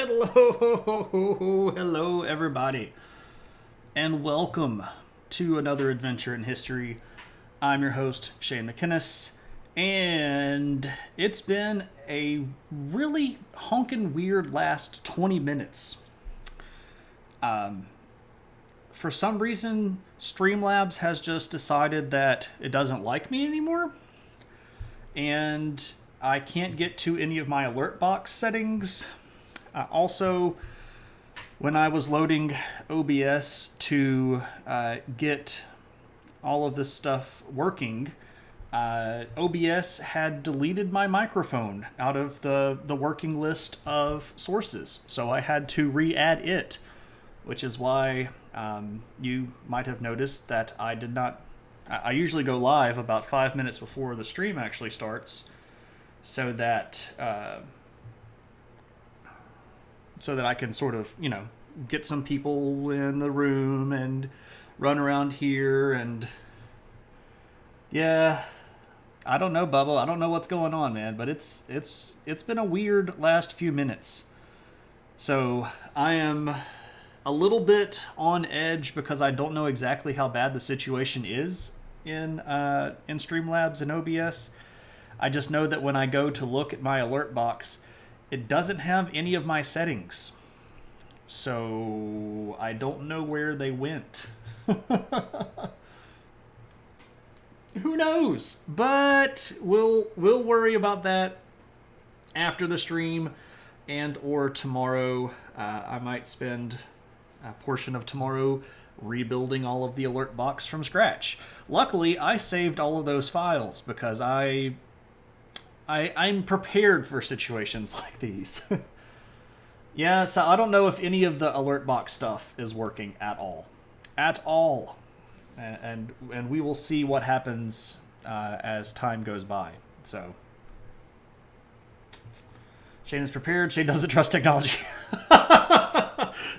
Hello, everybody, and welcome to another adventure in history. I'm your host, Shane McInnes, and it's been a really honkin' weird last 20 minutes. For some reason, Streamlabs has just decided that it doesn't like me anymore, and I can't get to any of my alert box settings. Also, when I was loading OBS to get all of this stuff working, OBS had deleted my microphone out of the working list of sources. So I had to re-add it, which is why you might have noticed that I did not... I usually go live about 5 minutes before the stream actually starts, so that I can sort of, get some people in the room and run around here. And yeah, I don't know, Bubba. I don't know what's going on, man, but it's been a weird last few minutes. So I am a little bit on edge because I don't know exactly how bad the situation is in Streamlabs and OBS. I just know that when I go to look at my alert box, it doesn't have any of my settings. So I don't know where they went. Who knows? But we'll worry about that after the stream and or tomorrow. I might spend a portion of tomorrow rebuilding all of the alert box from scratch. Luckily, I saved all of those files because I'm prepared for situations like these. Yeah, so I don't know if any of the alert box stuff is working at all. At all. And we will see what happens as time goes by. So, Shane is prepared. Shane doesn't trust technology.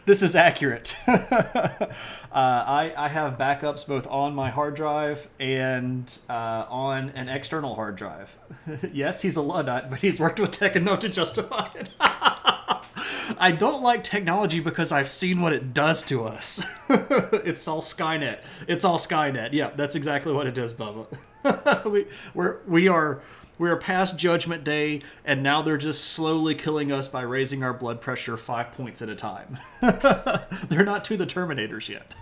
This is accurate. I have backups both on my hard drive and on an external hard drive. Yes, he's a Luddite, but he's worked with tech enough to justify it. I don't like technology because I've seen what it does to us. It's all Skynet. It's all Skynet. Yeah, that's exactly what it is, Bubba. We are past Judgment Day, and now they're just slowly killing us by raising our blood pressure 5 points at a time. They're not to the Terminators yet.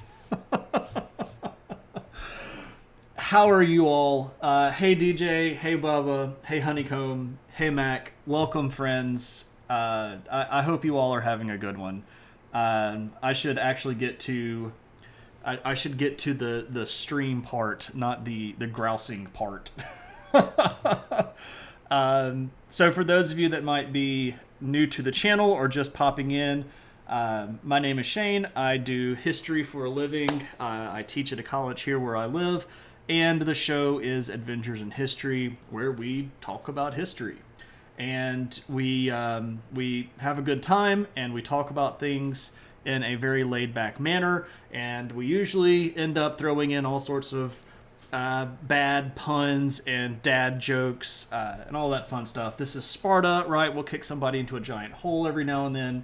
How are you all? Hey DJ, hey Bubba, hey Honeycomb, hey Mac. Welcome, friends. I hope you all are having a good one. I should actually get to... I should get to the stream part, not the grousing part. So for those of you that might be new to the channel or just popping in, my name is Shane. I do history for a living. I teach at a college here where I live, and the show is Adventures in History, where we talk about history. And we have a good time, and we talk about things in a very laid-back manner, and we usually end up throwing in all sorts of bad puns and dad jokes and all that fun stuff. This is Sparta, right? We'll kick somebody into a giant hole every now and then.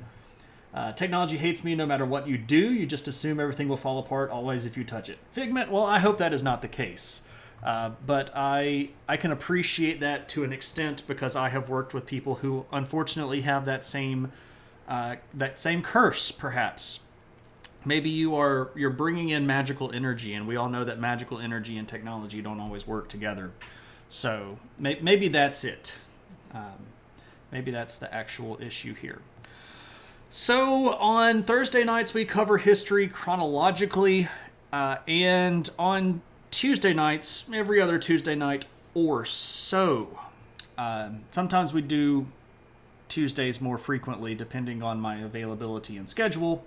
Technology hates me no matter what you do. You just assume everything will fall apart always if you touch it. Figment, well, I hope that is not the case. But I can appreciate that to an extent because I have worked with people who unfortunately have that same curse, perhaps. Maybe you're bringing in magical energy, and we all know that magical energy and technology don't always work together. So maybe that's it. Maybe that's the actual issue here. So on Thursday nights we cover history chronologically, and on Tuesday nights, every other Tuesday night or so. Sometimes we do Tuesdays more frequently depending on my availability and schedule.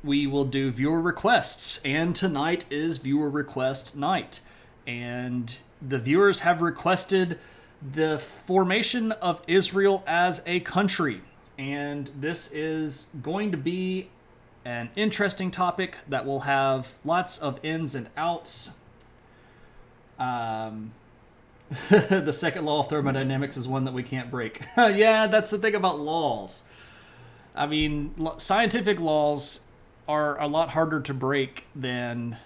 We will do viewer requests, and tonight is viewer request night. And the viewers have requested the formation of Israel as a country. And this is going to be an interesting topic that will have lots of ins and outs. The second law of thermodynamics is one that we can't break. Yeah, that's the thing about laws. I mean, scientific laws are a lot harder to break than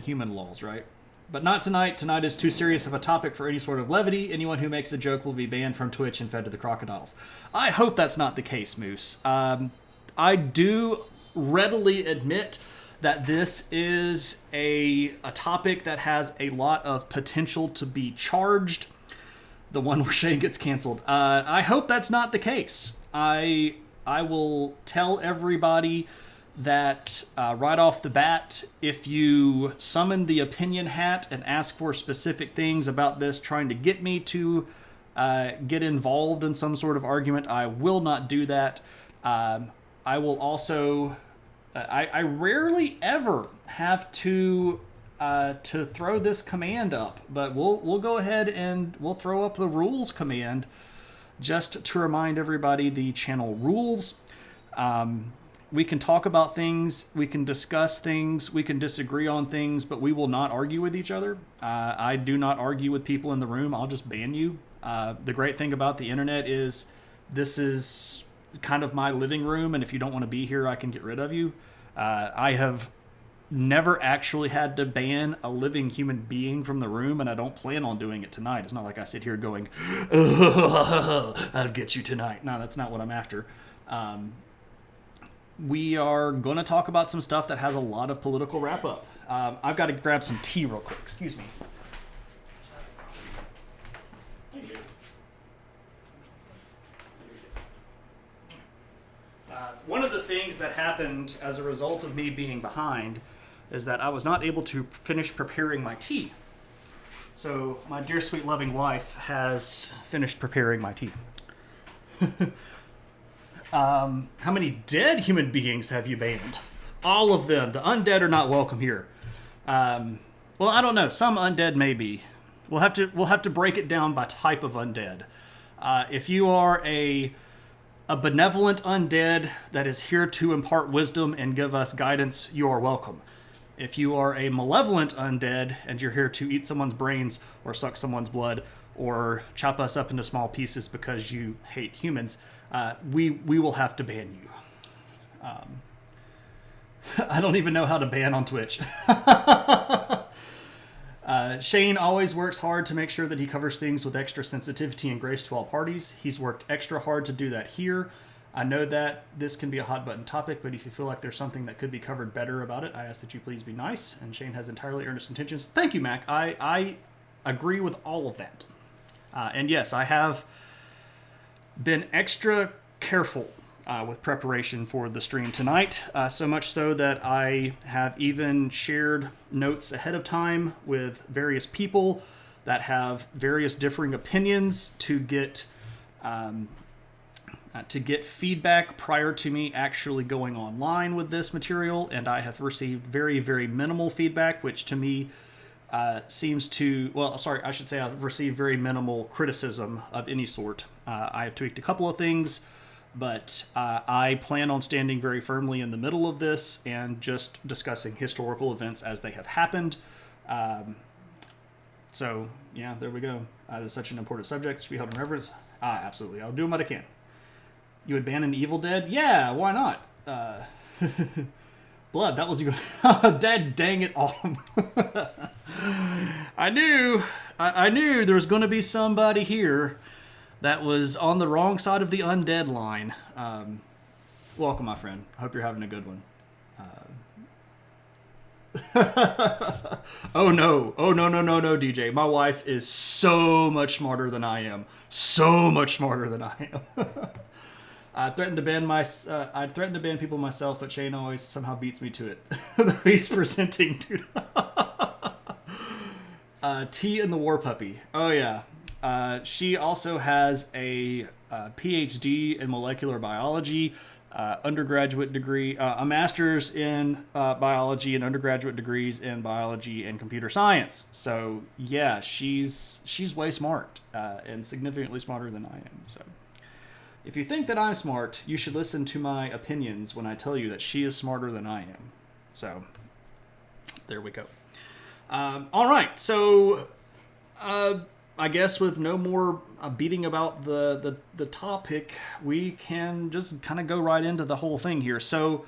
human laws, right? But not tonight. Tonight is too serious of a topic for any sort of levity. Anyone who makes a joke will be banned from Twitch and fed to the crocodiles. I hope that's not the case, Moose. I do readily admit that this is a topic that has a lot of potential to be charged. The one where Shane gets canceled. I hope that's not the case. I will tell everybody that right off the bat, if you summon the opinion hat and ask for specific things about this, trying to get me to get involved in some sort of argument, I will not do that. I will also... I rarely ever have to throw this command up, but we'll go ahead and we'll throw up the rules command just to remind everybody the channel rules. We can talk about things, we can discuss things, we can disagree on things, but we will not argue with each other. I do not argue with people in the room. I'll just ban you. The great thing about the internet is this is kind of my living room, and if you don't want to be here, I can get rid of you. I have never actually had to ban a living human being from the room, and I don't plan on doing it tonight. It's not like I sit here going, I'll get you tonight. No, that's not what I'm after. We are going to talk about some stuff that has a lot of political wrap-up. I've got to grab some tea real quick. Excuse me. One of the things that happened as a result of me being behind is that I was not able to finish preparing my tea. So my dear, sweet, loving wife has finished preparing my tea. How many dead human beings have you banned? All of them. The undead are not welcome here. Well, I don't know. Some undead may be. We'll have to break it down by type of undead. If you are a benevolent undead that is here to impart wisdom and give us guidance, you are welcome. If you are a malevolent undead and you're here to eat someone's brains or suck someone's blood or chop us up into small pieces because you hate humans, we will have to ban you. I don't even know how to ban on Twitch. Shane always works hard to make sure that he covers things with extra sensitivity and grace to all parties. He's worked extra hard to do that here. I know that this can be a hot button topic, but if you feel like there's something that could be covered better about it, I ask that you please be nice. And Shane has entirely earnest intentions. Thank you, Mac. I agree with all of that. And yes, I have been extra careful with preparation for the stream tonight, so much so that I have even shared notes ahead of time with various people that have various differing opinions to get feedback prior to me actually going online with this material, and I have received very, very minimal feedback, which to me seems to, well, sorry, I should say I've received very minimal criticism of any sort. I have tweaked a couple of things, but I plan on standing very firmly in the middle of this and just discussing historical events as they have happened. So, yeah, there we go. This is such an important subject. It should be held in reverence. Absolutely. I'll do what I can. You would ban an Evil Dead? Yeah, why not? Blood, that was you. Dead, dang it, Autumn. I knew there was going to be somebody here that was on the wrong side of the undead line. Welcome, my friend. I hope you're having a good one. Oh no, DJ. My wife is so much smarter than I am. So much smarter than I am. I threatened to ban people myself, but Shane always somehow beats me to it. He's presenting to T and the War Puppy. Oh yeah. She also has a PhD in molecular biology, undergraduate degree, a master's in biology, and undergraduate degrees in biology and computer science. So yeah, she's way smart, and significantly smarter than I am. So if you think that I'm smart, you should listen to my opinions when I tell you that she is smarter than I am. So there we go. All right, so I guess with no more beating about the topic, we can just kind of go right into the whole thing here. So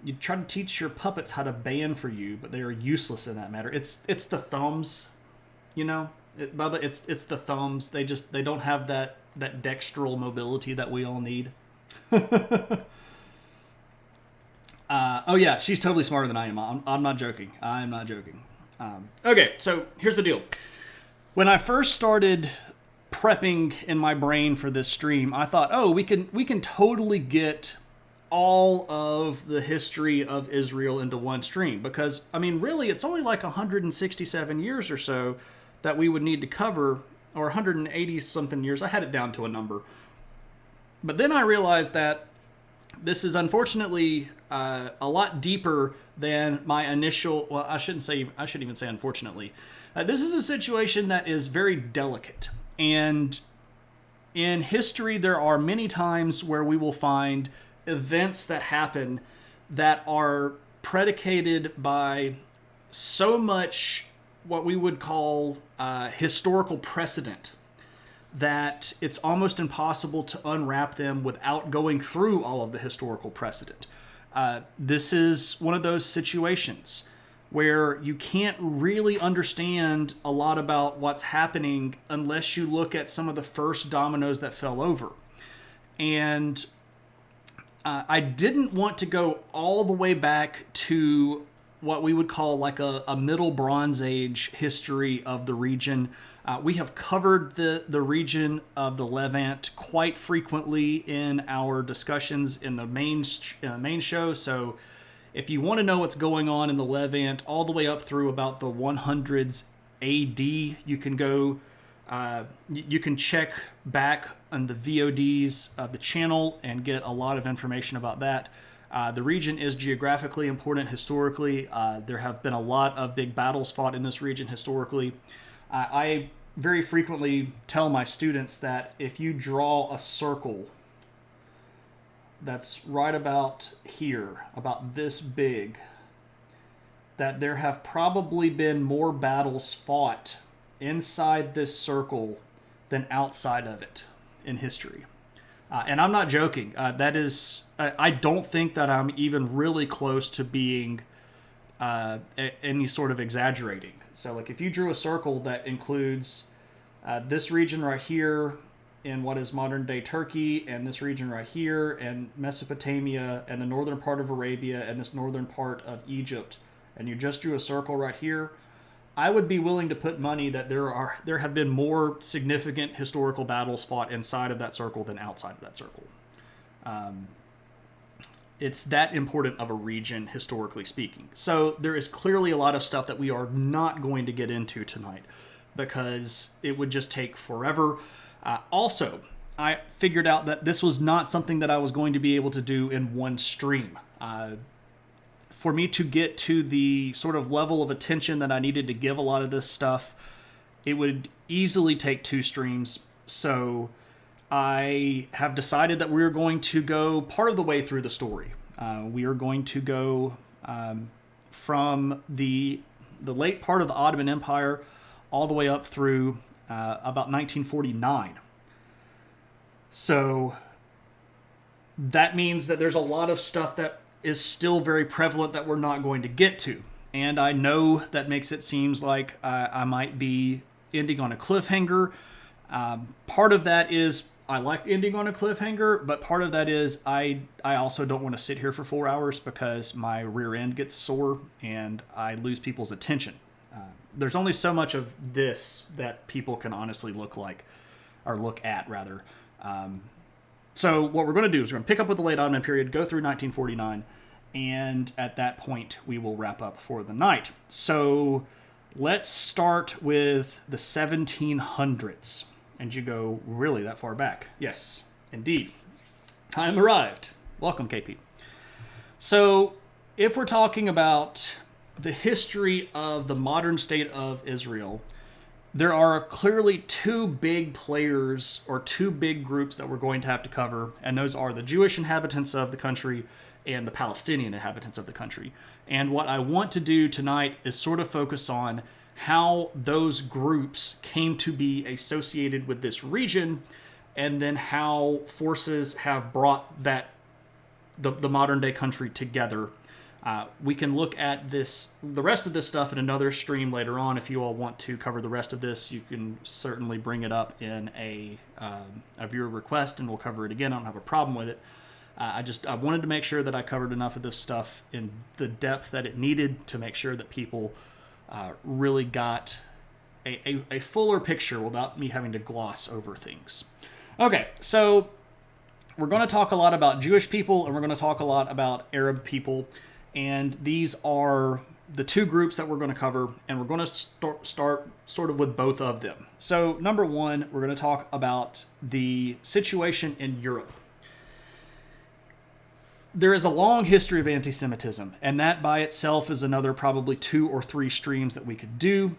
you try to teach your puppets how to band for you, but they are useless in that matter. It's the thumbs, Bubba. It's the thumbs. They don't have that dextral mobility that we all need. Oh yeah, she's totally smarter than I am. I'm not joking. I'm not joking. Okay, so here's the deal. When I first started prepping in my brain for this stream, I thought, oh, we can totally get all of the history of Israel into one stream, because I mean, really, it's only like 167 years or so that we would need to cover, or 180 something years. I had it down to a number, but then I realized that this is unfortunately a lot deeper than my initial. Well, I shouldn't even say unfortunately. This is a situation that is very delicate, and in history there are many times where we will find events that happen that are predicated by so much what we would call historical precedent that it's almost impossible to unwrap them without going through all of the historical precedent. This is one of those situations where you can't really understand a lot about what's happening unless you look at some of the first dominoes that fell over. And I didn't want to go all the way back to what we would call like a Middle Bronze Age history of the region. We have covered the region of the Levant quite frequently in our discussions in the main show. So if you want to know what's going on in the Levant all the way up through about the 100s AD, you can go, you can check back on the VODs of the channel and get a lot of information about that. The region is geographically important historically. There have been a lot of big battles fought in this region historically. I very frequently tell my students that if you draw a circle that's right about here, about this big, that there have probably been more battles fought inside this circle than outside of it in history. And I'm not joking. That is, I don't think that I'm even really close to being any sort of exaggerating. So like if you drew a circle that includes this region right here in what is modern day Turkey, and this region right here, and Mesopotamia, and the northern part of Arabia, and this northern part of Egypt, and you just drew a circle right here, I would be willing to put money that there have been more significant historical battles fought inside of that circle than outside of that circle. It's that important of a region, historically speaking. So there is clearly a lot of stuff that we are not going to get into tonight because it would just take forever. Also, I figured out that this was not something that I was going to be able to do in one stream. For me to get to the sort of level of attention that I needed to give a lot of this stuff, it would easily take 2 streams. So I have decided that we're going to go part of the way through the story. We are going to go from the late part of the Ottoman Empire all the way up through about 1949. So that means that there's a lot of stuff that is still very prevalent that we're not going to get to. And I know that makes it seems like I might be ending on a cliffhanger. Part of that is I like ending on a cliffhanger, but part of that is I also don't want to sit here for 4 hours because my rear end gets sore and I lose people's attention. There's only so much of this that people can honestly look at rather. So what we're going to do is we're going to pick up with the late Ottoman period, go through 1949, and at that point we will wrap up for the night. So let's start with the 1700s. And you go, really, that far back? Yes, indeed. Time arrived. Welcome, KP. So if we're talking about the history of the modern state of Israel, there are clearly 2 big players or 2 big groups that we're going to have to cover, and those are the Jewish inhabitants of the country and the Palestinian inhabitants of the country. And what I want to do tonight is sort of focus on how those groups came to be associated with this region, and then how forces have brought the modern day country together. We can look at the rest of this stuff in another stream later on. If you all want to cover the rest of this, you can certainly bring it up in a viewer request, and we'll cover it again. I don't have a problem with it. I wanted to make sure that I covered enough of this stuff in the depth that it needed to make sure that people really got a fuller picture without me having to gloss over things. Okay, so we're going to talk a lot about Jewish people, and we're going to talk a lot about Arab people. And these are the two groups that we're going to cover, and we're going to start sort of with both of them. So, number one, we're going to talk about the situation in Europe. There is a long history of anti-Semitism, and that by itself is another probably 2 or 3 streams that we could do.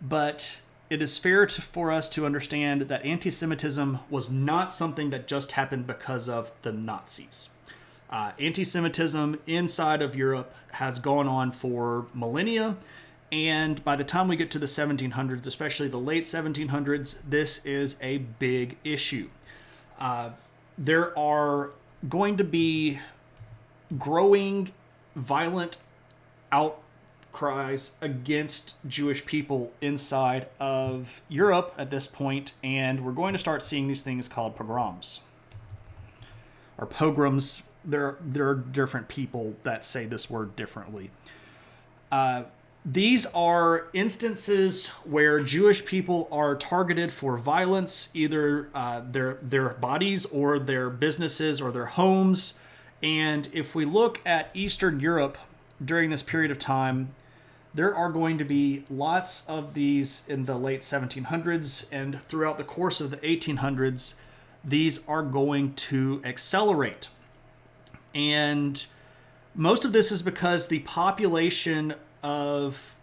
But it is fair for us to understand that anti-Semitism was not something that just happened because of the Nazis. Anti-Semitism inside of Europe has gone on for millennia, and by the time we get to the 1700s, especially the late 1700s, this is a big issue. There are going to be growing violent outcries against Jewish people inside of Europe at this point, and we're going to start seeing these things called pogroms. Or pogroms. There are different people that say this word differently. These are instances where Jewish people are targeted for violence, either their bodies or their businesses or their homes. And if we look at Eastern Europe during this period of time, there are going to be lots of these in the late 1700s, and throughout the course of the 1800s, these are going to accelerate. And most of this is because the population of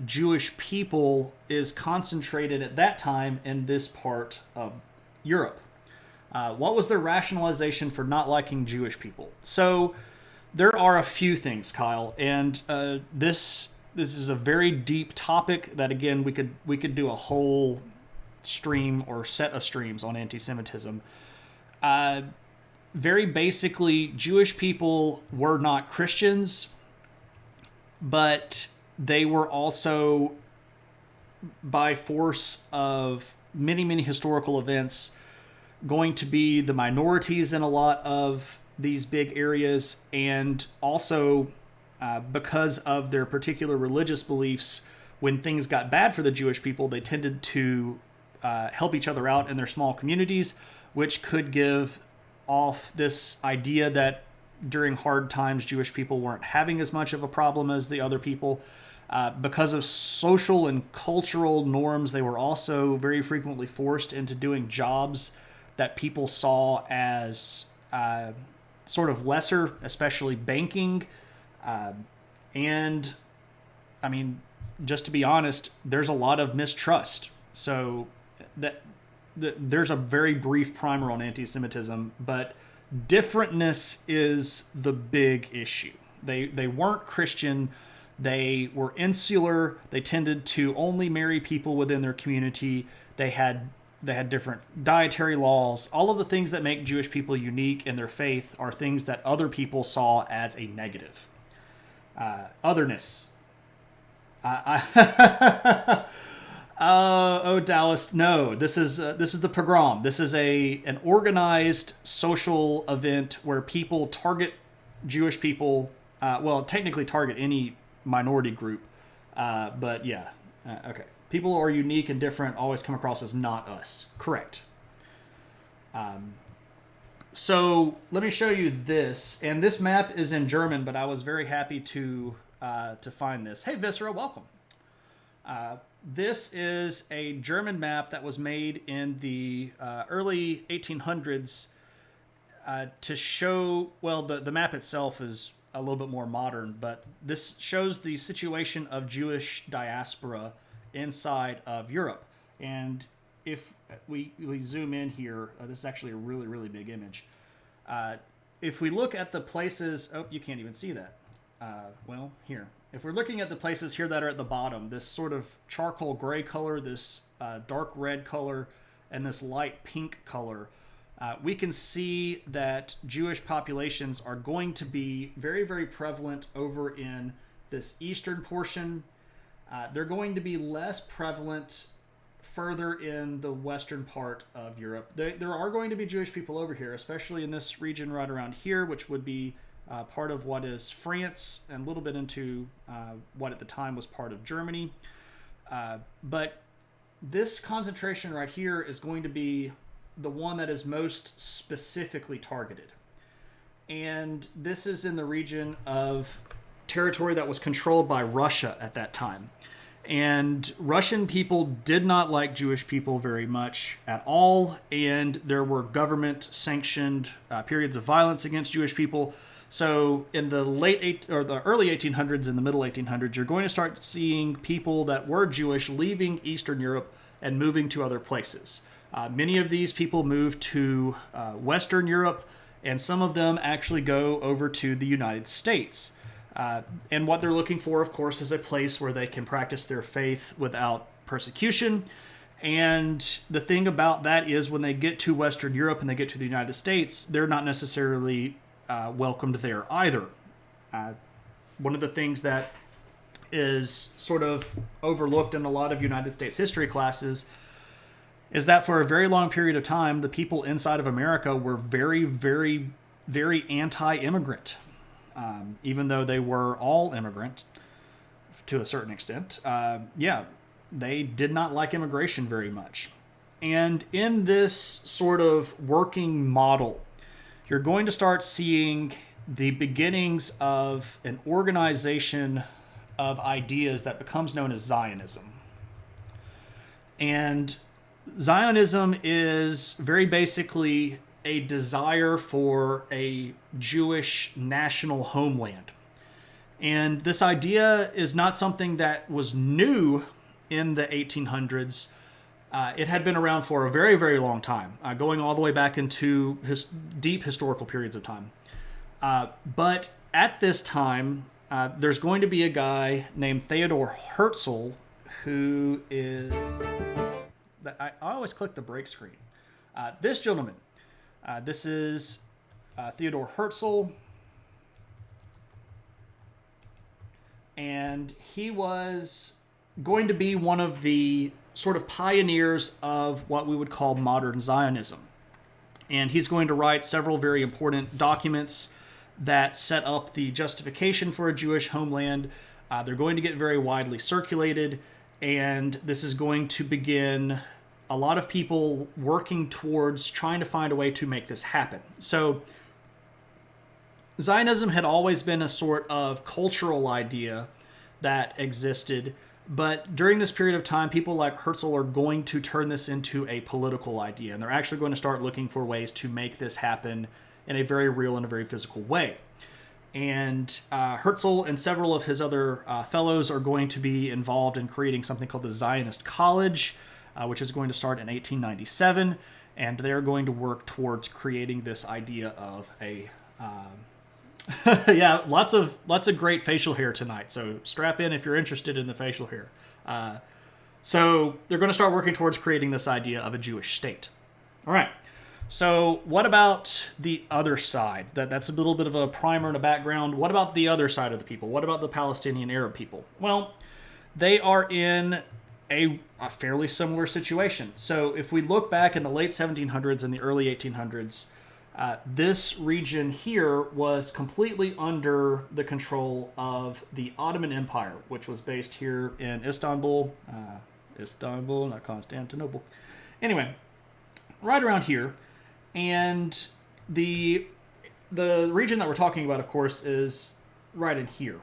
Jewish people is concentrated at that time in this part of Europe. What was their rationalization for not liking Jewish people? So there are a few things, Kyle, and this is a very deep topic that, again, we could do a whole stream or set of streams on anti-Semitism. Very basically, Jewish people were not Christians, but they were also, by force of many, many historical events, going to be the minorities in a lot of these big areas, and also because of their particular religious beliefs, when things got bad for the Jewish people, they tended to help each other out in their small communities, which could give off this idea that during hard times, Jewish people weren't having as much of a problem as the other people. Because of social and cultural norms, they were also very frequently forced into doing jobs that people saw as sort of lesser, especially banking. And, I mean, just to be honest, there's a lot of mistrust. So there's a very brief primer on anti-Semitism, but differentness is the big issue. They weren't Christian. They were insular. They tended to only marry people within their community. They had different dietary laws. All of the things that make Jewish people unique in their faith are things that other people saw as a negative. Otherness. Oh, Dallas, no. This is the pogrom. This is an organized social event where people target Jewish people. Technically target any minority group, but yeah. Okay. People who are unique and different always come across as not us. Correct. So let me show you this, and this map is in German, but I was very happy to find this. Hey, Viscera, welcome. This is a German map that was made in the early 1800s to show, well, the map itself is a little bit more modern, but this shows the situation of Jewish diaspora inside of Europe. And if we zoom in here, this is actually a really, really big image. If we look at the places, oh, you can't even see that. Here. if we're looking at the places here that are at the bottom, this sort of charcoal gray color, this dark red color, and this light pink color, we can see that Jewish populations are going to be very, very prevalent over in this eastern portion. They're going to be less prevalent further in the western part of Europe. There are going to be Jewish people over here, especially in this region right around here, which would be part of what is France and a little bit into what at the time was part of Germany. But this concentration right here is going to be the one that is most specifically targeted. And this is in the region of territory that was controlled by Russia at that time. And Russian people did not like Jewish people very much at all, and there were government-sanctioned periods of violence against Jewish people. So in the early 1800s and the middle 1800s, you're going to start seeing people that were Jewish leaving Eastern Europe and moving to other places. Many of these people moved to Western Europe, and some of them actually go over to the United States. And what they're looking for, of course, is a place where they can practice their faith without persecution. And the thing about that is when they get to Western Europe and they get to the United States, they're not necessarily welcomed there either. One of the things that is sort of overlooked in a lot of United States history classes is that for a very long period of time, the people inside of America were very, very, very anti-immigrant. Even though they were all immigrants to a certain extent, they did not like immigration very much. And in this sort of working model, you're going to start seeing the beginnings of an organization of ideas that becomes known as Zionism. And Zionism is very basically a desire for a Jewish national homeland. And this idea is not something that was new in the 1800s. It had been around for a very, very long time, going all the way back into deep historical periods of time. But at this time, there's going to be a guy named Theodor Herzl who is... I always click the break screen. This gentleman. This is Theodor Herzl, and he was going to be one of the sort of pioneers of what we would call modern Zionism. And he's going to write several very important documents that set up the justification for a Jewish homeland. They're going to get very widely circulated, and this is going to begin a lot of people working towards trying to find a way to make this happen. So Zionism had always been a sort of cultural idea that existed, but during this period of time, people like Herzl are going to turn this into a political idea, and they're actually going to start looking for ways to make this happen in a very real and a very physical way. And Herzl and several of his other fellows are going to be involved in creating something called the Zionist College, which is going to start in 1897, and they're going to work towards creating this idea of a... yeah, lots of great facial hair tonight, so strap in if you're interested in the facial hair. So they're going to start working towards creating this idea of a Jewish state. All right, so what about the other side? That's a little bit of a primer and a background. What about the other side of the people? What about the Palestinian Arab people? Well, they are in a fairly similar situation. So if we look back in the late 1700s and the early 1800s, this region here was completely under the control of the Ottoman Empire, which was based here in Istanbul, not Constantinople. Anyway, right around here. And the region that we're talking about, of course, is right in here,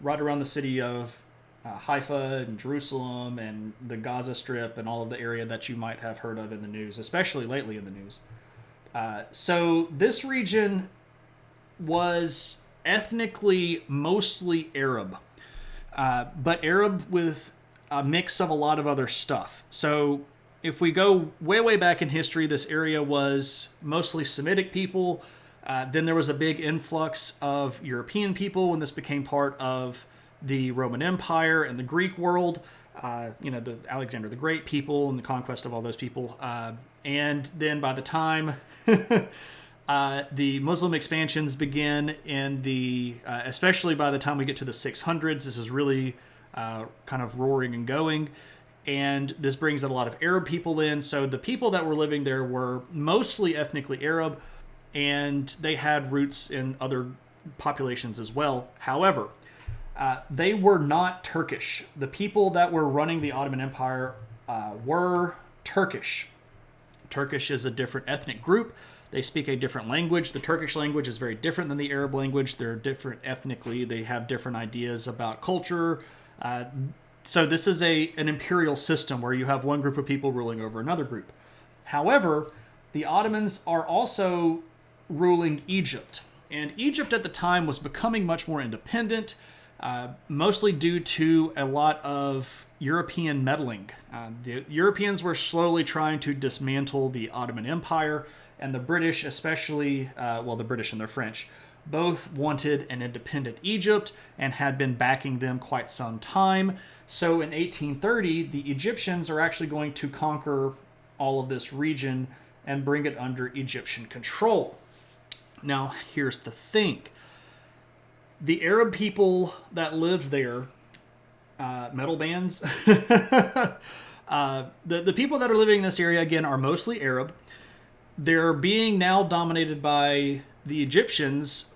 right around the city of Haifa and Jerusalem and the Gaza Strip and all of the area that you might have heard of in the news, especially lately in the news. So this region was ethnically mostly Arab, but Arab with a mix of a lot of other stuff. So if we go way, way back in history, this area was mostly Semitic people. Then there was a big influx of European people when this became part of the Roman Empire and the Greek world, the Alexander the Great people and the conquest of all those people. And then by the time the Muslim expansions begin especially by the time we get to the 600s, this is really kind of roaring and going. And this brings a lot of Arab people in. So the people that were living there were mostly ethnically Arab, and they had roots in other populations as well. However, they were not Turkish. The people that were running the Ottoman Empire were Turkish. Turkish is a different ethnic group. They speak a different language. The Turkish language is very different than the Arab language. They're different ethnically. They have different ideas about culture. So this is an imperial system where you have one group of people ruling over another group. However, the Ottomans are also ruling Egypt. And Egypt at the time was becoming much more independent, mostly due to a lot of European meddling. The Europeans were slowly trying to dismantle the Ottoman Empire, and the British especially, the British and the French, both wanted an independent Egypt and had been backing them quite some time. So in 1830, the Egyptians are actually going to conquer all of this region and bring it under Egyptian control. Now, here's the thing. The Arab people that lived there, metal bands, the people that are living in this area, again, are mostly Arab. They're being now dominated by the Egyptians,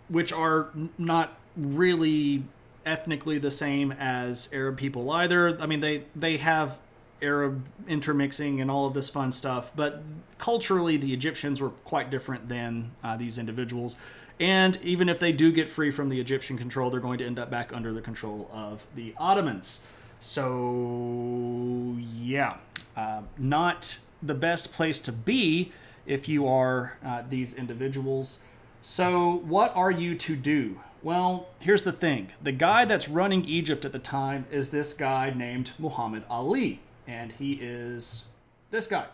which are not really ethnically the same as Arab people either. I mean, they have Arab intermixing and all of this fun stuff, but culturally the Egyptians were quite different than these individuals. And even if they do get free from the Egyptian control, they're going to end up back under the control of the Ottomans. So yeah, not the best place to be if you are these individuals. So what are you to do? Well, here's the thing. The guy that's running Egypt at the time is this guy named Muhammad Ali, and he is this guy.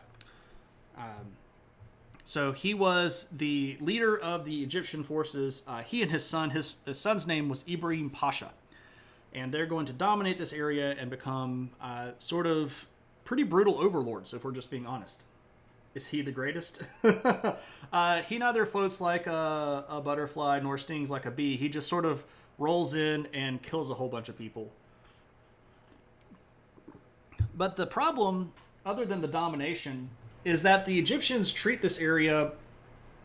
So he was the leader of the Egyptian forces. He and his son, his son's name was Ibrahim Pasha, and they're going to dominate this area and become sort of pretty brutal overlords, if we're just being honest. Is he the greatest? He neither floats like a butterfly nor stings like a bee. He just sort of rolls in and kills a whole bunch of people. But the problem, other than the domination, is that the Egyptians treat this area,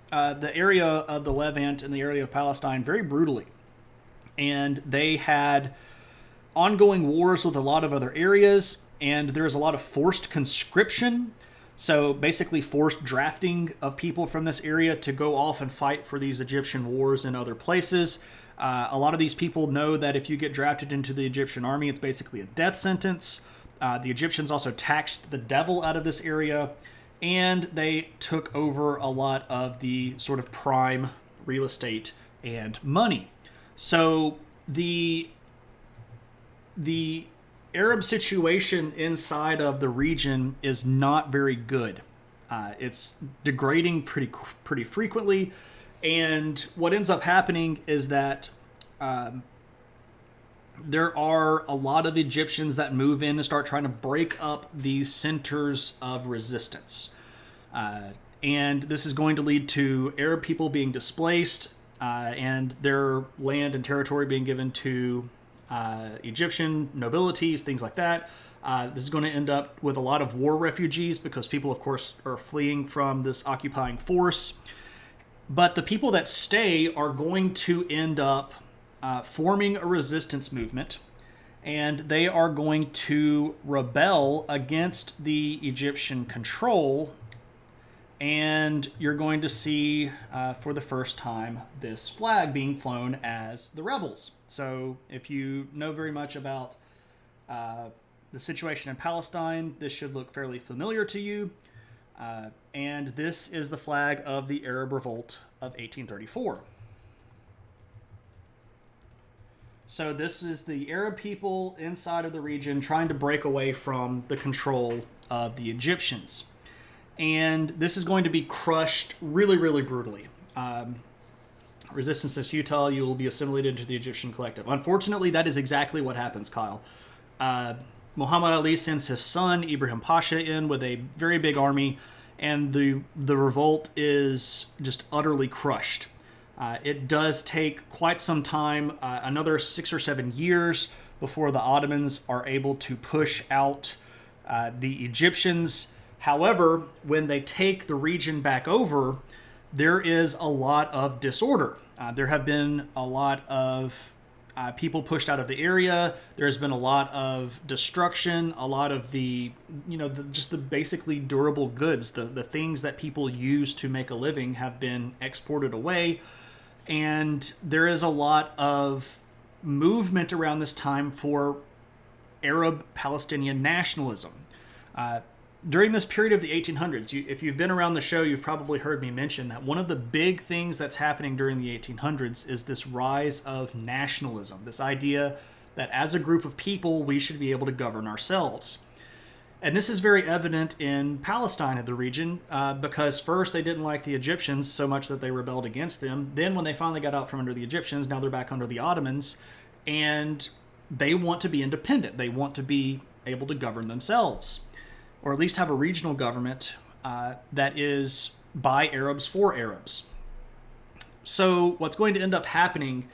the area of the Levant and the area of Palestine, very brutally. And they had ongoing wars with a lot of other areas, and there's a lot of forced conscription. So basically forced drafting of people from this area to go off and fight for these Egyptian wars in other places. A lot of these people know that if you get drafted into the Egyptian army, it's basically a death sentence. The Egyptians also taxed the devil out of this area, and they took over a lot of the sort of prime real estate and money. So the Arab situation inside of the region is not very good. It's degrading pretty frequently, and what ends up happening is that there are a lot of Egyptians that move in and start trying to break up these centers of resistance. And this is going to lead to Arab people being displaced and their land and territory being given to Egyptian nobilities, things like that. This is going to end up with a lot of war refugees because people, of course, are fleeing from this occupying force. But the people that stay are going to end up forming a resistance movement, and they are going to rebel against the Egyptian control. And you're going to see, for the first time, this flag being flown as the rebels. So if you know very much about the situation in Palestine, this should look fairly familiar to you. And this is the flag of the Arab Revolt of 1834. So this is the Arab people inside of the region trying to break away from the control of the Egyptians. And this is going to be crushed really, really brutally. Resistance is futile. You will be assimilated into the Egyptian collective. Unfortunately, that is exactly what happens, Kyle. Muhammad Ali sends his son, Ibrahim Pasha, in with a very big army, and the revolt is just utterly crushed. It does take quite some time, another 6 or 7 years, before the Ottomans are able to push out the Egyptians. However, when they take the region back over, there is a lot of disorder. There have been a lot of people pushed out of the area. There's been a lot of destruction, a lot of just the basically durable goods, the things that people use to make a living have been exported away. And there is a lot of movement around this time for Arab-Palestinian nationalism. During this period of the 1800s, if you've been around the show, you've probably heard me mention that one of the big things that's happening during the 1800s is this rise of nationalism, this idea that as a group of people, we should be able to govern ourselves. And this is very evident in Palestine and the region, because first they didn't like the Egyptians so much that they rebelled against them. Then when they finally got out from under the Egyptians, now they're back under the Ottomans, and they want to be independent. They want to be able to govern themselves, or at least have a regional government that is by Arabs for Arabs. So what's going to end up happening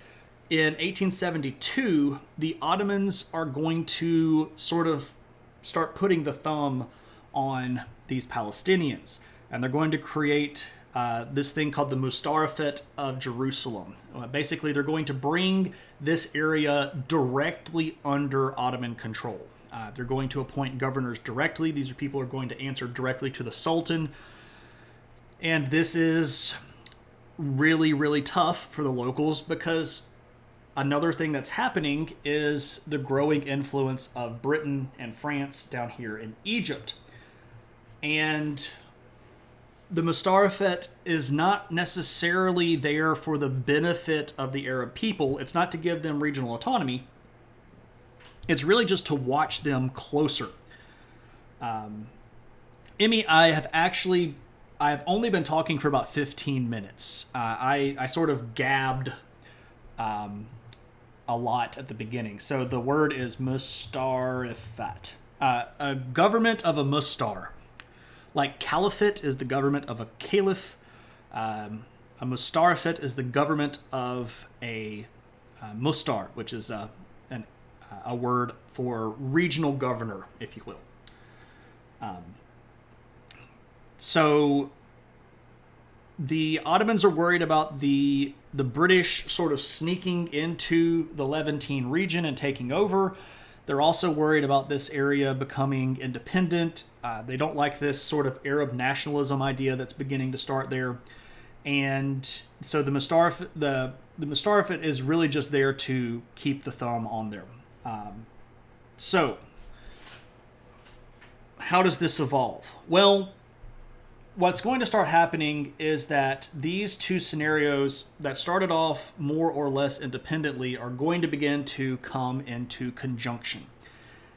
in 1872, the Ottomans are going to sort of start putting the thumb on these Palestinians. And they're going to create this thing called the Mustarafat of Jerusalem. Basically, they're going to bring this area directly under Ottoman control. They're going to appoint governors directly. These are people who are going to answer directly to the Sultan. And this is really, really tough for the locals, because another thing that's happening is the growing influence of Britain and France down here in Egypt. And the Mustarafat is not necessarily there for the benefit of the Arab people. It's not to give them regional autonomy. It's really just to watch them closer. Emmy, I have only been talking for about 15 minutes. I sort of gabbed a lot at the beginning. So the word is Mustarafat. A government of a Mustar. Like caliphate is the government of a caliph. A Mustarafat is the government of a Mustar, which is a word for regional governor, if you will. So the Ottomans are worried about the British sort of sneaking into the Levantine region and taking over. They're also worried about this area becoming independent. They don't like this sort of Arab nationalism idea that's beginning to start there. And so the Mustarafat is really just there to keep the thumb on there. So how does this evolve? Well, what's going to start happening is that these two scenarios that started off more or less independently are going to begin to come into conjunction.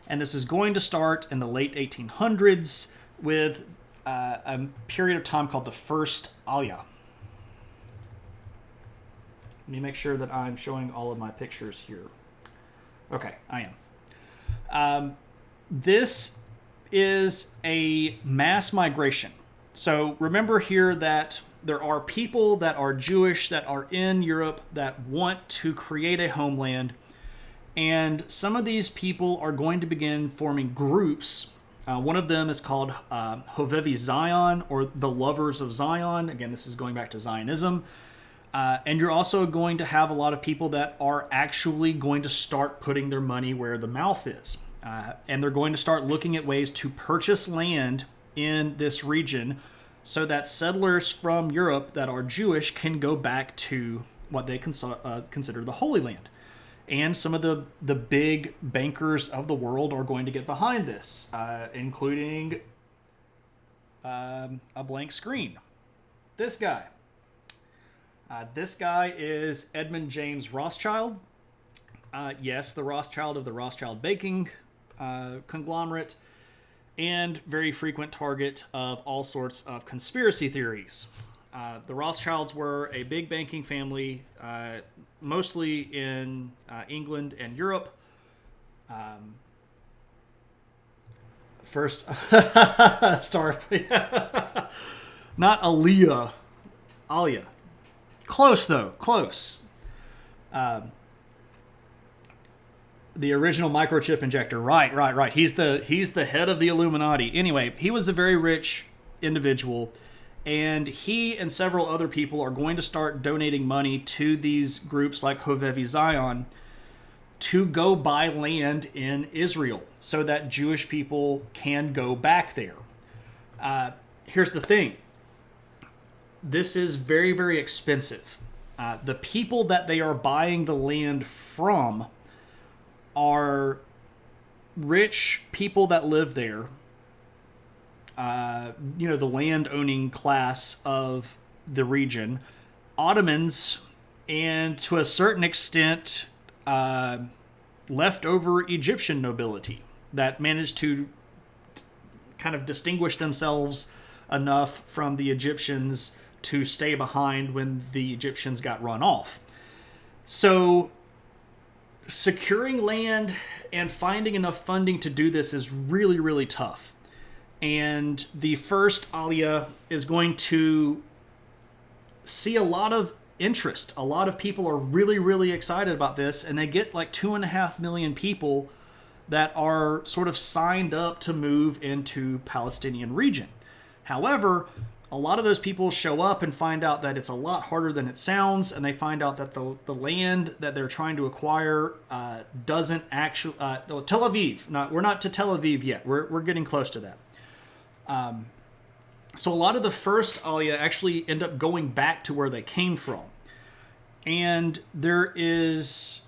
And this is going to start in the late 1800s with a period of time called the First Aliyah. Let me make sure that I'm showing all of my pictures here. Okay, I am. This is a mass migration. So remember here that there are people that are Jewish that are in Europe that want to create a homeland. And some of these people are going to begin forming groups. One of them is called Hovevi Zion, or the Lovers of Zion. Again, this is going back to Zionism. And you're also going to have a lot of people that are actually going to start putting their money where the mouth is. And they're going to start looking at ways to purchase land in this region so that settlers from Europe that are Jewish can go back to what they consider the Holy Land. And some of the big bankers of the world are going to get behind this, including a blank screen. This guy. This guy is Edmund James Rothschild. Yes, the Rothschild of the Rothschild Banking conglomerate, and very frequent target of all sorts of conspiracy theories. The Rothschilds were a big banking family, mostly in England and Europe. First, start. Not Aaliyah. Alia. Close, though. Close. The original microchip injector. Right. He's the head of the Illuminati. Anyway, he was a very rich individual, and he and several other people are going to start donating money to these groups like Hovevi Zion to go buy land in Israel so that Jewish people can go back there. Here's the thing. This is very, very expensive. The people that they are buying the land from are rich people that live there. The land-owning class of the region, Ottomans, and to a certain extent, leftover Egyptian nobility that managed to kind of distinguish themselves enough from the Egyptians to stay behind when the Egyptians got run off. So securing land and finding enough funding to do this is really, really tough. And the first Aliyah is going to see a lot of interest. A lot of people are really, really excited about this, and they get like 2.5 million people that are sort of signed up to move into Palestinian region. However, a lot of those people show up and find out that it's a lot harder than it sounds, and they find out that the land that they're trying to acquire doesn't actually... Tel Aviv. We're not to Tel Aviv yet. We're getting close to that. So a lot of the first Aliyah actually end up going back to where they came from. And there's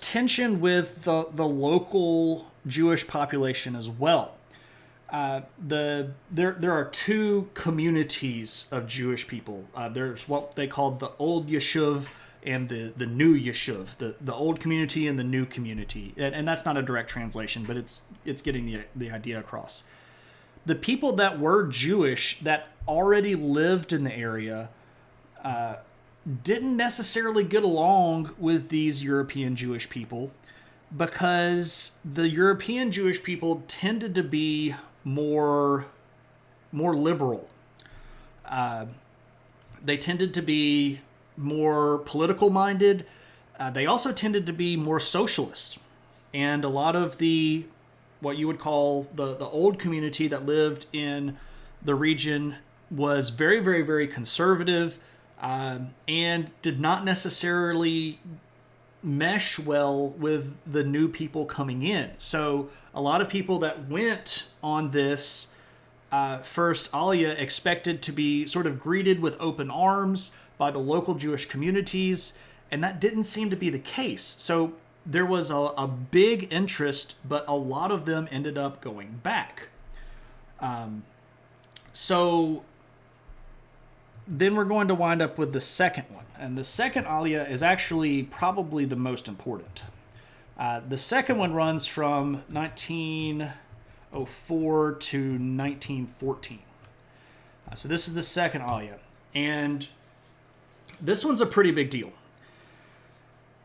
tension with the local Jewish population as well. There are two communities of Jewish people. There's what they call the old Yeshuv and the new Yeshuv, the old community and the new community. And that's not a direct translation, but it's getting the idea across. The people that were Jewish that already lived in the area didn't necessarily get along with these European Jewish people because the European Jewish people tended to be more liberal. They tended to be more political minded. They also tended to be more socialist. And a lot of what you would call the old community that lived in the region was very, very, very conservative and did not necessarily mesh well with the new people coming in. So a lot of people that went on this first Aliyah expected to be sort of greeted with open arms by the local Jewish communities, and that didn't seem to be the case. So there was a big interest, but a lot of them ended up going back. So then we're going to wind up with the second one. And the second Aliyah is actually probably the most important. The second one runs from 1904 to 1914. So this is the second Aliyah. And this one's a pretty big deal.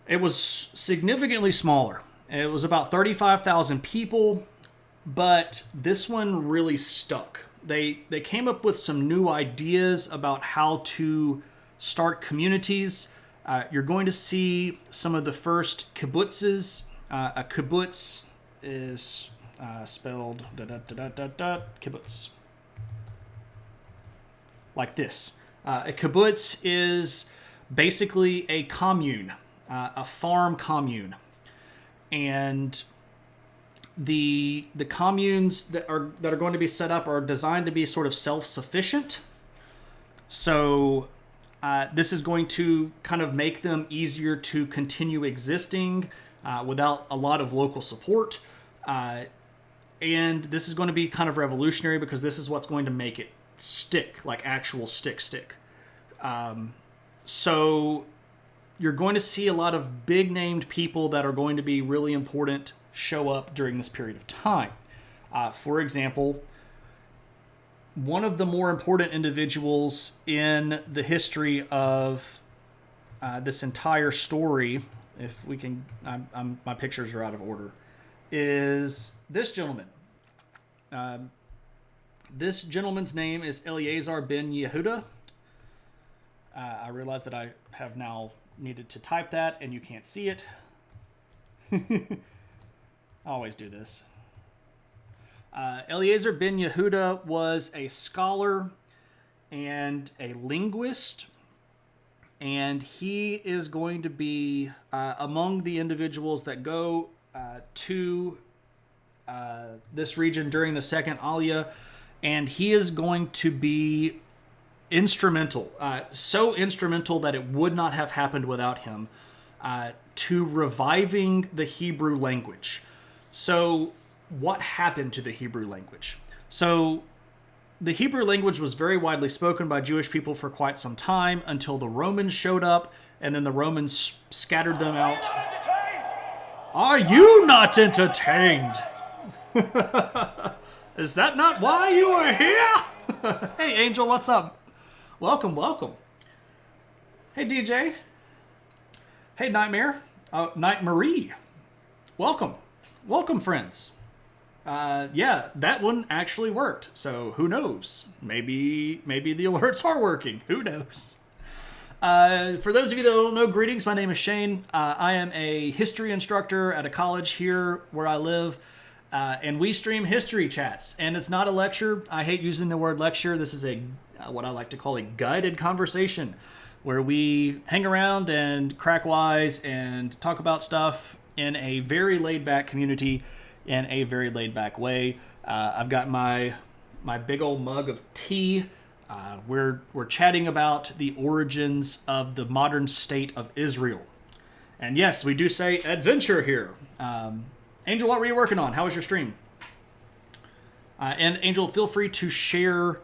It was significantly smaller. It was about 35,000 people, but this one really stuck. They came up with some new ideas about how to start communities. You're going to see some of the first kibbutzes. A kibbutz is spelled kibbutz. Like this. A kibbutz is basically a commune. A farm commune, and the communes that are going to be set up are designed to be sort of self-sufficient. So this is going to kind of make them easier to continue existing without a lot of local support. And this is going to be kind of revolutionary because this is what's going to make it stick, like actual stick. So you're going to see a lot of big named people that are going to be really important show up during this period of time. For example, one of the more important individuals in the history of this entire story, if we can, my pictures are out of order, is this gentleman. This gentleman's name is Eleazar ben Yehuda. I realize that I have now needed to type that and you can't see it. I always do this. Eleazar ben Yehuda was a scholar and a linguist, and he is going to be among the individuals that go to this region during the Second Aliyah, and he is going to be instrumental, so instrumental that it would not have happened without him, to reviving the Hebrew language. So what happened to the Hebrew language? So the Hebrew language was very widely spoken by Jewish people for quite some time until the Romans showed up, and then the Romans scattered them out. Are you not entertained? Is that not why you are here? Hey, Angel, what's up? Welcome, welcome. Hey, DJ. Hey, Nightmare. Night Marie. Welcome. Welcome, friends. Yeah, that one actually worked. So who knows? Maybe the alerts are working. Who knows? For those of you that don't know, greetings. My name is Shane. I am a history instructor at a college here where I live. And we stream history chats. And it's not a lecture. I hate using the word lecture. This is a what I like to call a guided conversation, where we hang around and crack wise and talk about stuff in a very laid-back community, in a very laid-back way. I've got my big old mug of tea. We're chatting about the origins of the modern state of Israel. And yes, we do say adventure here. Angel, what were you working on? How was your stream? And Angel, feel free to share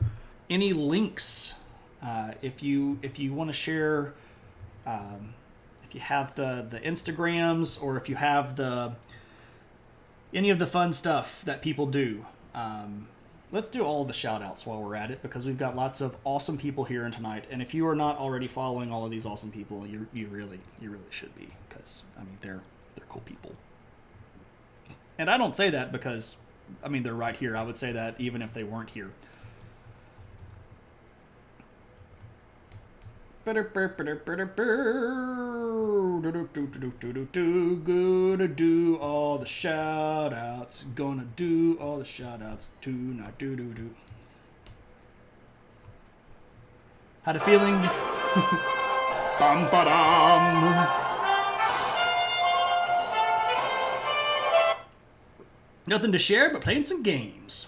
any links if you want to share. If you have the Instagrams, or if you have any of the fun stuff that people do. Let's do all the shout outs while we're at it, because we've got lots of awesome people here tonight. And if you are not already following all of these awesome people, you really should be, because I mean they're cool people. And I don't say that because I mean they're right here. I would say that even if they weren't here. Gonna do all the shout outs. Gonna do all the shout outs tonight. Had a feeling. Bum ba dum. Nothing to share but playing some games.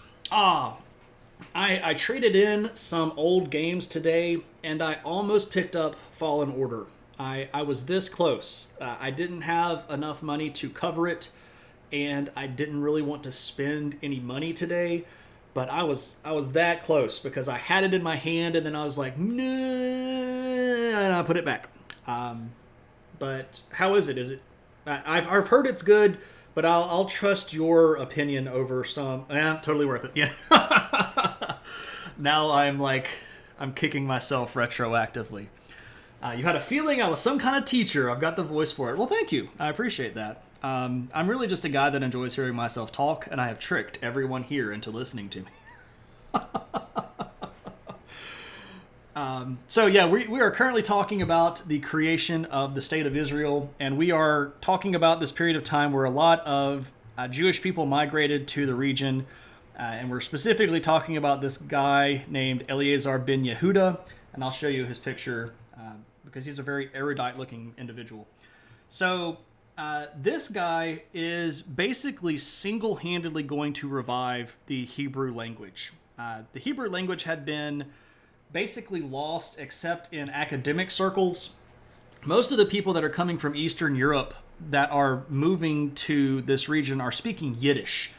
I traded in some old games today, and I almost picked up Fallen Order. I was this close. I didn't have enough money to cover it, and I didn't really want to spend any money today, but I was that close, because I had it in my hand, and then I was like, nah, and I put it back. But how is it? Is it? I've heard it's good, but I'll trust your opinion over some. Totally worth it. Yeah. Now I'm kicking myself retroactively. You had a feeling I was some kind of teacher. I've got the voice for it. Well, thank you. I appreciate that. I'm really just a guy that enjoys hearing myself talk, and I have tricked everyone here into listening to me. So yeah, we are currently talking about the creation of the State of Israel, and we are talking about this period of time where a lot of Jewish people migrated to the region, and we're specifically talking about this guy named Eleazar ben Yehuda, and I'll show you his picture because he's a very erudite-looking individual. So this guy is basically single-handedly going to revive the Hebrew language. The Hebrew language had been basically lost except in academic circles. Most of the people that are coming from Eastern Europe that are moving to this region are speaking Yiddish.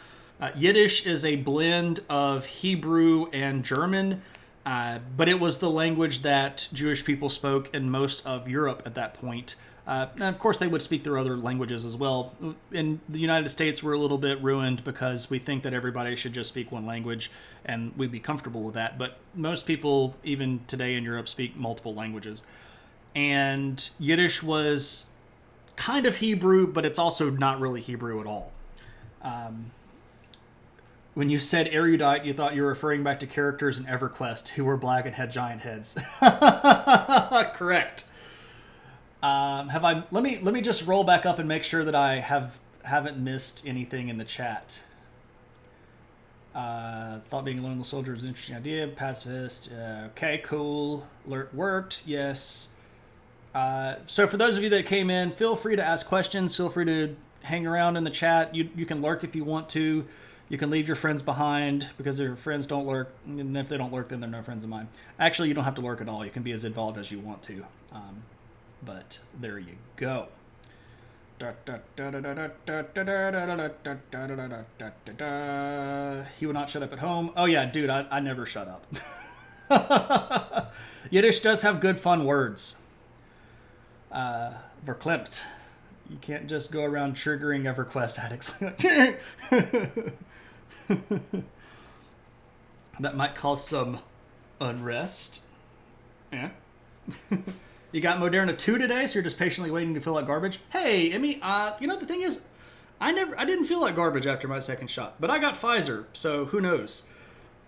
Yiddish is a blend of Hebrew and German, but it was the language that Jewish people spoke in most of Europe at that point. And of course, they would speak their other languages as well. In the United States, we're a little bit ruined because we think that everybody should just speak one language, and we'd be comfortable with that. But most people, even today in Europe, speak multiple languages. And Yiddish was kind of Hebrew, but it's also not really Hebrew at all. When you said erudite, you thought you were referring back to characters in EverQuest who were black and had giant heads. Correct. Let me just roll back up and make sure that I haven't missed anything in the chat. Thought being a lone soldier is an interesting idea. Pacifist. Okay, cool. Alert worked. Yes. So for those of you that came in, feel free to ask questions. Feel free to hang around in the chat. You can lurk if you want to. You can leave your friends behind because your friends don't lurk. And if they don't lurk, then they're no friends of mine. Actually, you don't have to lurk at all. You can be as involved as you want to. But there you go. He would not shut up at home. Oh yeah, dude, I never shut up. Yiddish does have good fun words. Verklempt. You can't just go around triggering EverQuest addicts. That might cause some unrest. Yeah. You got Moderna 2 today, so you're just patiently waiting to fill out garbage? Hey, Emmy, the thing is, I didn't feel like garbage after my second shot, but I got Pfizer, so who knows?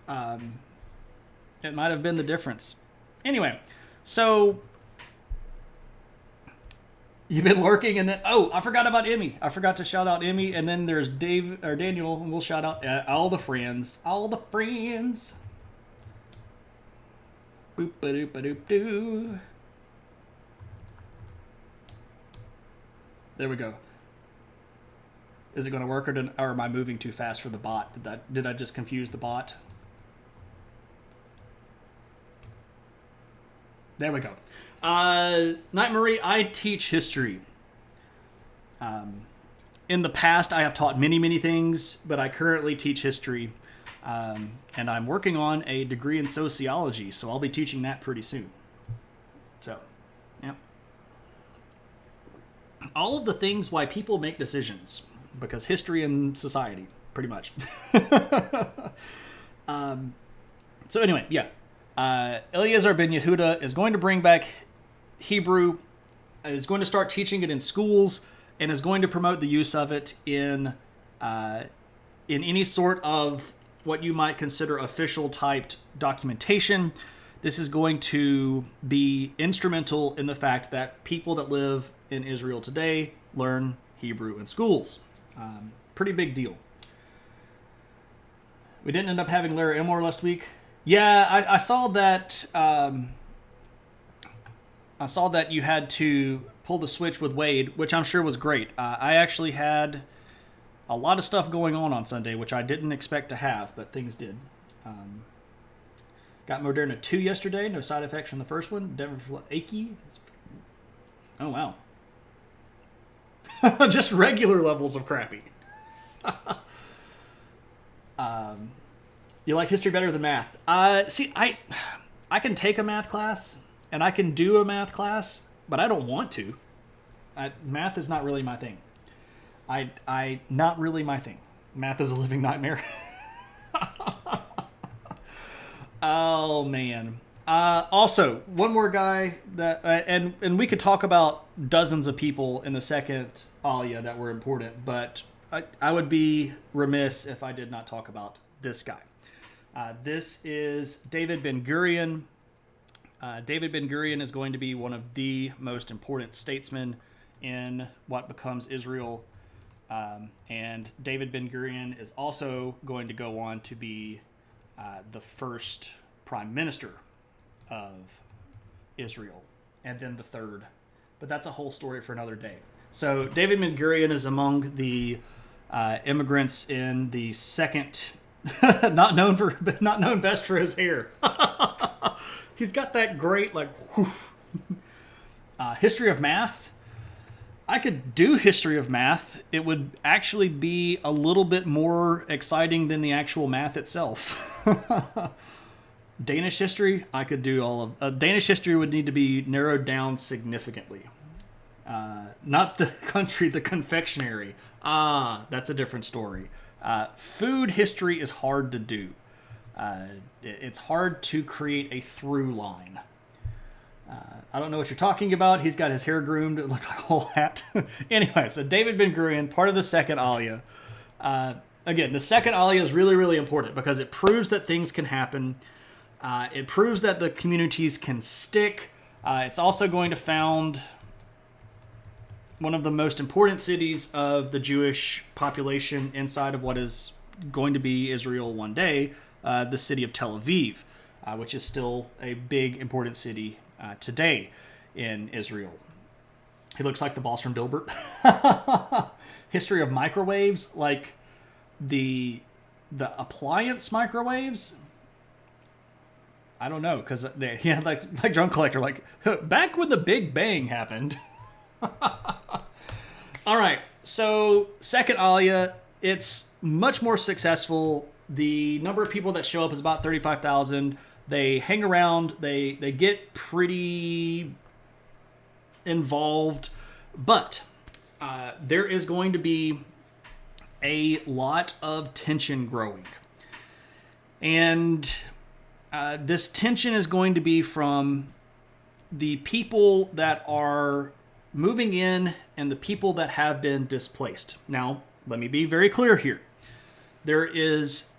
It might have been the difference. Anyway, so you've been lurking, and then I forgot about Emmy. I forgot to shout out Emmy, and then there's Daniel, and we'll shout out all the friends. All the friends. Boop ba doop ba doop doo. There we go. Is it going to work, or am I moving too fast for the bot? Did I just confuse the bot? There we go. Night Marie, I teach history. In the past, I have taught many, many things, but I currently teach history. And I'm working on a degree in sociology, so I'll be teaching that pretty soon. So, yeah. All of the things why people make decisions, because history and society, pretty much. So anyway, yeah. Eliezer ben Yehuda is going to bring back Hebrew, is going to start teaching it in schools, and is going to promote the use of it in any sort of what you might consider official typed documentation. This is going to be instrumental in the fact that people that live in Israel today learn Hebrew in schools. Pretty big deal. We didn't end up having Lara Elmore last week. Yeah, I saw that. I saw that you had to pull the switch with Wade, which I'm sure was great. I actually had a lot of stuff going on Sunday, which I didn't expect to have, but things did. Got Moderna 2 yesterday. No side effects from the first one. Denver achy. Oh, wow. Just regular levels of crappy. You like history better than math? See, I can take a math class, and I can do a math class, but I don't want to. Math is not really my thing. Not really my thing. Math is a living nightmare. Oh, man. Also, one more guy that, and we could talk about dozens of people in the second Alia that were important, but I would be remiss if I did not talk about this guy. This is David Ben-Gurion. David Ben-Gurion is going to be one of the most important statesmen in what becomes Israel. And David Ben-Gurion is also going to go on to be the first prime minister of Israel, and then the third. But that's a whole story for another day. So David Ben-Gurion is among the immigrants in the second, not known best for his hair. He's got that great history of math. I could do history of math. It would actually be a little bit more exciting than the actual math itself. Danish history, I could do all of... Danish history would need to be narrowed down significantly. Not the country, the confectionery. That's a different story. Food history is hard to do. It's hard to create a through line. I don't know what you're talking about. He's got his hair groomed. It looks like a whole hat. Anyway, so David Ben Gurion, part of the second Aliyah. Again, the second Aliyah is really, really important because it proves that things can happen. It proves that the communities can stick. It's also going to found one of the most important cities of the Jewish population inside of what is going to be Israel one day, the city of Tel Aviv, which is still a big, important city today in Israel. He looks like the boss from Dilbert. History of microwaves, like the appliance microwaves. I don't know, because he had like Drone Collector, like back when the Big Bang happened. All right, so second Aliyah, it's much more successful. The number of people that show up is about 35,000. They hang around, they get pretty involved, but there is going to be a lot of tension growing. And this tension is going to be from the people that are moving in and the people that have been displaced. Now, let me be very clear here. There is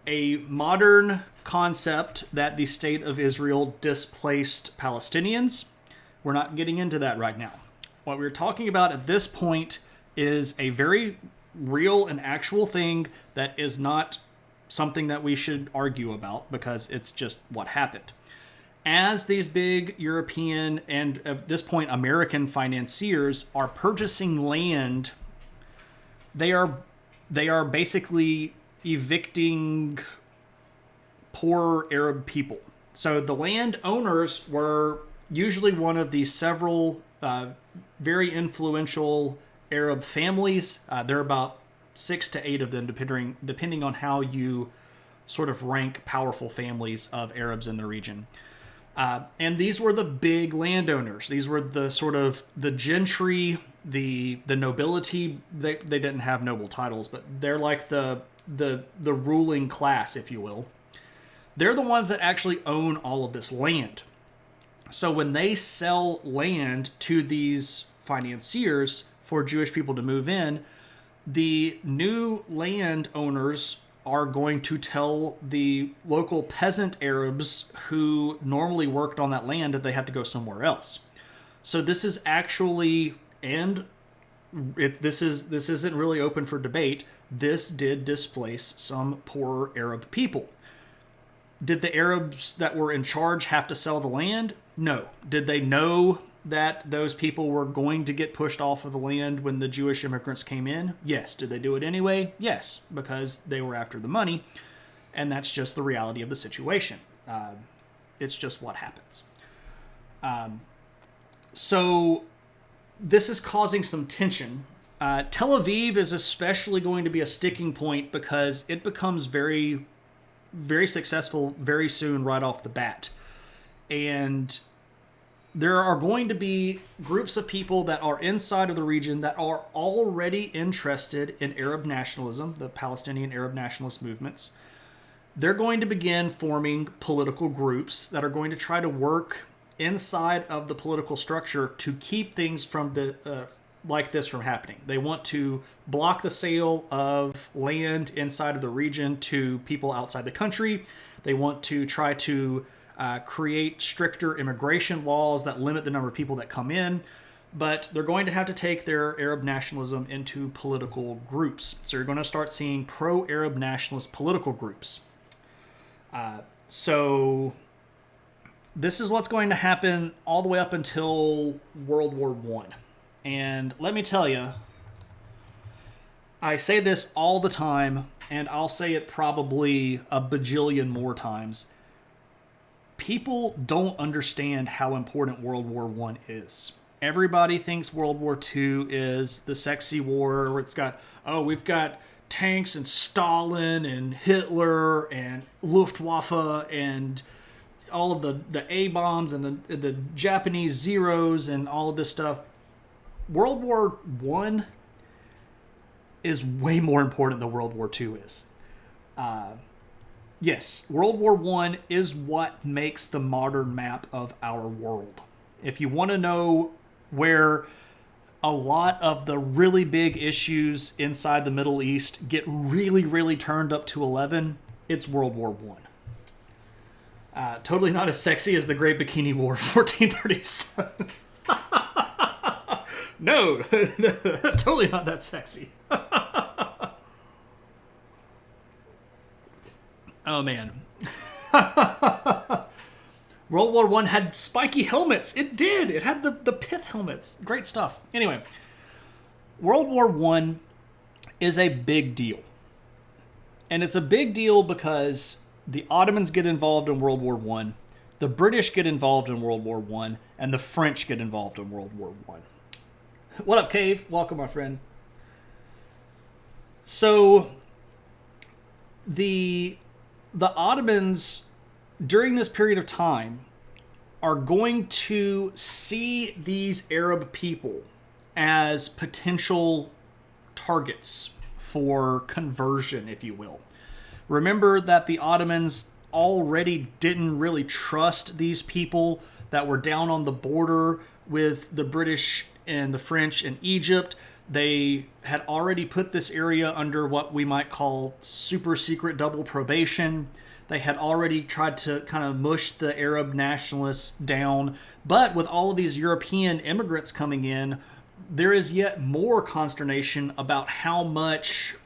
a modern concept that the state of Israel displaced Palestinians. We're not getting into that right now. What we're talking about at this point is a very real and actual thing that is not something that we should argue about because it's just what happened. As these big European and at this point American financiers are purchasing land, they are basically evicting poor Arab people. So the landowners were usually one of the several very influential Arab families. There are about 6 to 8 of them, depending on how you sort of rank powerful families of Arabs in the region. And these were the big landowners. These were the sort of the gentry, the nobility. They didn't have noble titles, but they're like the ruling class, if you will. They're the ones that actually own all of this land. So when they sell land to these financiers for Jewish people to move in, the new landowners are going to tell the local peasant Arabs who normally worked on that land that they have to go somewhere else. So this is actually, and this isn't really open for debate, this did displace some poor Arab people. Did the Arabs that were in charge have to sell the land? No. Did they know that those people were going to get pushed off of the land when the Jewish immigrants came in? Yes. Did they do it anyway? Yes, because they were after the money, and that's just the reality of the situation. It's just what happens. So this is causing some tension. Tel Aviv is especially going to be a sticking point because it becomes very, very successful very soon right off the bat. And there are going to be groups of people that are inside of the region that are already interested in Arab nationalism, the Palestinian Arab nationalist movements. They're going to begin forming political groups that are going to try to work inside of the political structure to keep things from like this from happening. They want to block the sale of land inside of the region to people outside the country. They want to try to create stricter immigration laws that limit the number of people that come in, but they're going to have to take their Arab nationalism into political groups. So you're going to start seeing pro-Arab nationalist political groups. So this is what's going to happen all the way up until World War I. And let me tell you, I say this all the time, and I'll say it probably a bajillion more times. People don't understand how important World War I is. Everybody thinks World War II is the sexy war where it's got, we've got tanks and Stalin and Hitler and Luftwaffe and all of the A-bombs and the Japanese Zeros and all of this stuff. World War One is way more important than World War Two is. Yes, World War One is what makes the modern map of our world. If you want to know where a lot of the really big issues inside the Middle East get really, really turned up to 11, it's World War One. Totally not as sexy as the Great Bikini War of 1437. No, that's totally not that sexy. Oh, man. World War One had spiky helmets. It did. It had the pith helmets. Great stuff. Anyway, World War One is a big deal. And it's a big deal because the Ottomans get involved in World War One, the British get involved in World War One, and the French get involved in World War One. What up, Cave? Welcome, my friend. So, the Ottomans, during this period of time, are going to see these Arab people as potential targets for conversion, if you will. Remember that the Ottomans already didn't really trust these people that were down on the border with the British and the French and Egypt. They had already put this area under what we might call super secret double probation. They had already tried to kind of mush the Arab nationalists down. But with all of these European immigrants coming in, there is yet more consternation about how much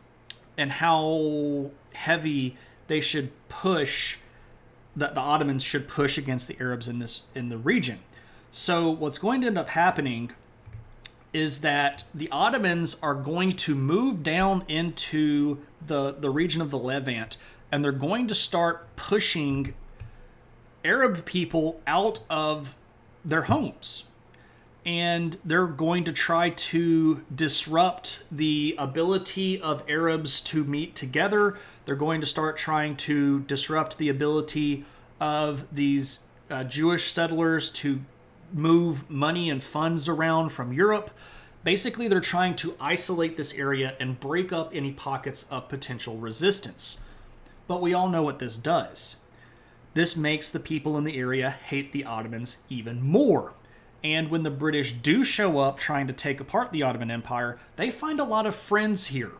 and how heavy they should push, that the Ottomans should push against the Arabs in the region. So what's going to end up happening is that the Ottomans are going to move down into the region of the Levant, and they're going to start pushing Arab people out of their homes. And they're going to try to disrupt the ability of Arabs to meet together. They're going to start trying to disrupt the ability of these Jewish settlers to move money and funds around from Europe. Basically, they're trying to isolate this area and break up any pockets of potential resistance. But we all know what this does. This makes the people in the area hate the Ottomans even more. And when the British do show up trying to take apart the Ottoman Empire, they find a lot of friends here.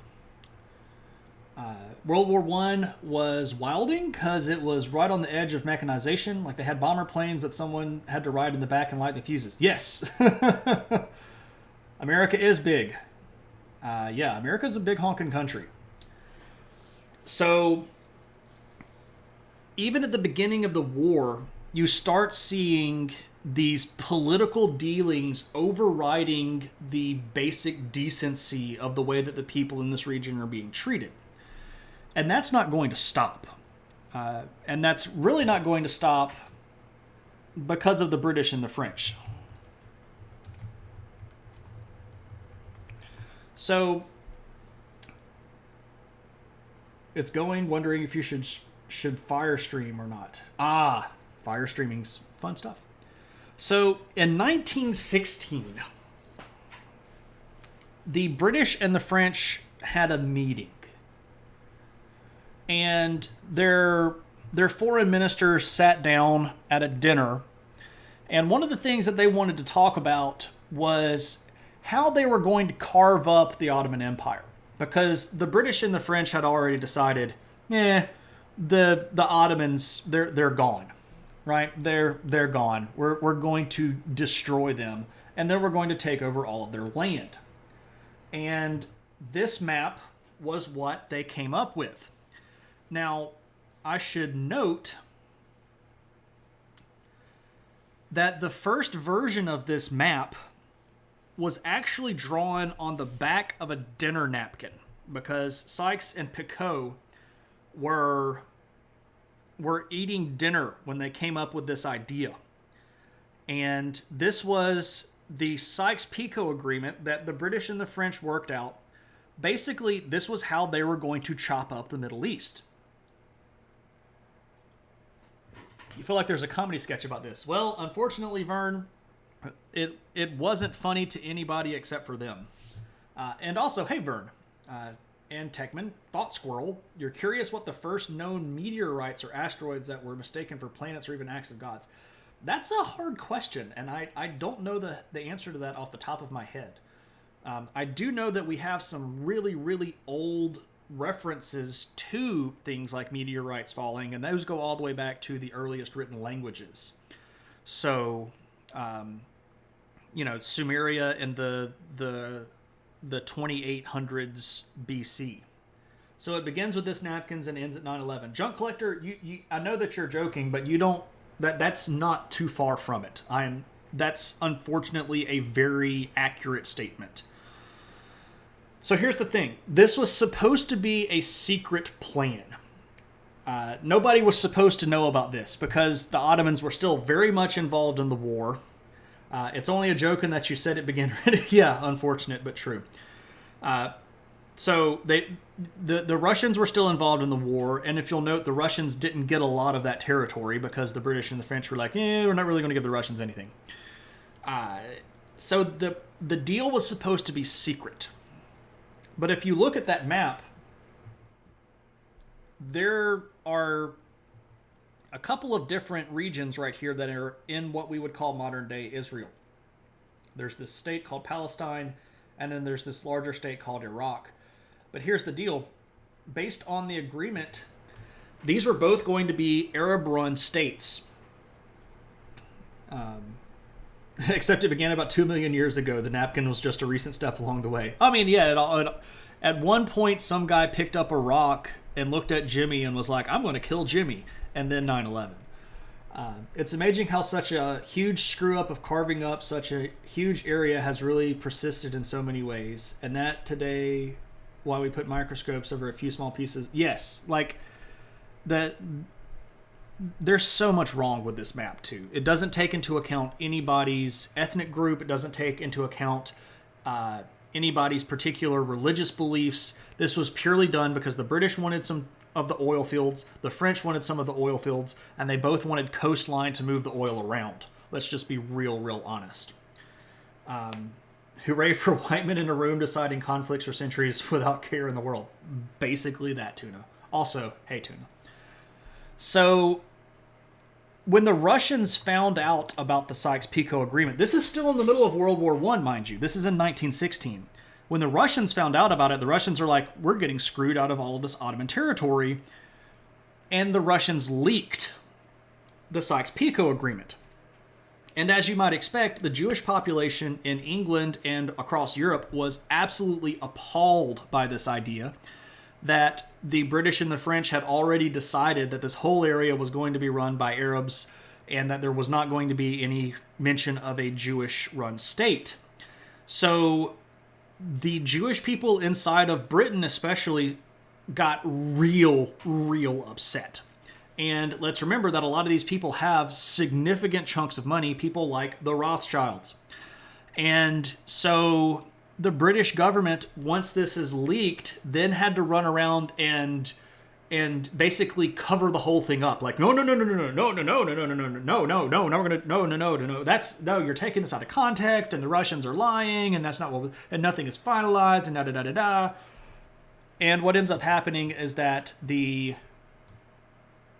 World War I was wilding because it was right on the edge of mechanization. Like, they had bomber planes, but someone had to ride in the back and light the fuses. Yes! America is big. Yeah, America's a big honking country. So, even at the beginning of the war, you start seeing these political dealings overriding the basic decency of the way that the people in this region are being treated. And that's not going to stop. And that's really not going to stop because of the British and the French. So, it's going, wondering if you should fire stream or not. Fire streaming's fun stuff. So, in 1916, the British and the French had a meeting. And their foreign ministers sat down at a dinner. And one of the things that they wanted to talk about was how they were going to carve up the Ottoman Empire. Because the British and the French had already decided, the Ottomans, they're gone. Right? They're gone. We're going to destroy them, and then we're going to take over all of their land. And this map was what they came up with. Now, I should note that the first version of this map was actually drawn on the back of a dinner napkin, because Sykes and Picot were eating dinner when they came up with this idea. And this was the Sykes-Picot agreement that the British and the French worked out. Basically, this was how they were going to chop up the Middle East. You feel like there's a comedy sketch about this. Well, unfortunately, Vern, It wasn't funny to anybody except for them. And also, hey, Vern and Techman, Thought Squirrel, you're curious what the first known meteorites or asteroids that were mistaken for planets or even acts of gods. That's a hard question, and I don't know the answer to that off the top of my head. I do know that we have some really, really old references to things like meteorites falling, and those go all the way back to the earliest written languages. So, Sumeria in the 2800s BC. So it begins with this napkins and ends at 9/11. Junk collector, you I know that you're joking, but you don't. That's not too far from it. That's unfortunately a very accurate statement. So here's the thing. This was supposed to be a secret plan. Nobody was supposed to know about this because the Ottomans were still very much involved in the war. It's only a joke in that you said it began. Yeah, unfortunate, but true. So the Russians were still involved in the war, and if you'll note, the Russians didn't get a lot of that territory because the British and the French were like, we're not really going to give the Russians anything. So the deal was supposed to be secret. But if you look at that map, there are a couple of different regions right here that are in what we would call modern-day Israel. There's this state called Palestine, and then there's this larger state called Iraq. But here's the deal. Based on the agreement, these were both going to be Arab-run states. Except it began about 2 million years ago. The napkin was just a recent step along the way. I mean, yeah, at one point, some guy picked up a rock and looked at Jimmy and was like, I'm going to kill Jimmy. And then 9/11. It's amazing how such a huge screw-up of carving up such a huge area has really persisted in so many ways. And that today, while we put microscopes over a few small pieces, yes, like there's so much wrong with this map too. It doesn't take into account anybody's ethnic group. It doesn't take into account anybody's particular religious beliefs. This was purely done because the British wanted some of the oil fields, the French wanted some of the oil fields, and they both wanted coastline to move the oil around. Let's just be real honest. Hooray for white men in a room deciding conflicts for centuries without care in the world. Basically that, Tuna. Also, hey, Tuna. So, when the Russians found out about the Sykes-Picot Agreement, this is still in the middle of World War I, mind you. This is in 1916. When the Russians found out about it, the Russians are like, we're getting screwed out of all of this Ottoman territory. And the Russians leaked the Sykes-Picot Agreement. And as you might expect, the Jewish population in England and across Europe was absolutely appalled by this idea that the British and the French had already decided that this whole area was going to be run by Arabs and that there was not going to be any mention of a Jewish-run state. So the Jewish people inside of Britain especially got real upset. And let's remember that a lot of these people have significant chunks of money, people like the Rothschilds. And so the British government, once this is leaked, then had to run around and basically cover the whole thing up. Like, no, we're gonna, that's, no, you're taking this out of context, and the Russians are lying, and that's not what, and nothing is finalized, and da-da-da-da-da. And what ends up happening is that the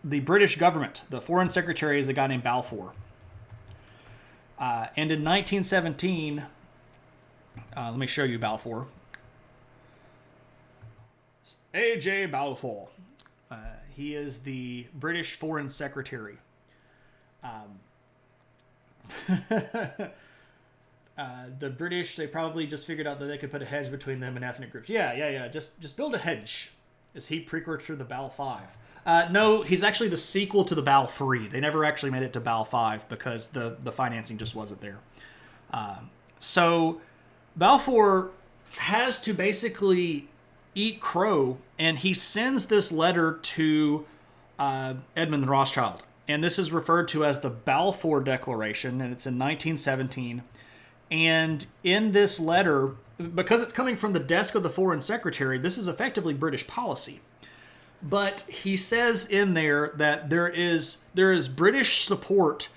British government, the foreign secretary is a guy named Balfour. And in 1917, let me show you Balfour. A.J. Balfour. He is the British foreign secretary. The British, they probably just figured out that they could put a hedge between them and ethnic groups. Yeah. Just build a hedge. Is he precursor to the Bal 5? No, he's actually the sequel to the Bal 3. They never actually made it to Bal 5 because the financing just wasn't there. So Balfour has to basically eat crow, and he sends this letter to Edmund Rothschild. And this is referred to as the Balfour Declaration, and it's in 1917. And in this letter, because it's coming from the desk of the Foreign Secretary, this is effectively British policy. But he says in there that there is British support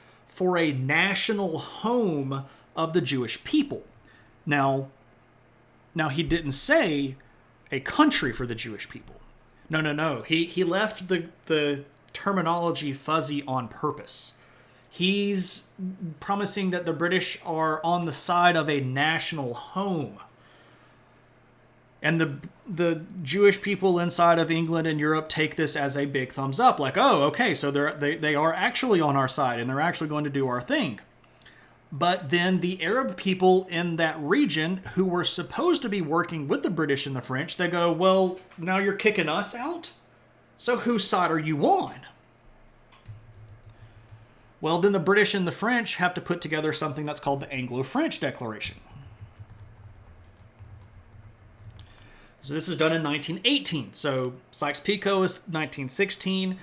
for a national home of the Jewish people. Now he didn't say a country for the Jewish people. No. He left the terminology fuzzy on purpose. He's promising that the British are on the side of a national home. And the Jewish people inside of England and Europe take this as a big thumbs up. Like, oh, okay, so they are actually on our side and they're actually going to do our thing. But then the Arab people in that region who were supposed to be working with the British and the French, they go, well, now you're kicking us out? So whose side are you on? Well, then the British and the French have to put together something that's called the Anglo-French Declaration. So this is done in 1918. So Sykes-Picot is 1916.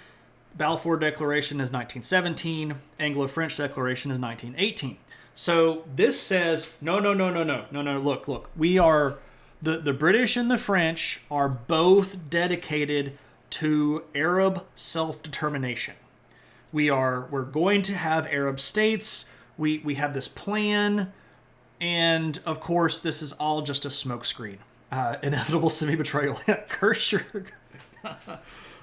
Balfour Declaration is 1917. Anglo-French Declaration is 1918. So this says, no, look. We are, the British and the French are both dedicated to Arab self-determination. We're going to have Arab states. We have this plan. And of course, this is all just a smokescreen. Inevitable semi-betrayal. Kirscher.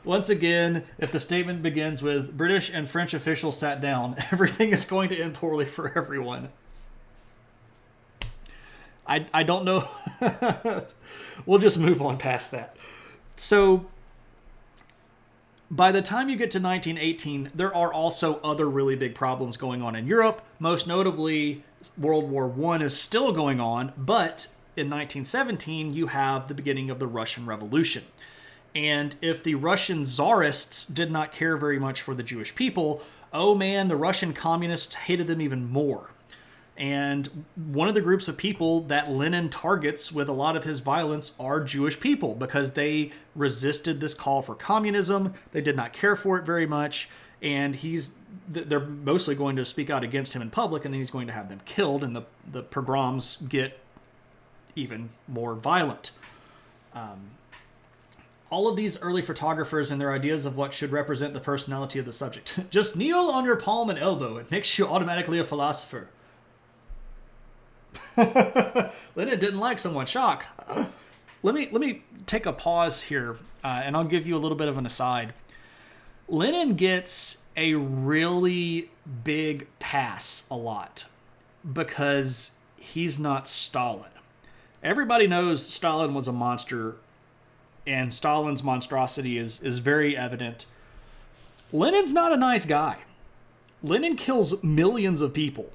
Once again, if the statement begins with British and French officials sat down, everything is going to end poorly for everyone. I don't know. We'll just move on past that. So by the time you get to 1918, there are also other really big problems going on in Europe. Most notably, World War I is still going on, but in 1917, you have the beginning of the Russian Revolution. And if the Russian czarists did not care very much for the Jewish people, oh man, the Russian communists hated them even more. And one of the groups of people that Lenin targets with a lot of his violence are Jewish people because they resisted this call for communism. They did not care for it very much. And they're mostly going to speak out against him in public, and then he's going to have them killed, and the pogroms get even more violent. All of these early photographers and their ideas of what should represent the personality of the subject. Just kneel on your palm and elbow. It makes you automatically a philosopher. Lenin didn't like someone. Shock. Let me take a pause here, and I'll give you a little bit of an aside. Lenin gets a really big pass a lot because he's not Stalin. Everybody knows Stalin was a monster, and Stalin's monstrosity is very evident. Lenin's not a nice guy. Lenin kills millions of people.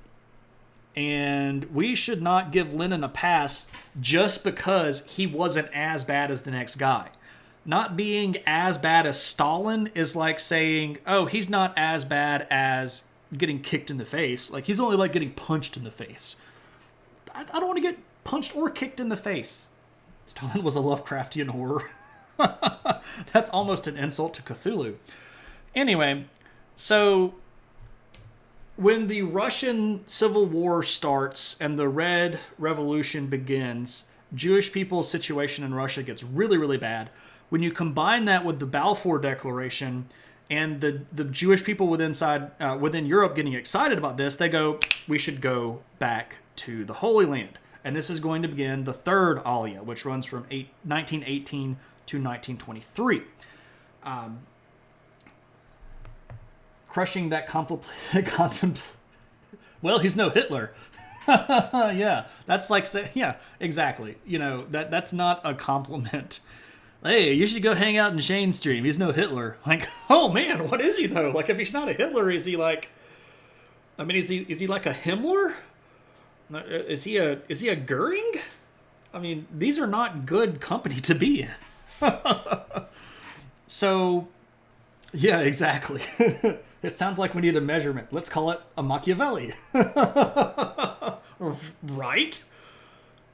And we should not give Lenin a pass just because he wasn't as bad as the next guy. Not being as bad as Stalin is like saying, oh, he's not as bad as getting kicked in the face. Like, he's only like getting punched in the face. I don't want to get punched or kicked in the face. Stalin was a Lovecraftian horror. That's almost an insult to Cthulhu. Anyway, so when the Russian Civil War starts and the Red Revolution begins, Jewish people's situation in Russia gets really, really bad. When you combine that with the Balfour Declaration and the Jewish people within Europe getting excited about this, they go, we should go back to the Holy Land. And this is going to begin the third Aliyah, which runs from 1918 to 1923. Crushing that well, he's no Hitler. Yeah, that's like, yeah, exactly. You know, that's not a compliment. Hey, you should go hang out in Shane's stream. He's no Hitler. Like, oh man, what is he though? Like, if he's not a Hitler, is he like? I mean, is he like a Himmler? Is he a Goering? I mean, these are not good company to be in. So, yeah, exactly. It sounds like we need a measurement. Let's call it a Machiavelli. Right?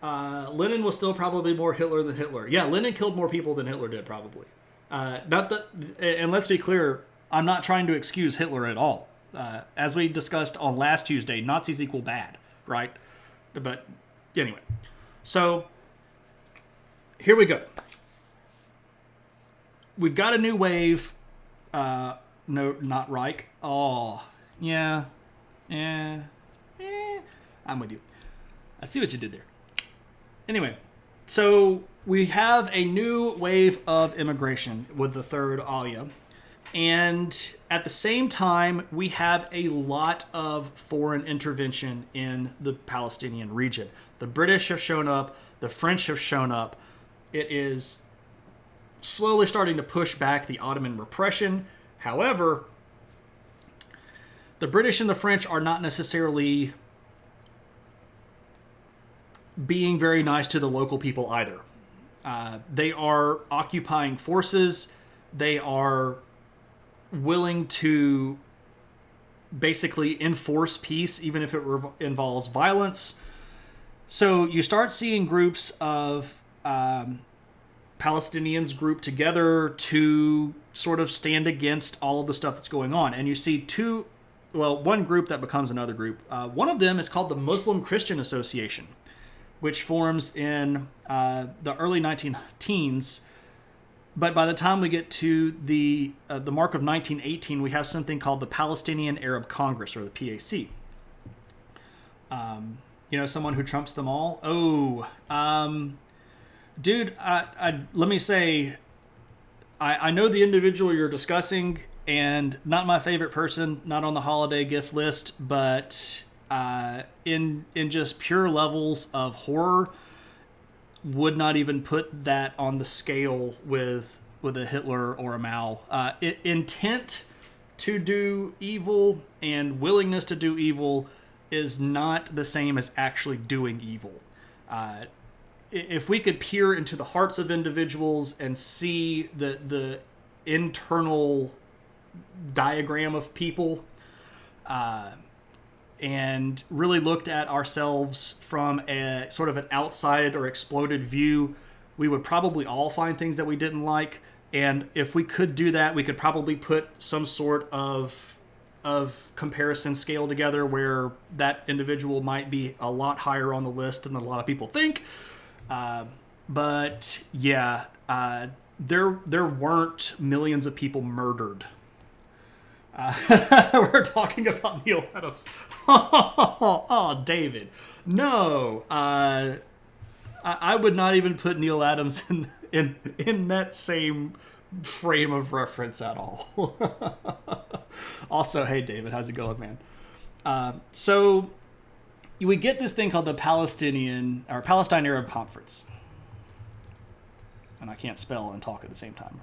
Lenin was still probably more Hitler than Hitler. Yeah, Lenin killed more people than Hitler did, probably. And let's be clear, I'm not trying to excuse Hitler at all. As we discussed on last Tuesday, Nazis equal bad, right? But anyway, so here we go. We've got a new wave. No, not Reich. Oh, yeah. Eh, I'm with you. I see what you did there. Anyway, so we have a new wave of immigration with the third Aliyah. And at the same time, we have a lot of foreign intervention in the Palestinian region. The British have shown up. The French have shown up. It is slowly starting to push back the Ottoman repression. However, the British and the French are not necessarily being very nice to the local people either. They are occupying forces. They are willing to basically enforce peace, even if it involves violence. So you start seeing groups of Palestinians grouped together to sort of stand against all of the stuff that's going on. And you see one group that becomes another group. One of them is called the Muslim Christian Association, which forms in the early 19-teens. But by the time we get to the mark of 1918, we have something called the Palestinian Arab Congress, or the PAC. Someone who trumps them all. Dude, let me say, I know the individual you're discussing, and not my favorite person, not on the holiday gift list, but in just pure levels of horror, would not even put that on the scale with a Hitler or a Mao. Intent to do evil and willingness to do evil is not the same as actually doing evil. If we could peer into the hearts of individuals and see the internal diagram of people, and really looked at ourselves from a sort of an outside or exploded view, we would probably all find things that we didn't like. And if we could do that, we could probably put some sort of comparison scale together where that individual might be a lot higher on the list than a lot of people think. But yeah, there weren't millions of people murdered. We're talking about Neil Adams. Oh, David. No. I would not even put Neil Adams in that same frame of reference at all. Also, hey, David, how's it going, man? So we get this thing called the Palestine Arab Conference. And I can't spell and talk at the same time.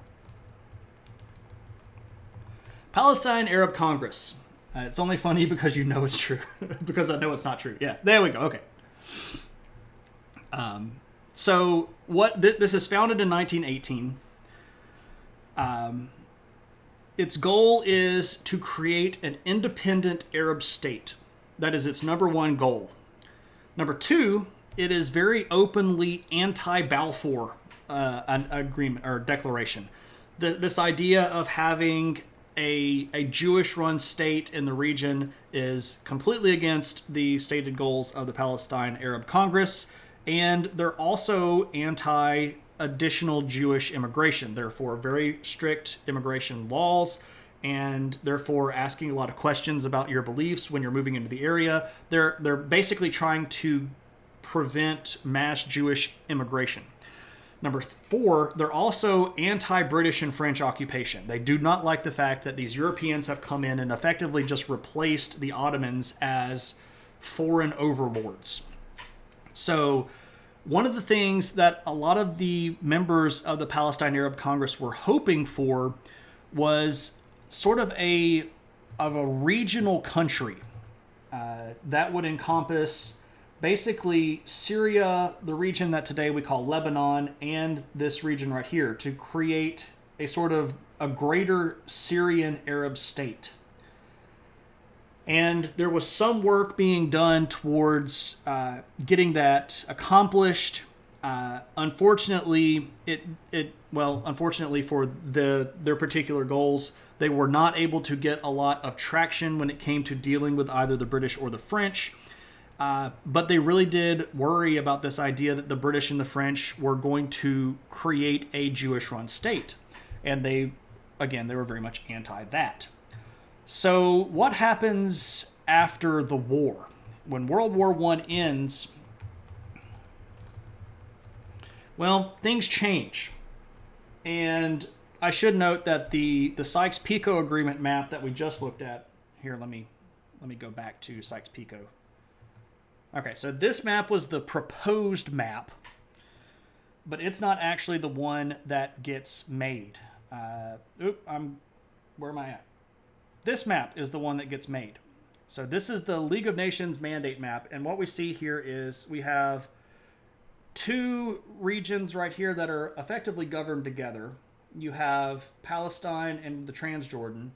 Palestine Arab Congress. It's only funny because you know it's true. Because I know it's not true. Yeah, there we go. Okay. So this is founded in 1918. Its goal is to create an independent Arab state. That is its number one goal. Number two, it is very openly anti-Balfour an agreement or declaration. This idea of having a Jewish-run state in the region is completely against the stated goals of the Palestine Arab Congress, and they're also anti-additional Jewish immigration. Therefore, very strict immigration laws, and therefore asking a lot of questions about your beliefs when you're moving into the area. They're basically trying to prevent mass Jewish immigration. Number four, they're also anti-British and French occupation. They do not like the fact that these Europeans have come in and effectively just replaced the Ottomans as foreign overlords. So one of the things that a lot of the members of the Palestine Arab Congress were hoping for was sort of a regional country that would encompass basically Syria, the region that today we call Lebanon, and this region right here, to create a sort of a greater Syrian Arab state. And there was some work being done towards getting that accomplished. Unfortunately, unfortunately for their particular goals, they were not able to get a lot of traction when it came to dealing with either the British or the French. But they really did worry about this idea that the British and the French were going to create a Jewish-run state. And they were very much anti that. So what happens after the war. When World War I ends, well, things change. And I should note that the Sykes-Picot Agreement map that we just looked at, here, let me go back to Sykes-Picot. Okay, so this map was the proposed map, but it's not actually the one that gets made. Where am I at? This map is the one that gets made. So this is the League of Nations mandate map, and what we see here is we have two regions right here that are effectively governed together. You have Palestine and the Transjordan.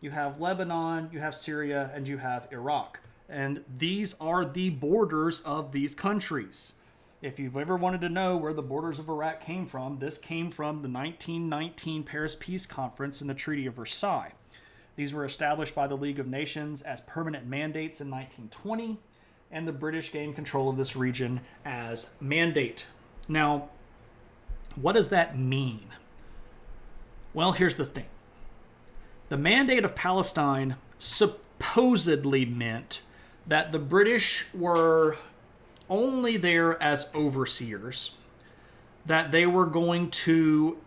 You have Lebanon, you have Syria, and you have Iraq. And these are the borders of these countries. If you've ever wanted to know where the borders of Iraq came from, this came from the 1919 Paris Peace Conference and the Treaty of Versailles. These were established by the League of Nations as permanent mandates in 1920, and the British gained control of this region as mandate. Now, what does that mean? Well, here's the thing. The Mandate of Palestine supposedly meant that the British were only there as overseers, that they were going to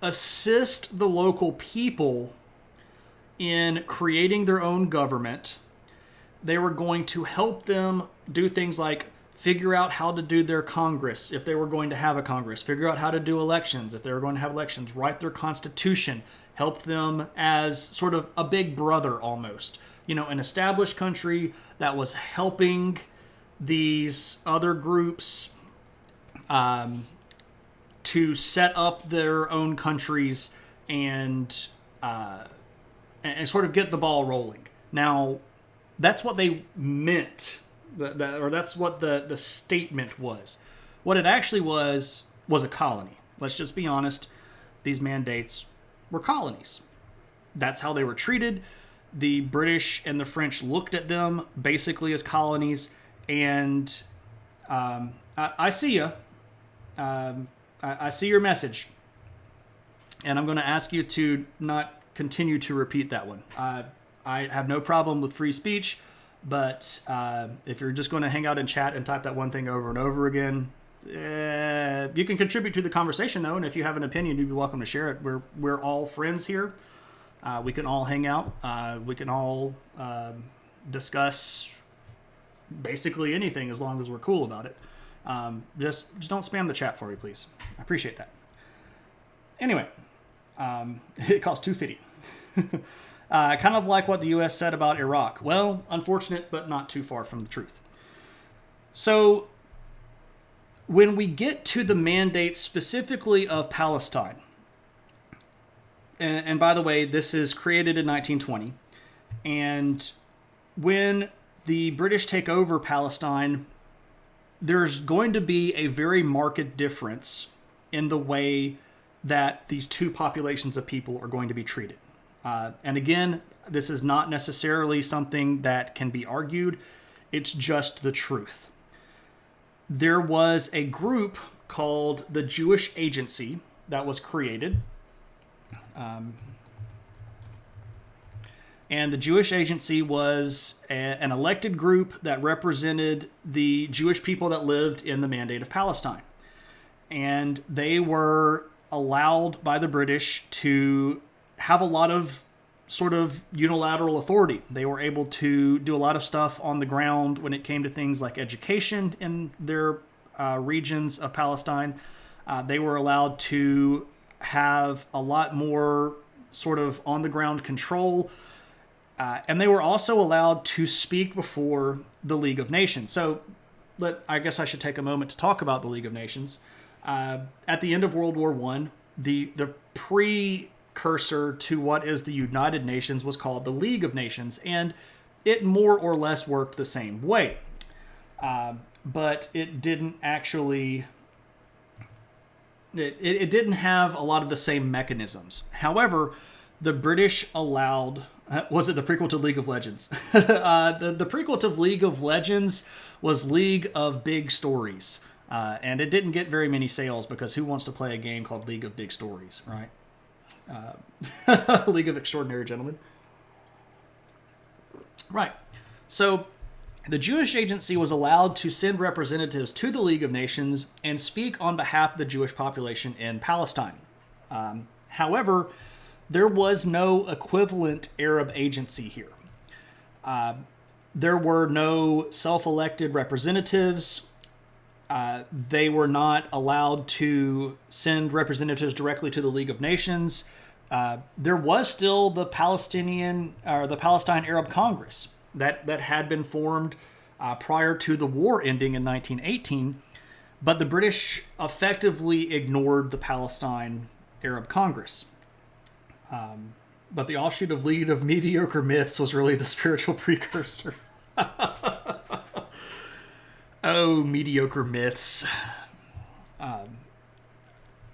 assist the local people in creating their own government. They were going to help them do things like figure out how to do their Congress, if they were going to have a Congress, figure out how to do elections, if they were going to have elections, write their constitution, help them as sort of a big brother almost. You know, an established country that was helping these other groups to set up their own countries and sort of get the ball rolling. Now, that's what they meant, or that's what the statement was. What it actually was a colony. Let's just be honest. These mandates were colonies. That's how they were treated. The British and the French looked at them basically as colonies. And I see you. I see your message. And I'm going to ask you to not continue to repeat that one. I have no problem with free speech, but if you're just going to hang out and chat and type that one thing over and over again, you can contribute to the conversation, though, and if you have an opinion, you'd be welcome to share it. We're all friends here. We can all hang out. We can all discuss basically anything as long as we're cool about it. Just don't spam the chat for me, please. I appreciate that. Anyway, it costs $250. Kind of like what the U.S. said about Iraq. Well, unfortunate, but not too far from the truth. So, when we get to the mandate specifically of Palestine, and by the way, this is created in 1920, and when the British take over Palestine, there's going to be a very marked difference in the way that these two populations of people are going to be treated. And again, this is not necessarily something that can be argued. It's just the truth. There was a group called the Jewish Agency that was created. And the Jewish Agency was an elected group that represented the Jewish people that lived in the Mandate of Palestine. And they were allowed by the British to have a lot of sort of unilateral authority. They were able to do a lot of stuff on the ground when it came to things like education in their regions of Palestine. They were allowed to have a lot more sort of on-the-ground control. And they were also allowed to speak before the League of Nations. So I guess I should take a moment to talk about the League of Nations. At the end of World War I, the precursor to what is the United Nations was called the League of Nations, and it more or less worked the same way. But it didn't actually... It didn't have a lot of the same mechanisms. However, the British allowed... Was it the prequel to League of Legends? The prequel to League of Legends was League of Big Stories. And it didn't get very many sales because who wants to play a game called League of Big Stories, right? League of Extraordinary Gentlemen. Right. So the Jewish Agency was allowed to send representatives to the League of Nations and speak on behalf of the Jewish population in Palestine. However, there was no equivalent Arab agency here. There were no self-elected representatives. They were not allowed to send representatives directly to the League of Nations. There was still the Palestine Arab Congress that had been formed prior to the war ending in 1918, but the British effectively ignored the Palestine Arab Congress. But the offshoot of League of Mediocre Myths was really the spiritual precursor. Oh, mediocre myths.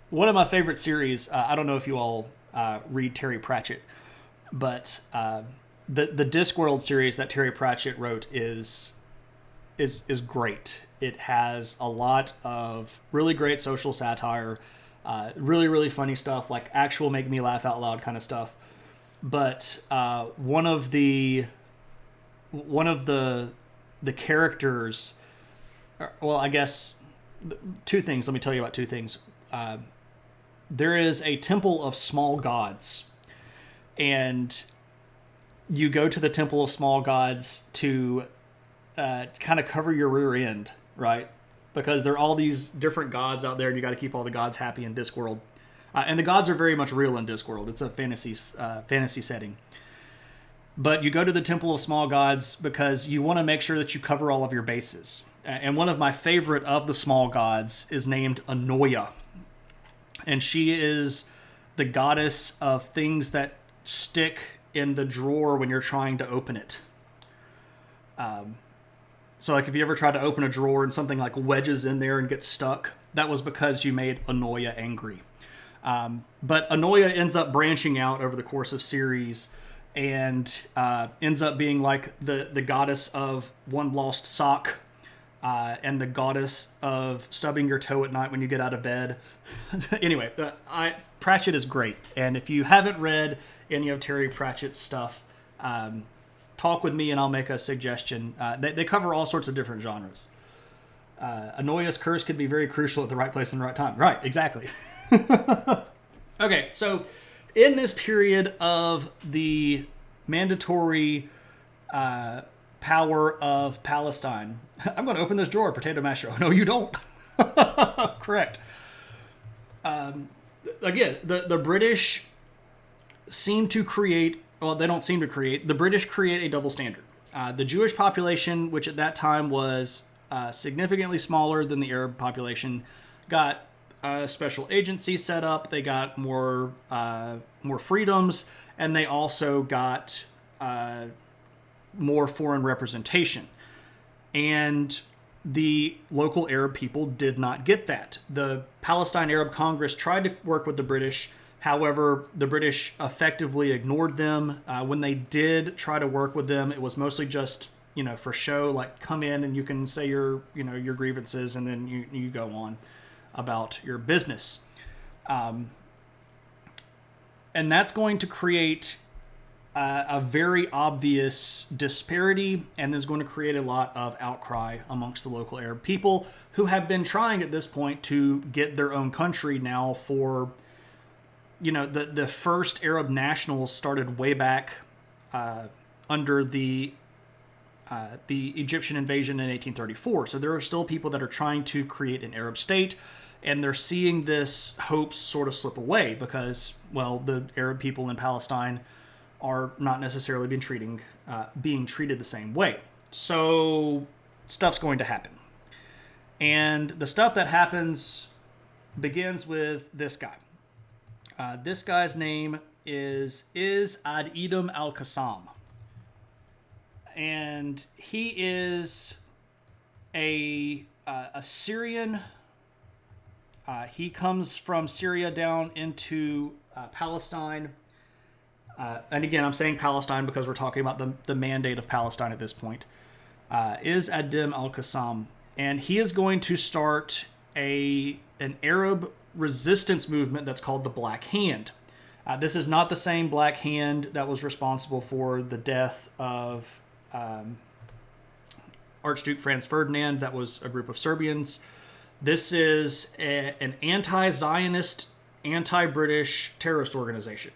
One of my favorite series, I don't know if you all read Terry Pratchett, but the Discworld series that Terry Pratchett wrote is great. It has a lot of really great social satire, really, really funny stuff, like actual make me laugh out loud kind of stuff. But one of the characters, well, I guess two things. Let me tell you about two things. There is a temple of small gods, and you go to the temple of small gods to kind of cover your rear end, right? Because there are all these different gods out there, and you got to keep all the gods happy in Discworld. And the gods are very much real in Discworld. It's a fantasy setting. But you go to the Temple of Small Gods because you want to make sure that you cover all of your bases. And one of my favorite of the small gods is named Anoia. And she is the goddess of things that stick in the drawer when you're trying to open it. So like if you ever try to open a drawer and something like wedges in there and gets stuck, that was because you made Anoia angry. But Anoia ends up branching out over the course of series and ends up being like the goddess of one lost sock and the goddess of stubbing your toe at night when you get out of bed. Anyway, Pratchett is great. And if you haven't read any of Terry Pratchett's stuff, talk with me and I'll make a suggestion. They cover all sorts of different genres. Anoia's curse could be very crucial at the right place and the right time. Right, exactly. Okay, so in this period of the mandatory power of Palestine, I'm going to open this drawer, potato masher. Oh, no, you don't. Correct. Again, the British seem to create, well, they don't seem to create, the British create a double standard. The Jewish population, which at that time was significantly smaller than the Arab population, got a special agency set up. They got more freedoms, and they also got more foreign representation. And the local Arab people did not get that. The Palestine Arab Congress tried to work with the British. However, the British effectively ignored them. When they did try to work with them, it was mostly just, for show, like come in and you can say your grievances and then you go on about your business. And that's going to create a very obvious disparity, and is going to create a lot of outcry amongst the local Arab people who have been trying at this point to get their own country now for, the first Arab nationals started way back under the Egyptian invasion in 1834. So there are still people that are trying to create an Arab state, and they're seeing this hope sort of slip away because, well, the Arab people in Palestine are not necessarily being treated the same way. So stuff's going to happen. And the stuff that happens begins with this guy. This guy's name is Ad-Edom al-Qassam. And he is a Syrian. He comes from Syria down into Palestine. And again, I'm saying Palestine because we're talking about the mandate of Palestine at this point. Is Ad-Edom al-Qassam. And he is going to start an Arab resistance movement that's called the Black Hand. This is not the same Black Hand that was responsible for the death of Archduke Franz Ferdinand. That was a group of Serbians. This is an anti-Zionist, anti-British terrorist organization.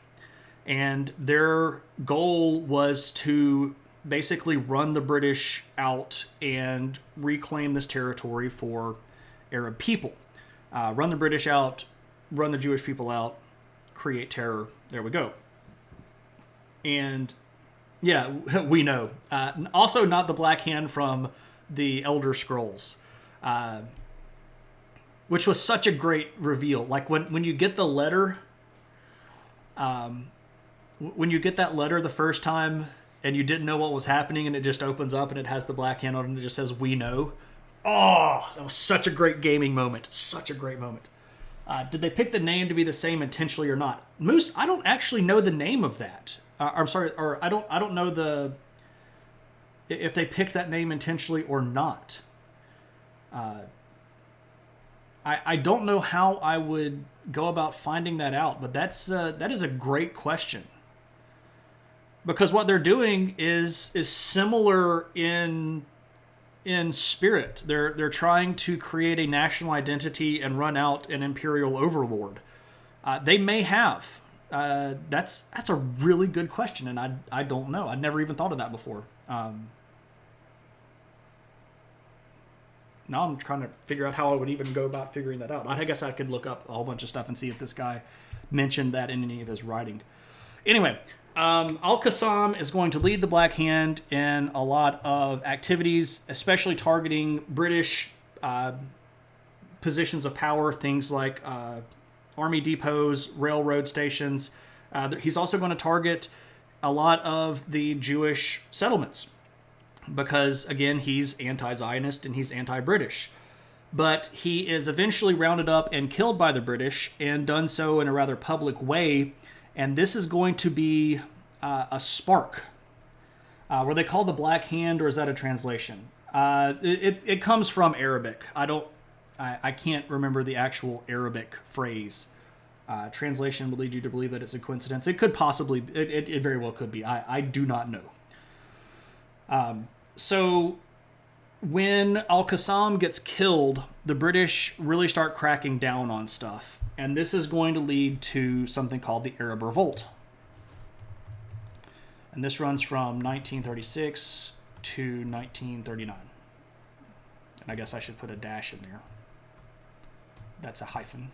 And their goal was to basically run the British out and reclaim this territory for Arab people. Run the British out, run the Jewish people out, create terror. There we go. And yeah, we know. Also not the Black Hand from the Elder Scrolls, which was such a great reveal. Like when you get the letter, when you get that letter the first time and you didn't know what was happening and it just opens up and it has the Black Hand on it and it just says, "We know." Oh, that was such a great gaming moment. Such a great moment. Did they pick the name to be the same intentionally or not? Moose, I don't actually know the name of that. I'm sorry, or I don't know if they picked that name intentionally or not. I don't know how I would go about finding that out, but that is a great question. Because what they're doing is similar in spirit. They're trying to create a national identity and run out an imperial overlord. They may have. That's a really good question, and I don't know. I'd never even thought of that before. Now I'm trying to figure out how I would even go about figuring that out. I guess I could look up a whole bunch of stuff and see if this guy mentioned that in any of his writing. Anyway, Al-Qassam is going to lead the Black Hand in a lot of activities, especially targeting British positions of power, things like army depots, railroad stations. He's also going to target a lot of the Jewish settlements because, again, he's anti-Zionist and he's anti-British. But he is eventually rounded up and killed by the British, and done so in a rather public way. And this is going to be a spark. Were they called the Black Hand, or is that a translation? It comes from Arabic. I can't remember the actual Arabic phrase. Translation would lead you to believe that it's a coincidence. It could possibly, it very well could be. I do not know. So when Al-Qassam gets killed, the British really start cracking down on stuff. And this is going to lead to something called the Arab Revolt. And this runs from 1936 to 1939. And I guess I should put a dash in there. That's a hyphen.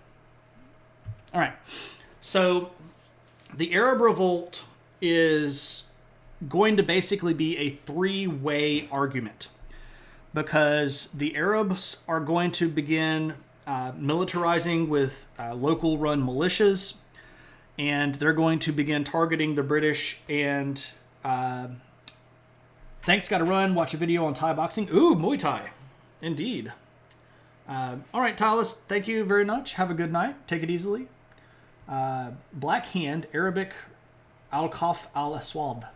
All right. So the Arab Revolt is going to basically be a three-way argument, because the Arabs are going to begin militarizing with local run militias, and they're going to begin targeting the British. And thanks, gotta run, watch a video on Thai boxing. Ooh, Muay Thai. Indeed. All right, Talis, thank you very much. Have a good night. Take it easily. Black Hand, Arabic, Al-Khaf al-Aswad.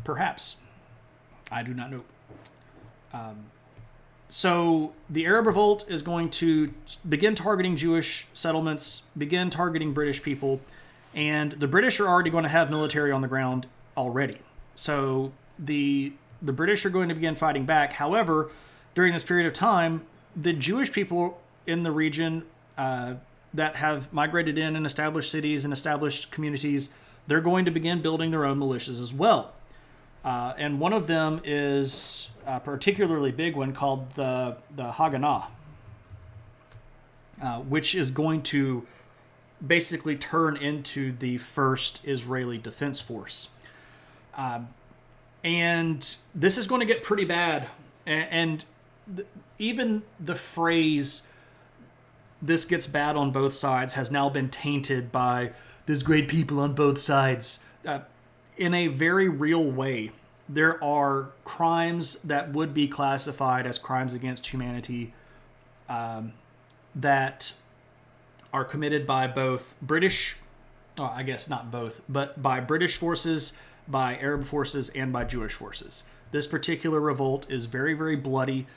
Perhaps. I do not know. So the Arab Revolt is going to begin targeting Jewish settlements, begin targeting British people, and the British are already going to have military on the ground already. So the British are going to begin fighting back. However, during this period of time, the Jewish people in the region that have migrated in and established cities and established communities, they're going to begin building their own militias as well. And one of them is a particularly big one called the Haganah, which is going to basically turn into the first Israeli Defense Force. And this is going to get pretty bad. And even the phrase, "this gets bad on both sides," has now been tainted by "there's great people on both sides." In a very real way, there are crimes that would be classified as crimes against humanity that are committed by both British, I guess not both, but by British forces, by Arab forces, and by Jewish forces. This particular revolt is very, very bloody.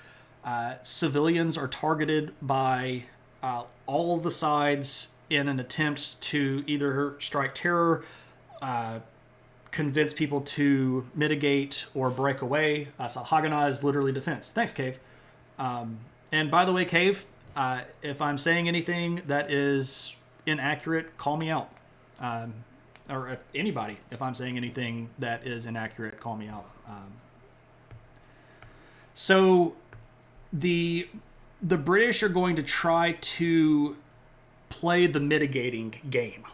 Civilians are targeted by all of the sides in an attempt to either strike terror, convince people to mitigate or break away. So Haganah is literally defense. Thanks, Cave. And by the way, Cave, if I'm saying anything that is inaccurate, call me out. Or if I'm saying anything that is inaccurate, call me out. So the British are going to try to play the mitigating game.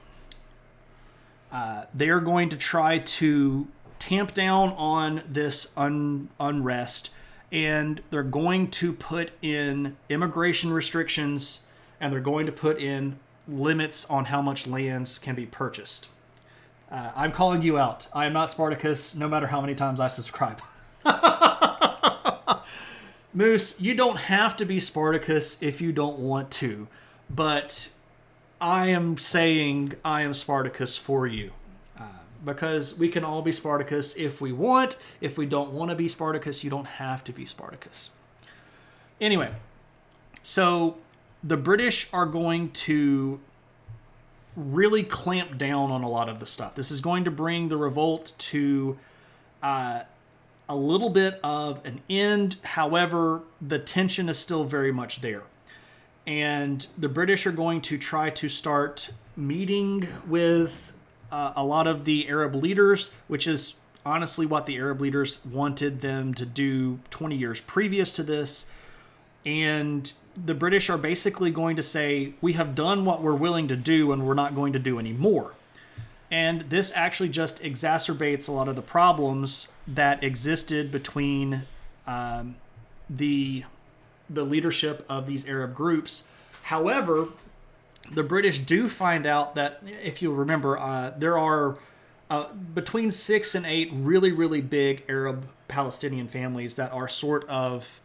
They are going to try to tamp down on this unrest, and they're going to put in immigration restrictions, and they're going to put in limits on how much lands can be purchased. I'm calling you out. I am not Spartacus, no matter how many times I subscribe. Moose, you don't have to be Spartacus if you don't want to, but I am saying I am Spartacus for you. Because we can all be Spartacus if we want. If we don't want to be Spartacus, you don't have to be Spartacus. Anyway, so the British are going to really clamp down on a lot of the stuff. This is going to bring the revolt to a little bit of an end. However, the tension is still very much there. And the British are going to try to start meeting with a lot of the Arab leaders, which is honestly what the Arab leaders wanted them to do 20 years previous to this. And the British are basically going to say, we have done what we're willing to do and we're not going to do any more. And this actually just exacerbates a lot of the problems that existed between the leadership of these Arab groups. However, the British do find out that, if you remember, there are between 6 and 8 really, really big Arab Palestinian families that are sort of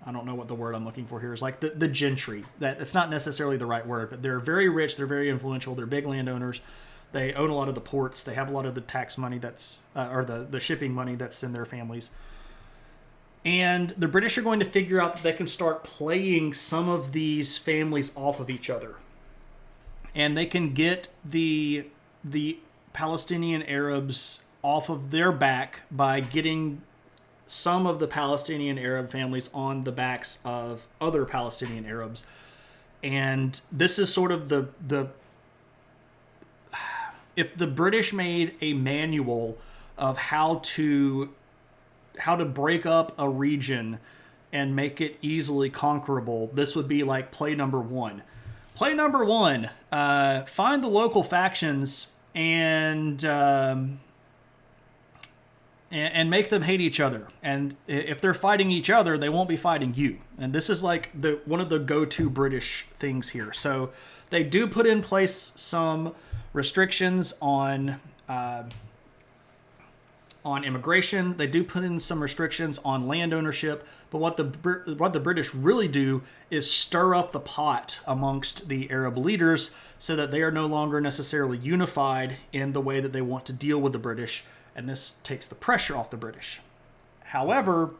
I don't know what the word I'm looking for here is, like the gentry. That it's not necessarily the right word, but they're very rich, they're very influential, they're big landowners. They own a lot of the ports. They have a lot of the tax money or the shipping money that's in their families. And the British are going to figure out that they can start playing some of these families off of each other. And they can get the Palestinian Arabs off of their back by getting some of the Palestinian Arab families on the backs of other Palestinian Arabs. And this is sort of the if the British made a manual of how to break up a region and make it easily conquerable, this would be like play number 1. Play number 1, find the local factions and make them hate each other. And if they're fighting each other, they won't be fighting you. And this is like one of the go-to British things here. So they do put in place some restrictions on immigration. They do put in some restrictions on land ownership. But what the British really do is stir up the pot amongst the Arab leaders so that they are no longer necessarily unified in the way that they want to deal with the British. And this takes the pressure off the British. However,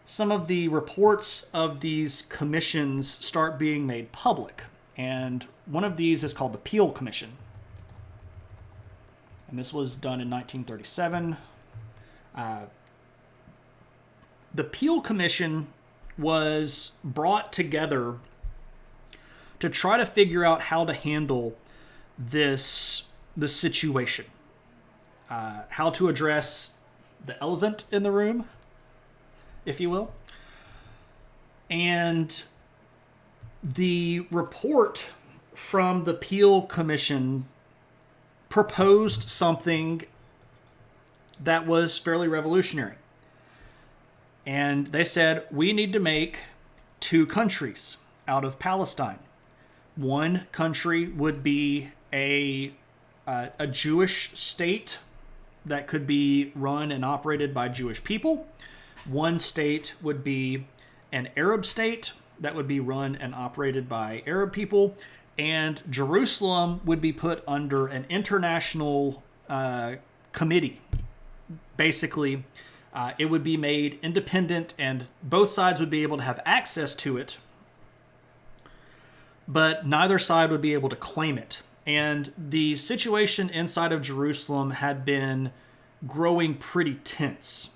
some of the reports of these commissions start being made public. And one of these is called the Peel Commission. And this was done in 1937. The Peel Commission was brought together to try to figure out how to handle the situation. How to address the elephant in the room, if you will. And the report from the Peel Commission proposed something that was fairly revolutionary. And they said, we need to make 2 countries out of Palestine. One country would be a Jewish state that could be run and operated by Jewish people. One state would be an Arab state that would be run and operated by Arab people. And Jerusalem would be put under an international committee. Basically, it would be made independent and both sides would be able to have access to it, but neither side would be able to claim it. And the situation inside of Jerusalem had been growing pretty tense.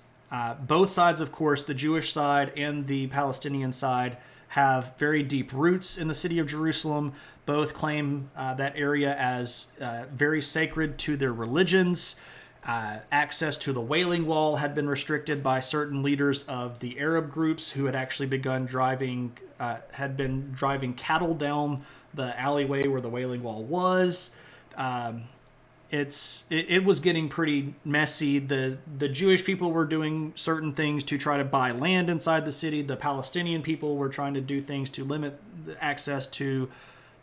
Both sides, of course, the Jewish side and the Palestinian side, have very deep roots in the city of Jerusalem. Both claim that area as very sacred to their religions. Access to the Wailing Wall had been restricted by certain leaders of the Arab groups who had actually begun driving cattle down the alleyway where the Wailing Wall was. It was getting pretty messy. The Jewish people were doing certain things to try to buy land inside the city. The Palestinian people were trying to do things to limit the access to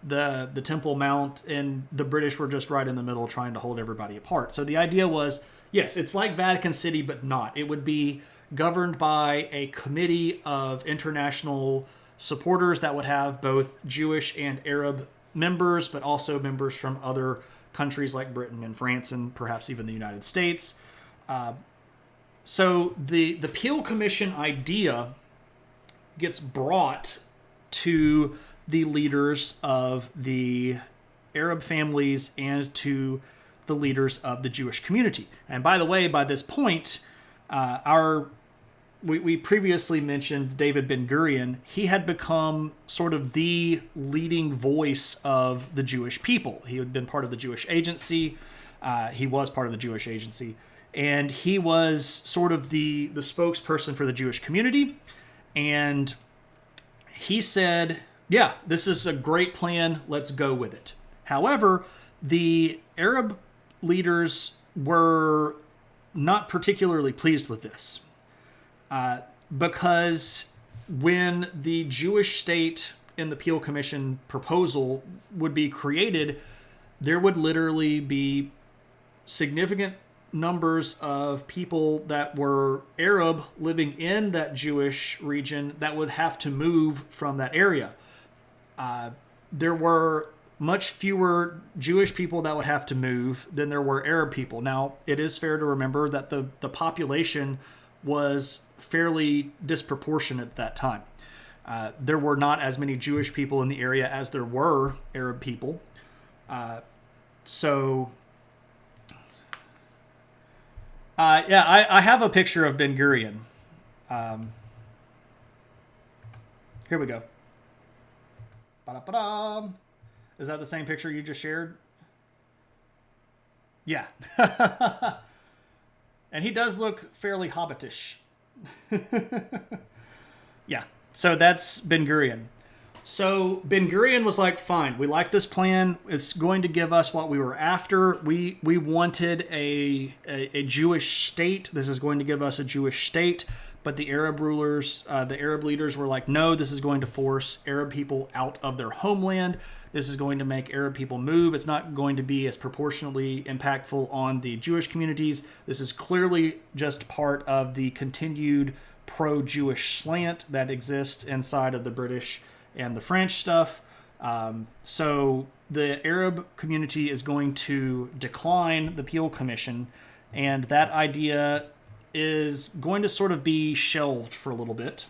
the Temple Mount, and the British were just right in the middle trying to hold everybody apart. So the idea was, yes, it's like Vatican City, but not. It would be governed by a committee of international supporters that would have both Jewish and Arab members, but also members from other countries like Britain and France and perhaps even the United States. So the Peel Commission idea gets brought to the leaders of the Arab families and to the leaders of the Jewish community. And by the way, by this point, we previously mentioned David Ben-Gurion. He had become sort of the leading voice of the Jewish people. He had been part of the Jewish Agency. He was part of the Jewish Agency. And he was sort of the spokesperson for the Jewish community. And he said, yeah, this is a great plan. Let's go with it. However, the Arab leaders were not particularly pleased with this. Because when the Jewish state in the Peel Commission proposal would be created, there would literally be significant numbers of people that were Arab living in that Jewish region that would have to move from that area. There were much fewer Jewish people that would have to move than there were Arab people. Now, it is fair to remember that the population was fairly disproportionate at that time. There were not as many Jewish people in the area as there were Arab people. I have a picture of Ben-Gurion. Here we go. Ba-da-ba-da. Is that the same picture you just shared? Yeah. And he does look fairly hobbitish. Yeah. So that's Ben-Gurion. So Ben-Gurion was like, fine, we like this plan. It's going to give us what we were after. We wanted a Jewish state. This is going to give us a Jewish state. But the Arab rulers, the Arab leaders were like, no, this is going to force Arab people out of their homeland. This is going to make Arab people move. It's not going to be as proportionally impactful on the Jewish communities. This is clearly just part of the continued pro-Jewish slant that exists inside of the British and the French stuff. So the Arab community is going to decline the Peel Commission, and that idea is going to sort of be shelved for a little bit.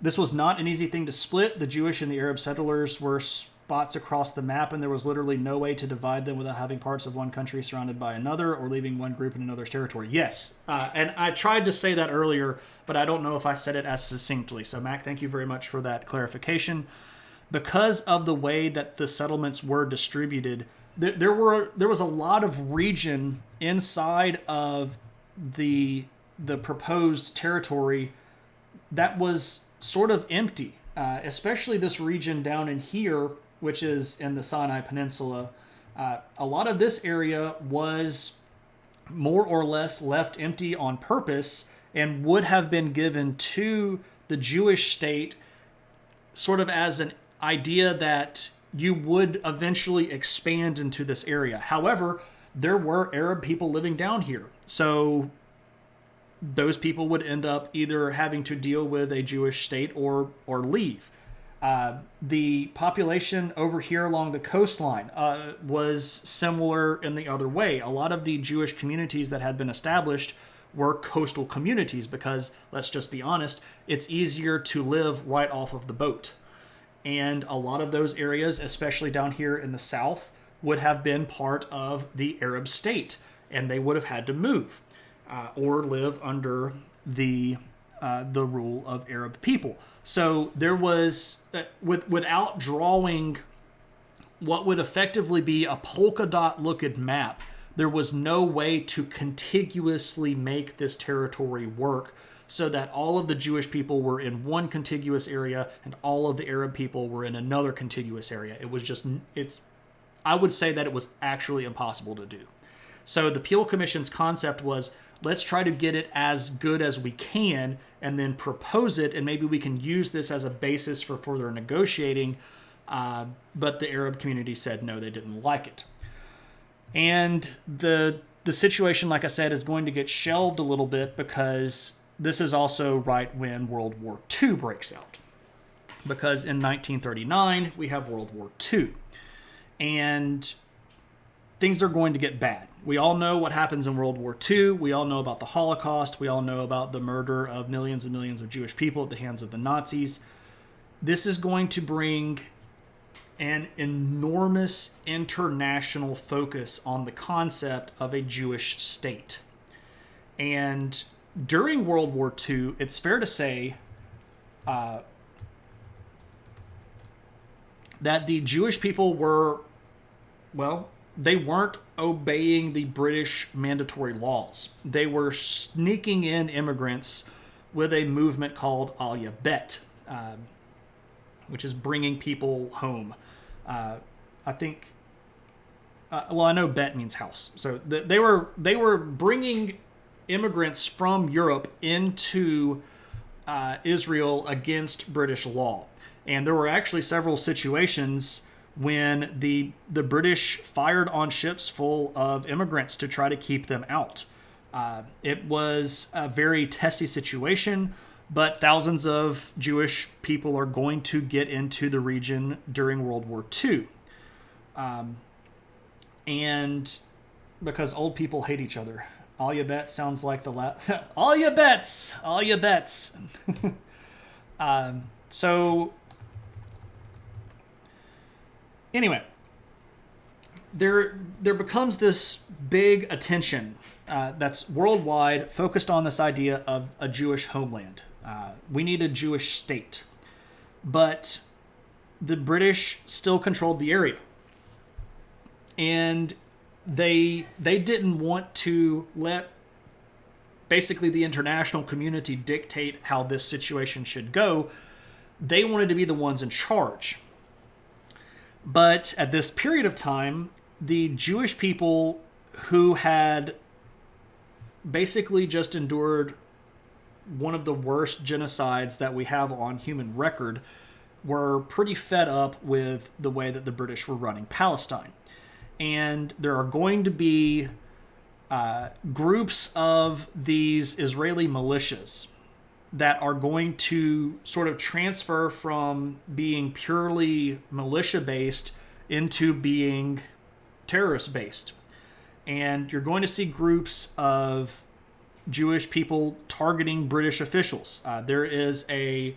This was not an easy thing to split. The Jewish and the Arab settlers were spots across the map, and there was literally no way to divide them without having parts of one country surrounded by another or leaving one group in another's territory. Yes, and I tried to say that earlier, but I don't know if I said it as succinctly. So, Mac, thank you very much for that clarification. Because of the way that the settlements were distributed, there was a lot of region inside of the proposed territory that was sort of empty, especially this region down in here, which is in the Sinai Peninsula. A lot of this area was more or less left empty on purpose and would have been given to the Jewish state sort of as an idea that you would eventually expand into this area. However, there were Arab people living down here. So those people would end up either having to deal with a Jewish state or leave. The population over here along the coastline was similar in the other way. A lot of the Jewish communities that had been established were coastal communities because, let's just be honest, it's easier to live right off of the boat. And a lot of those areas, especially down here in the south, would have been part of the Arab state, and they would have had to move or live under the rule of Arab people. So there was, without drawing what would effectively be a polka dot looking map, there was no way to contiguously make this territory work so that all of the Jewish people were in one contiguous area and all of the Arab people were in another contiguous area. It was just, I would say that it was actually impossible to do. So the Peel Commission's concept was, let's try to get it as good as we can and then propose it, and maybe we can use this as a basis for further negotiating. But the Arab community said no, they didn't like it. And the situation, like I said, is going to get shelved a little bit because this is also right when World War II breaks out. Because in 1939, we have World War II. And things are going to get bad. We all know what happens in World War II. We all know about the Holocaust. We all know about the murder of millions and millions of Jewish people at the hands of the Nazis. This is going to bring an enormous international focus on the concept of a Jewish state. And during World War II, it's fair to say that the Jewish people were, well, they weren't obeying the British mandatory laws. They were sneaking in immigrants with a movement called E-Levant, which is bringing people home. I think, I know bet means house. So they were bringing immigrants from Europe into Israel against British law. And there were actually several situations when the British fired on ships full of immigrants to try to keep them out. It was a very testy situation, but thousands of Jewish people are going to get into the region during World War II. And because old people hate each other. All you bet sounds like the all you bets! All you bets! So, anyway, there becomes this big attention that's worldwide focused on this idea of a Jewish homeland. We need a Jewish state. But the British still controlled the area. And they didn't want to let basically the international community dictate how this situation should go. They wanted to be the ones in charge. But at this period of time, the Jewish people who had basically just endured one of the worst genocides that we have on human record were pretty fed up with the way that the British were running Palestine. And there are going to be groups of these Israeli militias that are going to sort of transfer from being purely militia-based into being terrorist-based. And you're going to see groups of Jewish people targeting British officials. There is a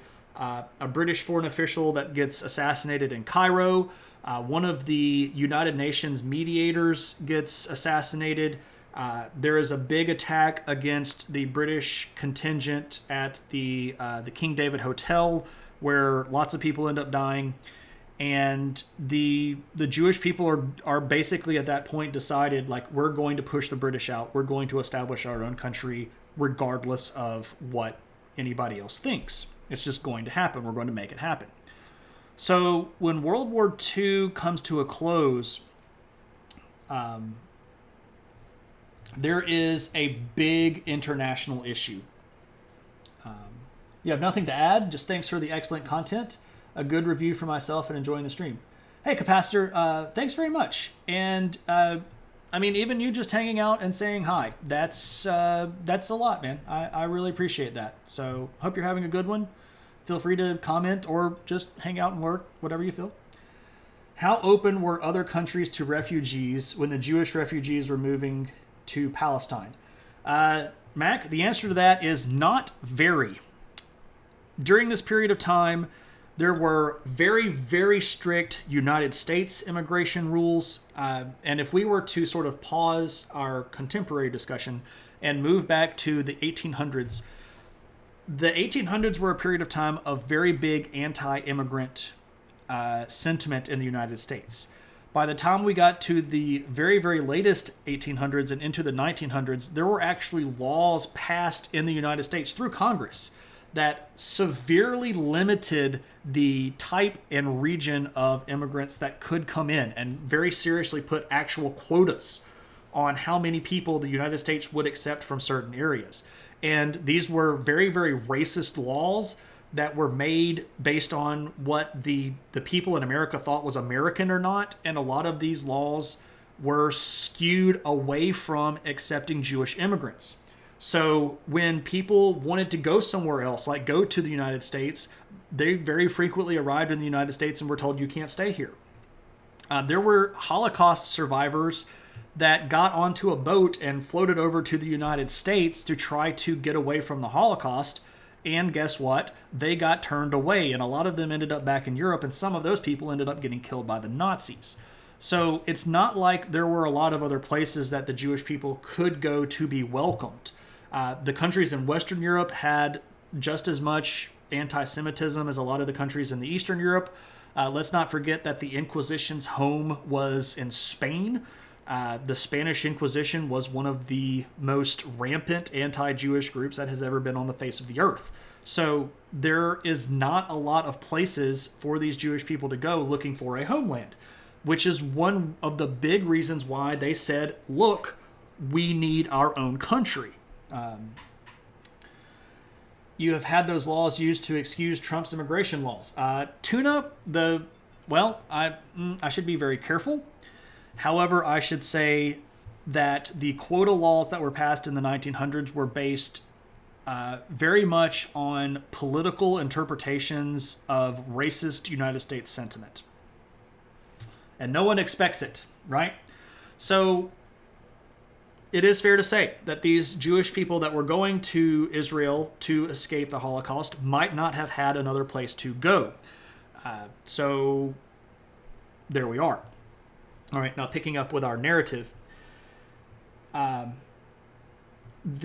British foreign official that gets assassinated in Cairo. One of the United Nations mediators gets assassinated. There is a big attack against the British contingent at the King David Hotel, where lots of people end up dying. And the Jewish people are basically at that point decided, like, we're going to push the British out. We're going to establish our own country regardless of what anybody else thinks. It's just going to happen. We're going to make it happen. So when World War II comes to a close, there is a big international issue. You have nothing to add. Just thanks for the excellent content. A good review for myself and enjoying the stream. Hey, Capacitor, thanks very much. And I mean, even you just hanging out and saying hi, that's a lot, man. I really appreciate that. So hope you're having a good one. Feel free to comment or just hang out and lurk, whatever you feel. How open were other countries to refugees when the Jewish refugees were moving to Palestine? Mac, the answer to that is not very. During this period of time, There were very, very strict United States immigration rules. And if we were to sort of pause our contemporary discussion and move back to the 1800s, the 1800s were a period of time of very big anti-immigrant sentiment in the United States. By the time we got to the very, very latest 1800s and into the 1900s, there were actually laws passed in the United States through Congress that severely limited the type and region of immigrants that could come in, and very seriously put actual quotas on how many people the United States would accept from certain areas. And these were very, very racist laws that were made based on what the people in America thought was American or not. And a lot of these laws were skewed away from accepting Jewish immigrants. So when people wanted to go somewhere else, like go to the United States, they very frequently arrived in the United States and were told, you can't stay here. There were Holocaust survivors that got onto a boat and floated over to the United States to try to get away from the Holocaust. And guess what? They got turned away, and a lot of them ended up back in Europe, and some of those people ended up getting killed by the Nazis. So it's not like there were a lot of other places that the Jewish people could go to be welcomed. The countries in Western Europe had just as much anti-Semitism as a lot of the countries in the Eastern Europe. Let's not forget that the Inquisition's home was in Spain. The Spanish Inquisition was one of the most rampant anti-Jewish groups that has ever been on the face of the earth. So there is not a lot of places for these Jewish people to go looking for a homeland, which is one of the big reasons why they said, look, we need our own country. You have had those laws used to excuse Trump's immigration laws. Tuna, I should be very careful. However, I should say that the quota laws that were passed in the 1900s were based very much on political interpretations of racist United States sentiment. And no one expects it, right? So it is fair to say that these Jewish people that were going to Israel to escape the Holocaust might not have had another place to go. So there we are. All right, now picking up with our narrative. The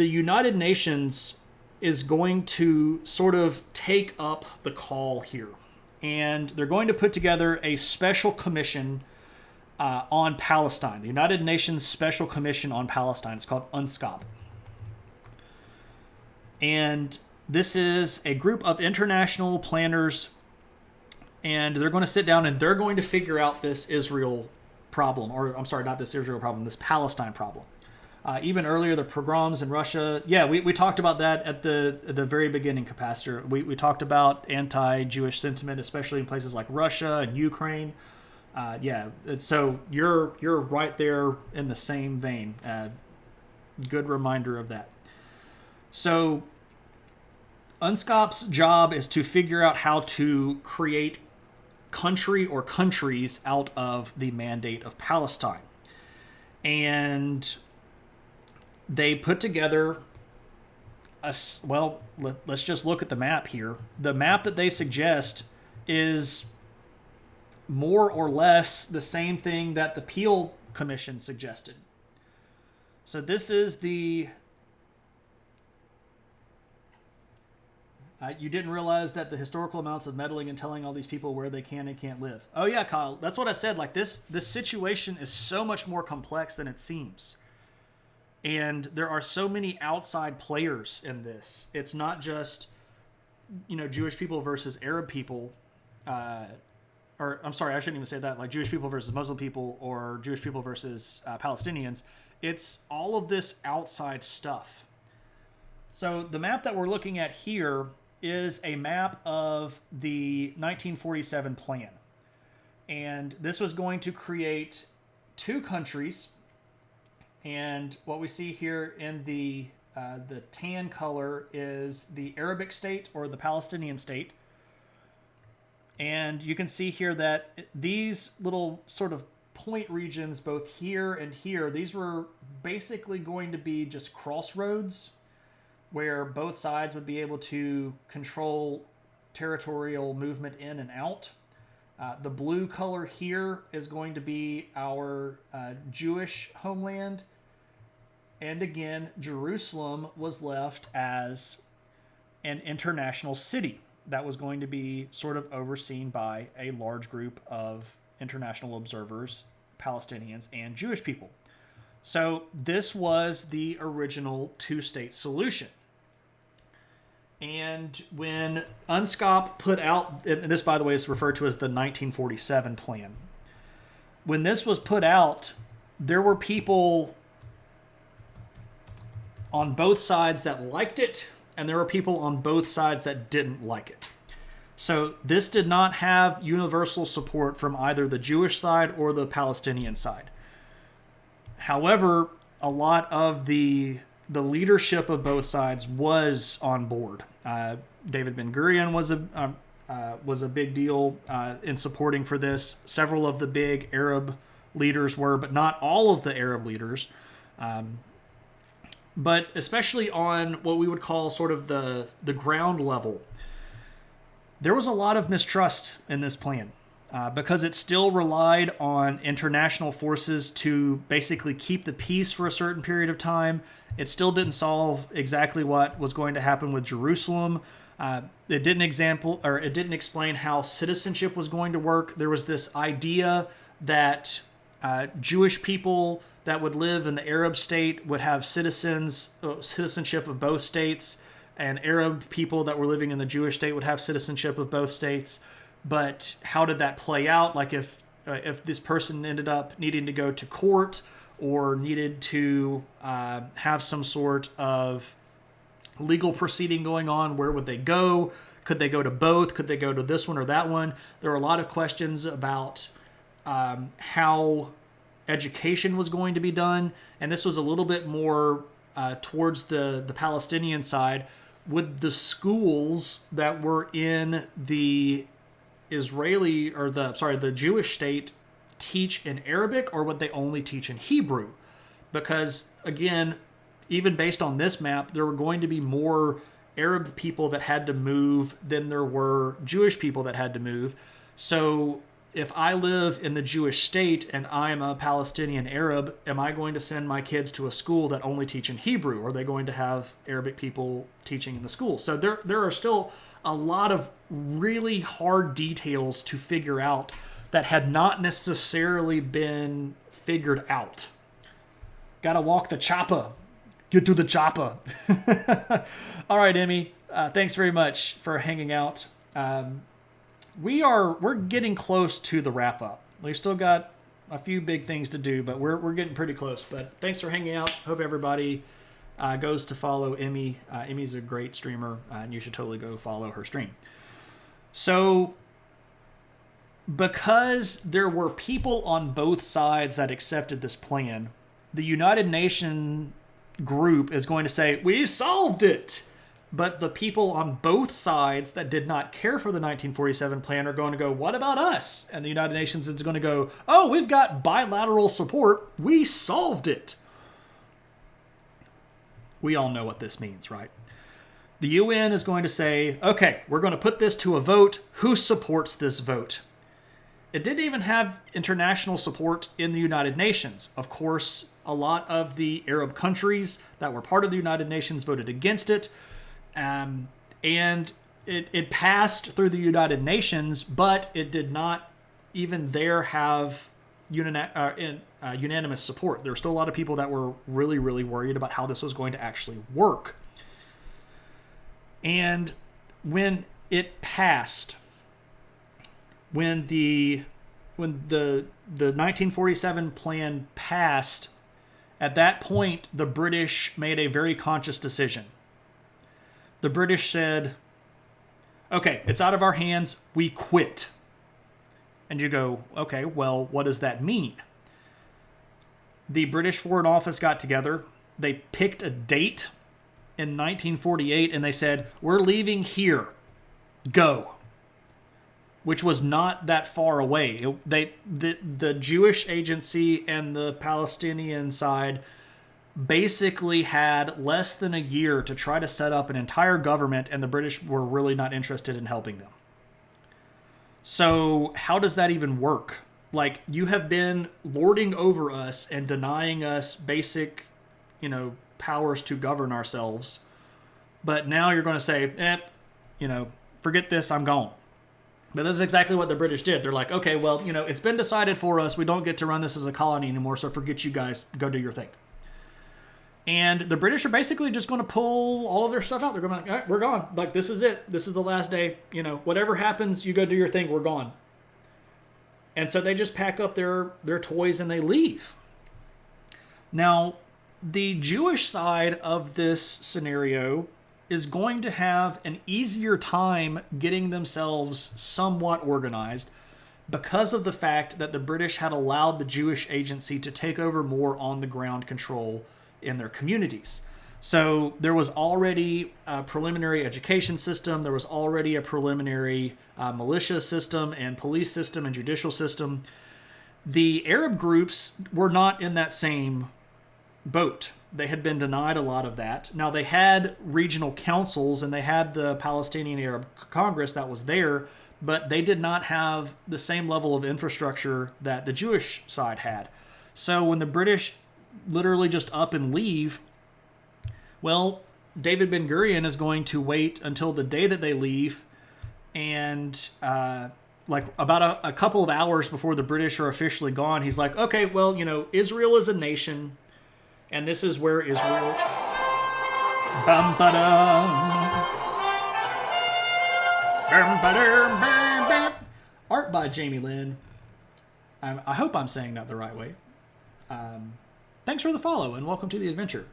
United Nations is going to sort of take up the call here. And they're going to put together a special commission on Palestine. The United Nations Special Commission on Palestine. It's called UNSCOP. And this is a group of international planners. And they're going to sit down and they're going to figure out this Israel problem, or I'm sorry, not this Israel problem, this Palestine problem. Even earlier, the pogroms in Russia. Yeah, we talked about that at the very beginning, Capacitor. We talked about anti-Jewish sentiment, especially in places like Russia and Ukraine. So you're right there in the same vein. Good reminder of that. So UNSCOP's job is to figure out how to create country or countries out of the Mandate of Palestine. And they put together let's just look at the map here. The map that they suggest is more or less the same thing that the Peel Commission suggested. So this is the... you didn't realize that the historical amounts of meddling and telling all these people where they can and can't live. Oh yeah, Kyle, that's what I said. Like this situation is so much more complex than it seems. And there are so many outside players in this. It's not just, Jewish people versus Arab people. Or I'm sorry, I shouldn't even say that. Like Jewish people versus Muslim people, or Jewish people versus Palestinians. It's all of this outside stuff. So the map that we're looking at here is a map of the 1947 plan. And this was going to create two countries. And what we see here in the tan color is the Arabic state or the Palestinian state. And you can see here that these little sort of point regions, both here and here, these were basically going to be just crossroads where both sides would be able to control territorial movement in and out. The blue color here is going to be our Jewish homeland. And again, Jerusalem was left as an international city that was going to be sort of overseen by a large group of international observers, Palestinians, and Jewish people. So this was the original two-state solution. And when UNSCOP put out, and this, by the way, is referred to as the 1947 plan. When this was put out, there were people on both sides that liked it, and there were people on both sides that didn't like it. So this did not have universal support from either the Jewish side or the Palestinian side. However, a lot of the leadership of both sides was on board. David Ben-Gurion was a big deal in supporting for this. Several of the big Arab leaders were, but not all of the Arab leaders. But especially on what we would call sort of the ground level, there was a lot of mistrust in this plan because it still relied on international forces to basically keep the peace for a certain period of time. It still didn't solve exactly what was going to happen with Jerusalem. It didn't explain how citizenship was going to work. There was this idea that Jewish people that would live in the Arab state would have citizenship of both states, and Arab people that were living in the Jewish state would have citizenship of both states. But how did that play out? Like if this person ended up needing to go to court or needed to have some sort of legal proceeding going on, where would they go? Could they go to both? Could they go to this one or that one? There were a lot of questions about how education was going to be done. And this was a little bit more towards the Palestinian side. Would the schools that were in the the Jewish state teach in Arabic, or would they only teach in Hebrew? Because again, even based on this map, there were going to be more Arab people that had to move than there were Jewish people that had to move. So if I live in the Jewish state and I'm a Palestinian Arab, am I going to send my kids to a school that only teach in Hebrew? Or are they going to have Arabic people teaching in the school? So there are still a lot of really hard details to figure out that had not necessarily been figured out. Gotta walk the chopper. Get to the chopper. All right, Emmy. Thanks very much for hanging out. We're getting close to the wrap up. We've still got a few big things to do, but we're getting pretty close. But thanks for hanging out. Hope everybody goes to follow Emmy. Emmy's a great streamer, and you should totally go follow her stream. So, because there were people on both sides that accepted this plan, the United Nations group is going to say, we solved it. But the people on both sides that did not care for the 1947 plan are going to go, what about us? And the United Nations is going to go, oh, we've got bilateral support. We solved it. We all know what this means, right? The UN is going to say, okay, we're going to put this to a vote. Who supports this vote? It didn't even have international support in the United Nations. Of course, a lot of the Arab countries that were part of the United Nations voted against it. And it passed through the United Nations, but it did not even there have unanimous support. There were still a lot of people that were really, really worried about how this was going to actually work. And when it passed, when the 1947 plan passed, at that point, the British made a very conscious decision. The British said, okay, it's out of our hands, we quit. And you go, okay, well, what does that mean? The British Foreign Office got together, they picked a date in 1948, and they said, we're leaving here, go. Which was not that far away. The Jewish agency and the Palestinian side basically had less than a year to try to set up an entire government, and the British were really not interested in helping them. So how does that even work? Like, you have been lording over us and denying us basic, powers to govern ourselves. But now you're going to say, forget this, I'm gone. But that's exactly what the British did. They're like, okay, well, it's been decided for us. We don't get to run this as a colony anymore, so forget you guys. Go do your thing. And the British are basically just going to pull all of their stuff out. They're going to be like, all right, we're gone. Like, this is it. This is the last day. Whatever happens, you go do your thing. We're gone. And so they just pack up their toys and they leave. Now, the Jewish side of this scenario is going to have an easier time getting themselves somewhat organized because of the fact that the British had allowed the Jewish agency to take over more on-the-ground control in their communities. So there was already a preliminary education system, there was already a preliminary militia system and police system and judicial system. The Arab groups were not in that same boat. They had been denied a lot of that. Now, they had regional councils and they had the Palestinian Arab Congress that was there, but they did not have the same level of infrastructure that the Jewish side had. So when the British literally just up and leave, well, David Ben-Gurion is going to wait until the day that they leave, and about a couple of hours before the British are officially gone, he's like, okay, well, Israel is a nation, and this is where Israel... Bum, ba-dum. Bum, ba-dum, bum, bum. Art by Jamie Lynn. I hope I'm saying that the right way. Thanks for the follow, and welcome to the adventure.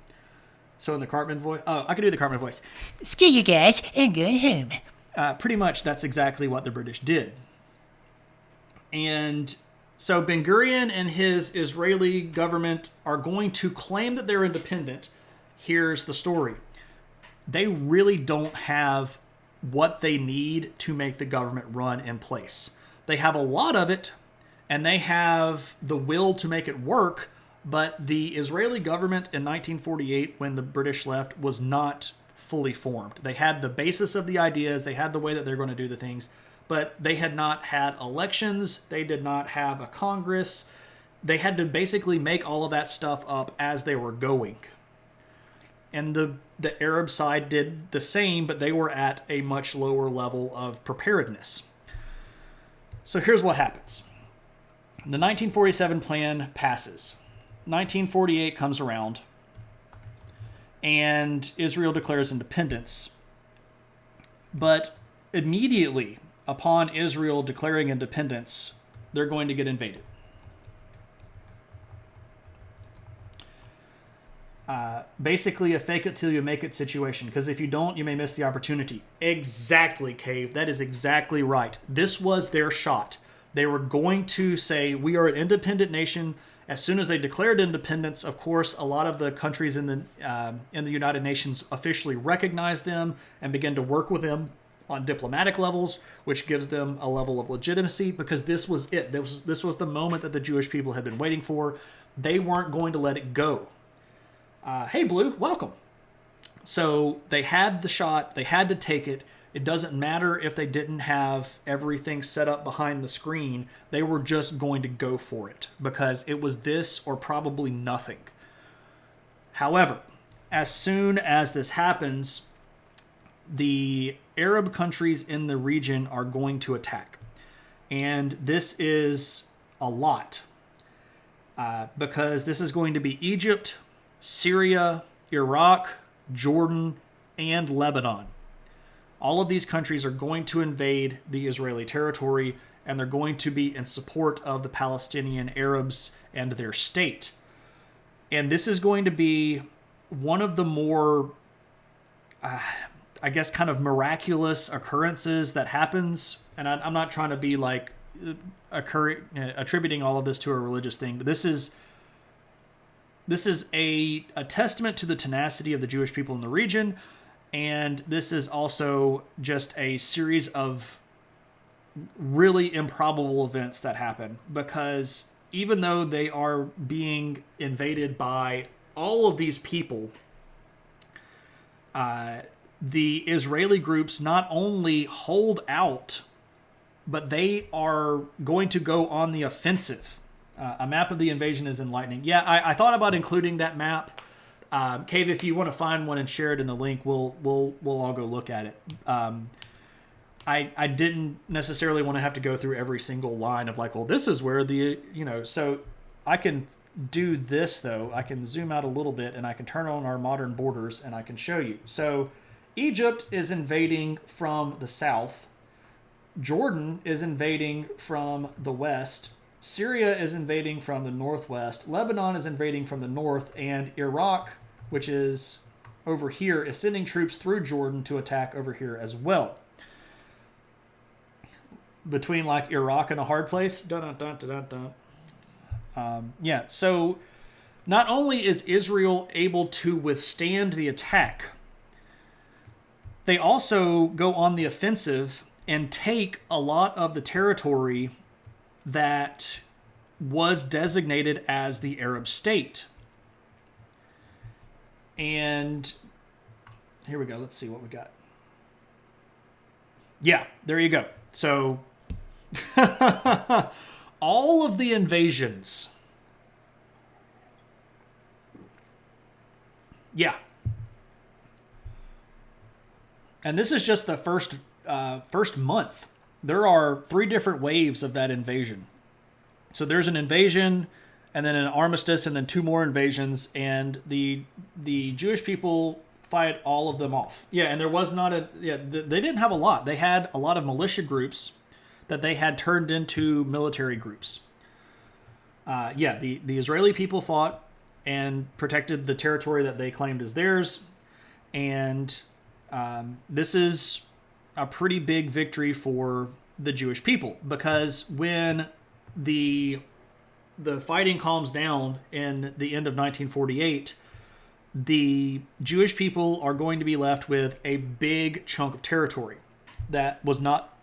So in the Cartman voice... Oh, I can do the Cartman voice. Screw you guys, I'm going home. Pretty much that's exactly what the British did. And so Ben-Gurion and his Israeli government are going to claim that they're independent. Here's the story. They really don't have what they need to make the government run in place. They have a lot of it, and they have the will to make it work, but the Israeli government in 1948, when the British left, was not fully formed. They had the basis of the ideas, they had the way that they're going to do the things, but they had not had elections, they did not have a Congress. They had to basically make all of that stuff up as they were going. And the Arab side did the same, but they were at a much lower level of preparedness. So here's what happens. The 1947 plan passes. 1948 comes around, and Israel declares independence. But immediately upon Israel declaring independence, they're going to get invaded. Basically a fake it till you make it situation, because if you don't, you may miss the opportunity. Exactly, Cave. That is exactly right. This was their shot. They were going to say, we are an independent nation. As soon as they declared independence, of course, a lot of the countries in the United Nations officially recognized them and began to work with them on diplomatic levels, which gives them a level of legitimacy, because this was it. This was the moment that the Jewish people had been waiting for. They weren't going to let it go. Hey, Blue, welcome. So they had the shot. They had to take it. It doesn't matter if they didn't have everything set up behind the screen. They were just going to go for it because it was this or probably nothing. However, as soon as this happens, the Arab countries in the region are going to attack. And this is a lot because this is going to be Egypt, Syria, Iraq, Jordan, and Lebanon. All of these countries are going to invade the Israeli territory, and they're going to be in support of the Palestinian Arabs and their state. And this is going to be one of the more, kind of miraculous occurrences that happens. And I'm not trying to be like attributing all of this to a religious thing, but this is a testament to the tenacity of the Jewish people in the region. And this is also just a series of really improbable events that happen, because even though they are being invaded by all of these people, the Israeli groups not only hold out, but they are going to go on the offensive. A map of the invasion is enlightening. Yeah, I thought about including that map. Cave, if you want to find one and share it in the link, we'll all go look at it. I didn't necessarily want to have to go through every single line of like, well, this is where the, so I can do this though. I can zoom out a little bit and I can turn on our modern borders and I can show you. So Egypt is invading from the south. Jordan is invading from the west. Syria is invading from the northwest. Lebanon is invading from the north. And Iraq, which is over here, is sending troops through Jordan to attack over here as well. Between like Iraq and a hard place. Dun, dun, dun, dun, dun. Yeah, so not only is Israel able to withstand the attack, they also go on the offensive and take a lot of the territory that was designated as the Arab state. And here we go. Let's see what we got. Yeah, there you go. So all of the invasions. Yeah. And this is just the first month. There are 3 different waves of that invasion. So there's an invasion, and then an armistice, and then 2 more invasions, and the Jewish people fight all of them off. Yeah, and there was not they didn't have a lot. They had a lot of militia groups that they had turned into military groups. The Israeli people fought and protected the territory that they claimed as theirs, and this is a pretty big victory for the Jewish people, because when the fighting calms down in the end of 1948, the Jewish people are going to be left with a big chunk of territory that was not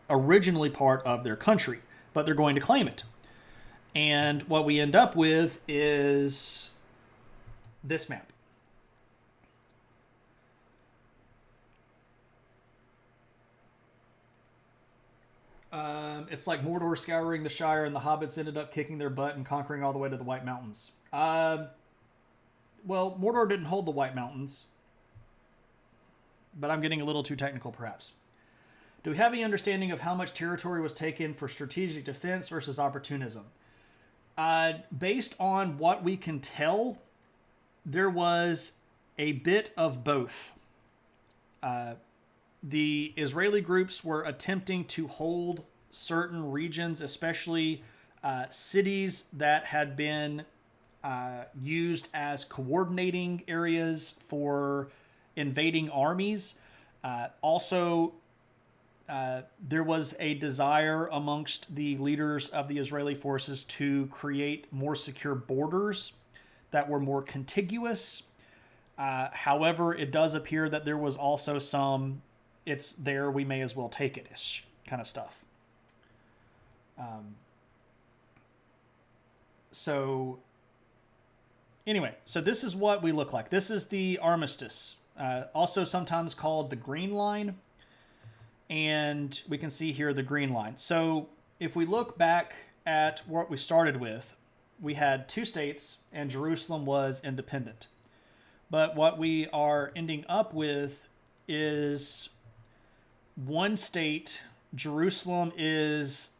originally part of their country, but they're going to claim it. And what we end up with is this map. It's like Mordor scouring the Shire, and the hobbits ended up kicking their butt and conquering all the way to the White Mountains. Well, Mordor didn't hold the White Mountains, but I'm getting a little too technical, perhaps. Do we have any understanding of how much territory was taken for strategic defense versus opportunism? Based on what we can tell, there was a bit of both. The Israeli groups were attempting to hold certain regions, especially cities that had been used as coordinating areas for invading armies. Also, there was a desire amongst the leaders of the Israeli forces to create more secure borders that were more contiguous. However, it does appear that there was also some "it's there, we may as well take it"-ish kind of stuff. So anyway, so this is what we look like. This is the armistice, also sometimes called the Green Line. And we can see here the Green Line. So if we look back at what we started with, we had 2 states and Jerusalem was independent. But what we are ending up with is 1 state. Jerusalem is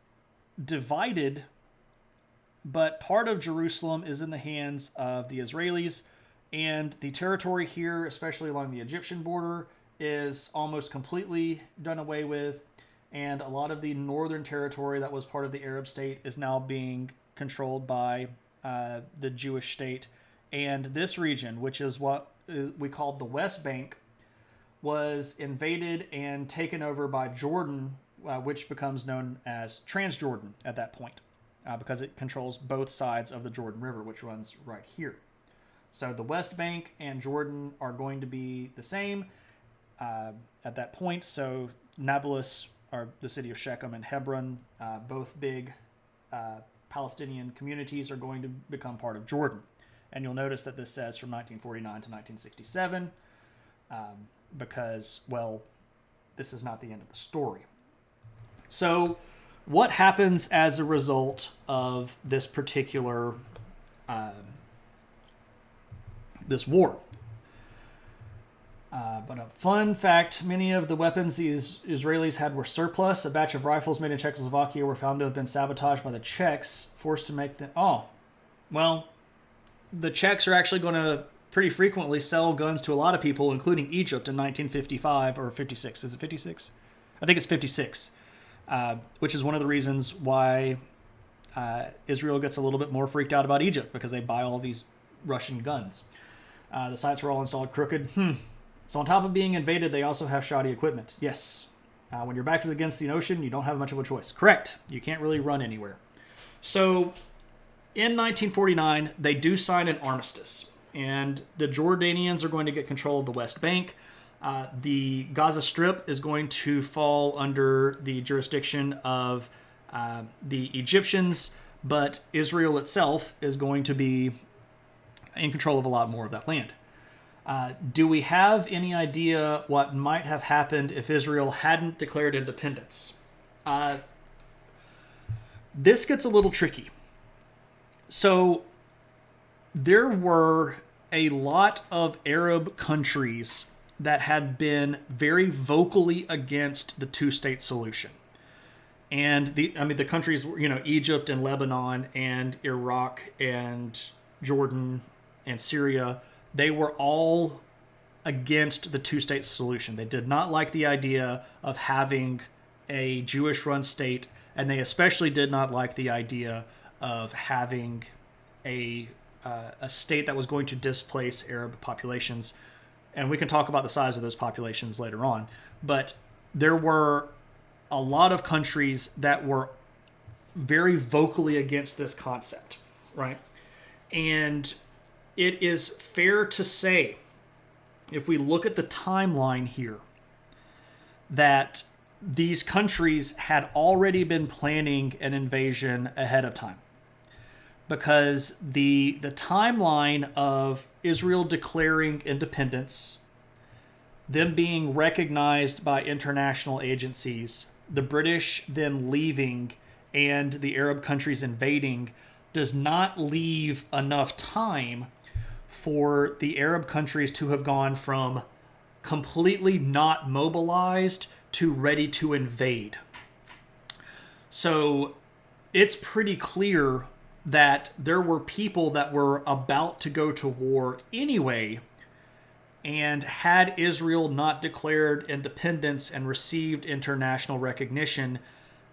divided, but part of Jerusalem is in the hands of the Israelis, and the territory here, especially along the Egyptian border, is almost completely done away with, and a lot of the northern territory that was part of the Arab state is now being controlled by the Jewish state. And this region, which is what we called the West Bank, was invaded and taken over by Jordan, which becomes known as Transjordan at that point, because it controls both sides of the Jordan River, which runs right here. So the West Bank and Jordan are going to be the same at that point. So Nablus, or the city of Shechem, and Hebron, both big Palestinian communities, are going to become part of Jordan. And you'll notice that this says from 1949 to 1967 because, well, this is not the end of the story. So what happens as a result of this particular this war? But a fun fact, many of the weapons the Israelis had were surplus. A batch of rifles made in Czechoslovakia were found to have been sabotaged by the Czechs, forced to make them... Oh, well, the Czechs are actually going to pretty frequently sell guns to a lot of people, including Egypt in 1955 or 56. Is it 56? I think it's 56, which is one of the reasons why Israel gets a little bit more freaked out about Egypt, because they buy all these Russian guns. The sites were all installed crooked. So on top of being invaded, they also have shoddy equipment. Yes. When your back is against the ocean, you don't have much of a choice. Correct. You can't really run anywhere. So in 1949, they do sign an armistice. And the Jordanians are going to get control of the West Bank. The Gaza Strip is going to fall under the jurisdiction of the Egyptians. But Israel itself is going to be in control of a lot more of that land. Do we have any idea what might have happened if Israel hadn't declared independence? This gets a little tricky. So there were a lot of Arab countries that had been very vocally against the two-state solution. And the countries, Egypt and Lebanon and Iraq and Jordan and Syria, they were all against the two-state solution. They did not like the idea of having a Jewish-run state, and they especially did not like the idea of having a state that was going to displace Arab populations. And we can talk about the size of those populations later on. But there were a lot of countries that were very vocally against this concept, right? And it is fair to say, if we look at the timeline here, that these countries had already been planning an invasion ahead of time. Because the timeline of Israel declaring independence, them being recognized by international agencies, the British then leaving, and the Arab countries invading, does not leave enough time for the Arab countries to have gone from completely not mobilized to ready to invade. So it's pretty clear that there were people that were about to go to war anyway, and had Israel not declared independence and received international recognition,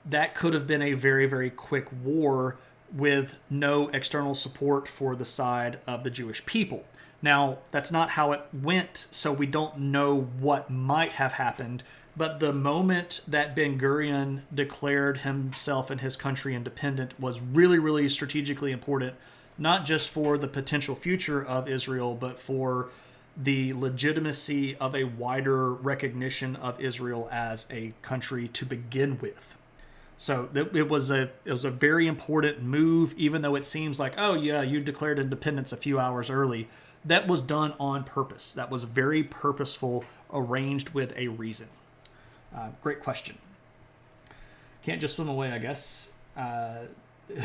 that could have been a very, very quick war with no external support for the side of the Jewish people. Now, that's not how it went, so we don't know what might have happened, but the moment that Ben-Gurion declared himself and his country independent was really, really strategically important, not just for the potential future of Israel, but for the legitimacy of a wider recognition of Israel as a country to begin with. So it was a very important move, even though it seems like, oh yeah, you declared independence a few hours early. That was done on purpose. That was very purposeful, arranged with a reason. Great question. Can't just swim away, I guess.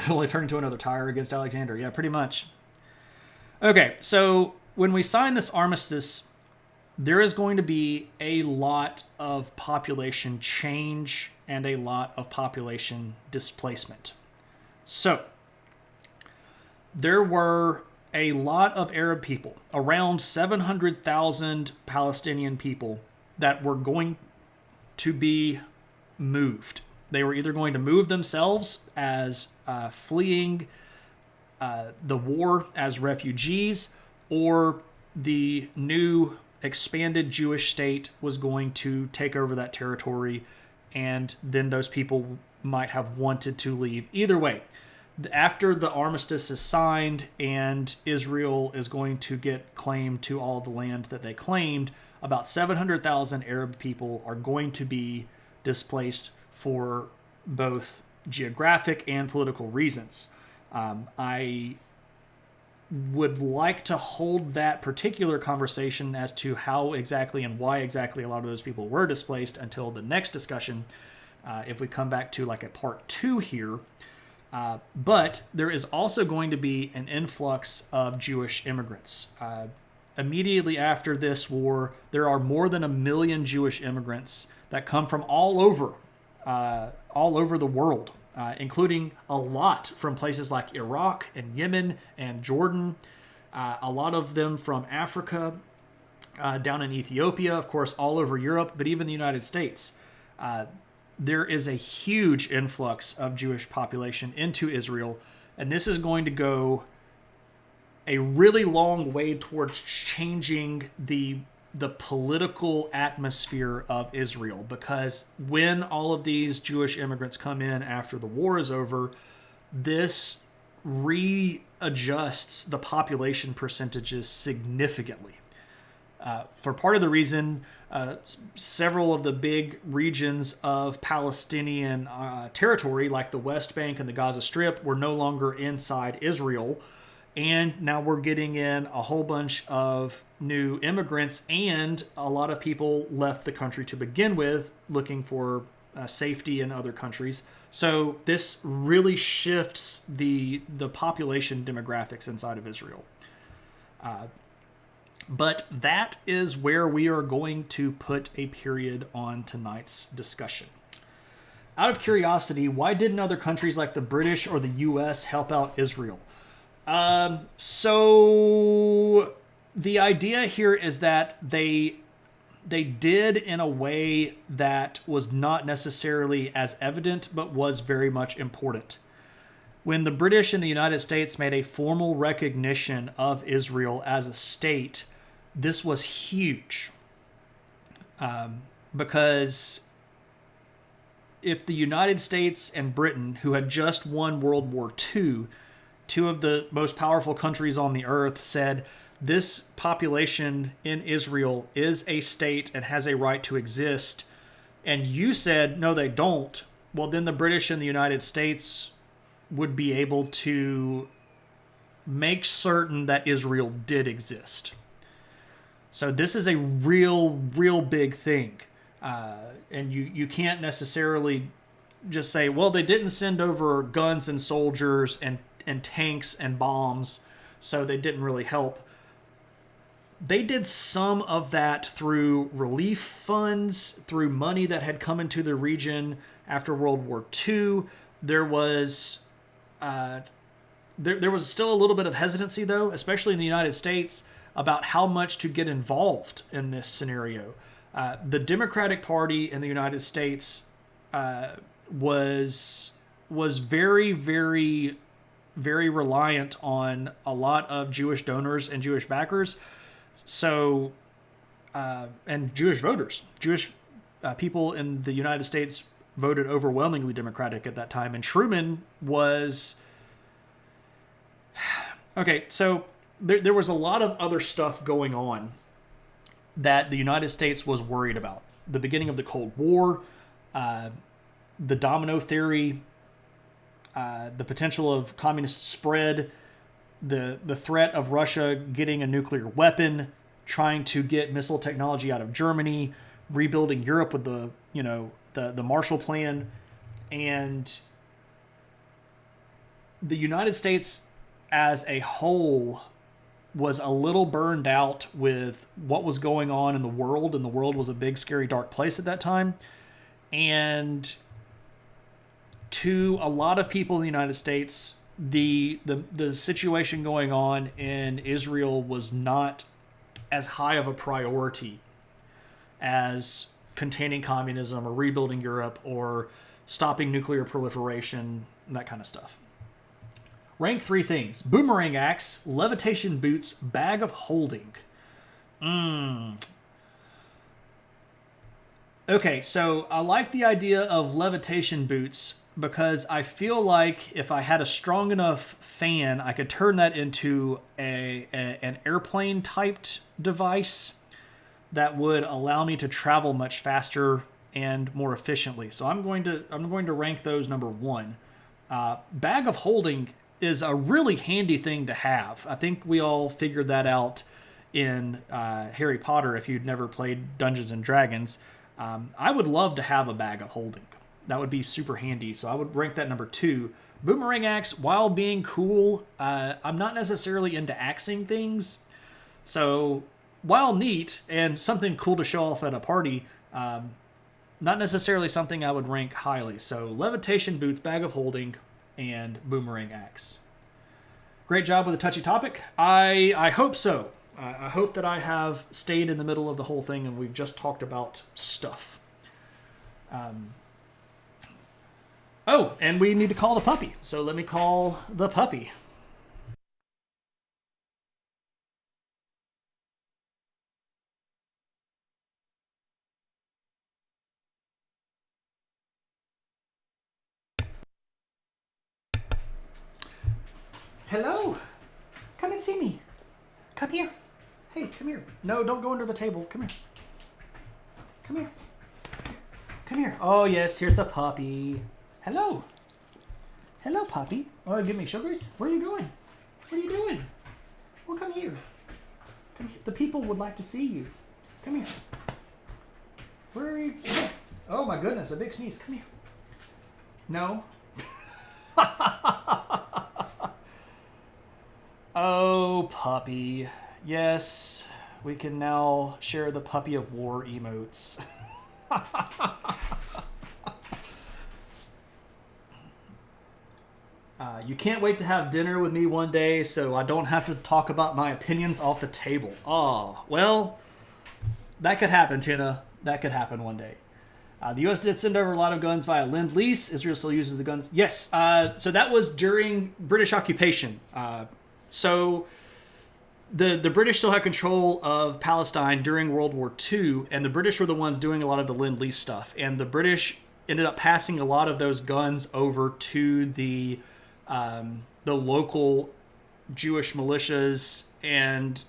Only turn into another tire against Alexander. Yeah, pretty much. Okay, so when we sign this armistice, there is going to be a lot of population change and a lot of population displacement. So, there were a lot of Arab people, around 700,000 Palestinian people, that were going to be moved. They were either going to move themselves as fleeing the war as refugees, or the new expanded Jewish state was going to take over that territory, and then those people might have wanted to leave. Either way, after the armistice is signed and Israel is going to get claim to all the land that they claimed, about 700,000 Arab people are going to be displaced for both geographic and political reasons. I would like to hold that particular conversation as to how exactly and why exactly a lot of those people were displaced until the next discussion, if we come back to like a part 2 here. But there is also going to be an influx of Jewish immigrants. Immediately after this war, there are more than 1 million Jewish immigrants that come from all over the world, including a lot from places like Iraq and Yemen and Jordan, a lot of them from Africa, down in Ethiopia, of course, all over Europe, but even the United States. There is a huge influx of Jewish population into Israel, and this is going to go a really long way towards changing the political atmosphere of Israel, because when all of these Jewish immigrants come in after the war is over, this readjusts the population percentages significantly. For part of the reason, several of the big regions of Palestinian territory, like the West Bank and the Gaza Strip, were no longer inside Israel. And now we're getting in a whole bunch of new immigrants, and a lot of people left the country to begin with, looking for safety in other countries. So this really shifts the population demographics inside of Israel. But that is where we are going to put a period on tonight's discussion. Out of curiosity, why didn't other countries like the British or the US help out Israel? So the idea here is that they did in a way that was not necessarily as evident, but was very much important. When the British and the United States made a formal recognition of Israel as a state, this was huge. Because if the United States and Britain, who had just won World War II, two of the most powerful countries on the earth, said this population in Israel is a state and has a right to exist, and you said no they don't, well then the British and the United States would be able to make certain that Israel did exist. So this is a real big thing, and you can't necessarily just say, well, they didn't send over guns and soldiers and tanks and bombs, so they didn't really help. They did some of that through relief funds, through money that had come into the region after World War II. There was there was still a little bit of hesitancy, though, especially in the United States, about how much to get involved in this scenario. The Democratic Party in the United States was very reliant on a lot of Jewish donors and Jewish backers. So, and Jewish voters. Jewish people in the United States voted overwhelmingly Democratic at that time. And Truman was... Okay, so there was a lot of other stuff going on that the United States was worried about. The beginning of the Cold War, the domino theory, the potential of communist spread, the threat of Russia getting a nuclear weapon, trying to get missile technology out of Germany, rebuilding Europe with the Marshall Plan, and the United States as a whole was a little burned out with what was going on in the world, and the world was a big, scary, dark place at that time. And to a lot of people in the United States, the situation going on in Israel was not as high of a priority as containing communism or rebuilding Europe or stopping nuclear proliferation, that kind of stuff. Rank 3 things: boomerang axe, levitation boots, bag of holding. Okay, so I like the idea of levitation boots because I feel like if I had a strong enough fan, I could turn that into an airplane typed device that would allow me to travel much faster and more efficiently. So I'm going to rank those number 1. Bag of holding is a really handy thing to have. I think we all figured that out in Harry Potter. If you'd never played Dungeons and Dragons, I would love to have a bag of holding. That would be super handy. So I would rank that number 2. Boomerang axe, while being cool, I'm not necessarily into axing things. So while neat and something cool to show off at a party, not necessarily something I would rank highly. So levitation boots, bag of holding, and boomerang axe. Great job with a touchy topic. I hope so. I hope that I have stayed in the middle of the whole thing and we've just talked about stuff. Oh, and we need to call the puppy. So let me call the puppy. Hello. Come and see me. Come here. Hey, come here. No, don't go under the table. Come here. Come here. Come here. Oh, yes, here's the puppy. Hello. Hello, puppy. Oh, give me sugars? Where are you going? What are you doing? Well, come here. Come here. The people would like to see you. Come here. Where are you? Oh, my goodness, a big sneeze. Come here. No. Oh, puppy. Yes, we can now share the puppy of war emotes. You can't wait to have dinner with me one day so I don't have to talk about my opinions off the table. Oh, well, that could happen, Tina. That could happen one day. The U.S. did send over a lot of guns via Lend-Lease. Israel still uses the guns. Yes, so that was during British occupation. So the British still had control of Palestine during World War II, and the British were the ones doing a lot of the Lend-Lease stuff. And the British ended up passing a lot of those guns over to the local Jewish militias and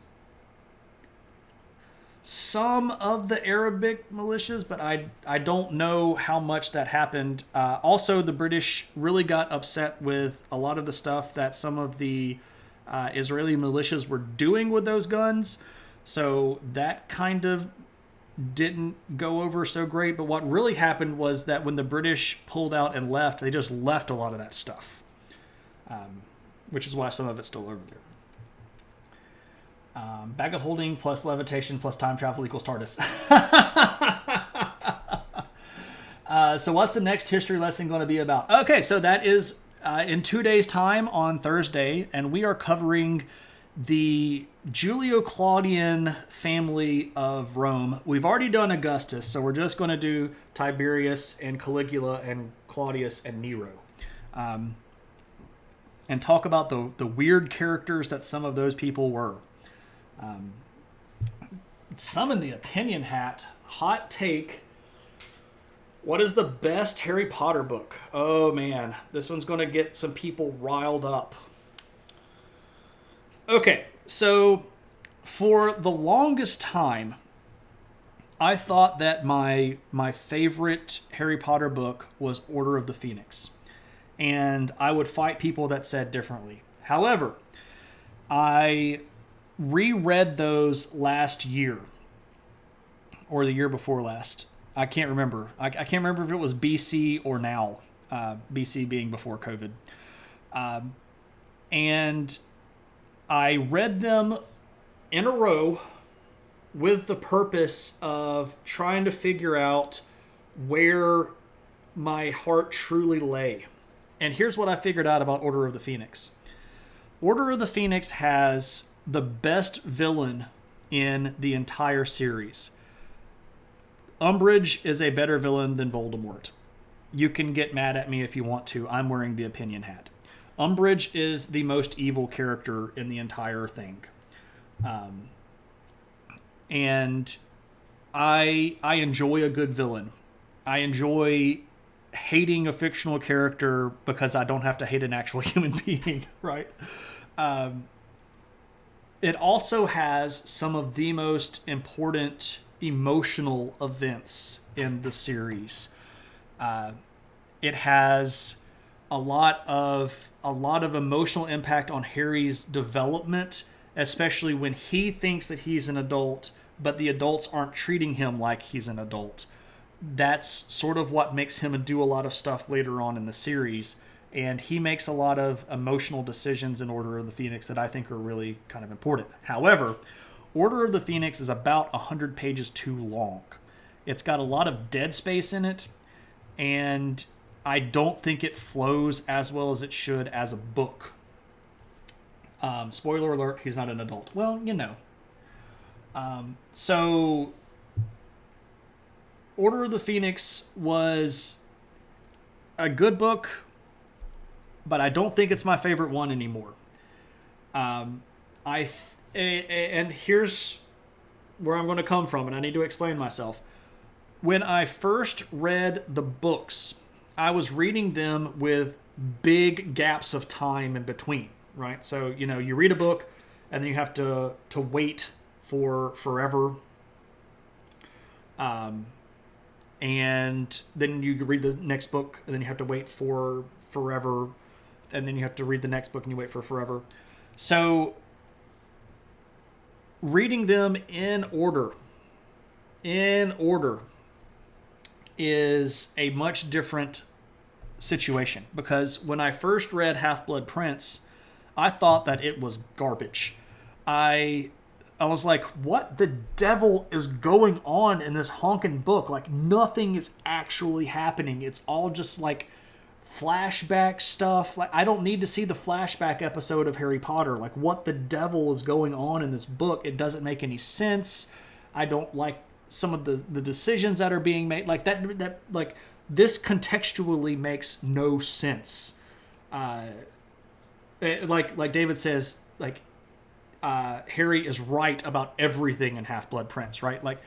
some of the Arabic militias, but I don't know how much that happened. Also, the British really got upset with a lot of the stuff that some of the Israeli militias were doing with those guns. So that kind of didn't go over so great. But what really happened was that when the British pulled out and left, they just left a lot of that stuff. Which is why some of it's still over there. Bag of holding plus levitation plus time travel equals TARDIS. So what's the next history lesson going to be about? Okay, so that is in 2 days' time on Thursday, and we are covering the Julio-Claudian family of Rome. We've already done Augustus, so we're just going to do Tiberius and Caligula and Claudius and Nero. And talk about the weird characters that some of those people were. Summon the opinion hat. Hot take. What is the best Harry Potter book? Oh man, this one's going to get some people riled up. Okay, so for the longest time, I thought that my favorite Harry Potter book was Order of the Phoenix. And I would fight people that said differently. However, I reread those last year or the year before last. I can't remember. I can't remember if it was BC or now, BC being before COVID. And I read them in a row with the purpose of trying to figure out where my heart truly lay. And here's what I figured out about Order of the Phoenix. Order of the Phoenix has the best villain in the entire series. Umbridge is a better villain than Voldemort. You can get mad at me if you want to. I'm wearing the opinion hat. Umbridge is the most evil character in the entire thing. And I enjoy a good villain. I enjoy hating a fictional character because I don't have to hate an actual human being, right? It also has some of the most important emotional events in the series. It has a lot of emotional impact on Harry's development, especially when he thinks that he's an adult, but the adults aren't treating him like he's an adult. That's sort of what makes him do a lot of stuff later on in the series. And he makes a lot of emotional decisions in Order of the Phoenix that I think are really kind of important. However, Order of the Phoenix is about 100 pages too long. It's got a lot of dead space in it, and I don't think it flows as well as it should as a book. Spoiler alert, he's not an adult. Well, you know. So, Order of the Phoenix was a good book, but I don't think it's my favorite one anymore. And here's where I'm going to come from, and I need to explain myself. When I first read the books, I was reading them with big gaps of time in between, right? So, you know, you read a book, and then you have to wait for forever. And then you read the next book, and then you have to wait for forever. And then you have to read the next book, and you wait for forever. So, reading them in order is a much different situation. Because when I first read Half-Blood Prince, I thought that it was garbage. I was like, what the devil is going on in this honking book? Like, nothing is actually happening. It's all just like flashback stuff. Like, I don't need to see the flashback episode of Harry Potter. Like, what the devil is going on in this book? It doesn't make any sense. I don't like some of the decisions that are being made. Like that like this contextually makes no sense. Like David says, like Harry is right about everything in Half-Blood Prince, right? Like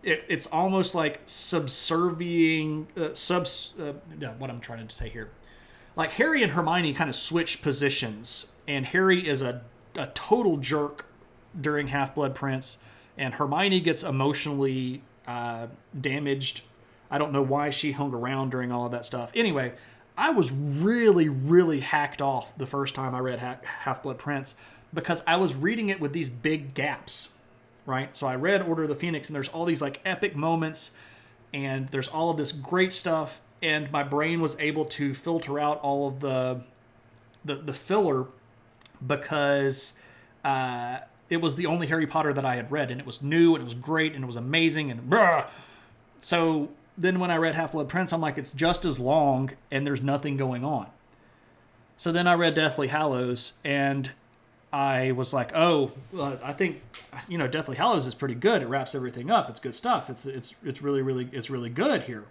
it's almost like subserving what I'm trying to say here. Like Harry and Hermione kind of switch positions, and Harry is a total jerk during Half-Blood Prince, and Hermione gets emotionally damaged. I don't know why she hung around during all of that stuff. Anyway, I was really, really hacked off the first time I read Half-Blood Prince because I was reading it with these big gaps, right? So I read Order of the Phoenix, and there's all these like epic moments, and there's all of this great stuff, and my brain was able to filter out all of the filler because it was the only Harry Potter that I had read, and it was new, and it was great, and it was amazing, and bruh. So then when I read Half-Blood Prince, I'm like, it's just as long, and there's nothing going on. So then I read Deathly Hallows, and I was like, oh, I think, you know, Deathly Hallows is pretty good. It wraps everything up. It's good stuff. It's really good here.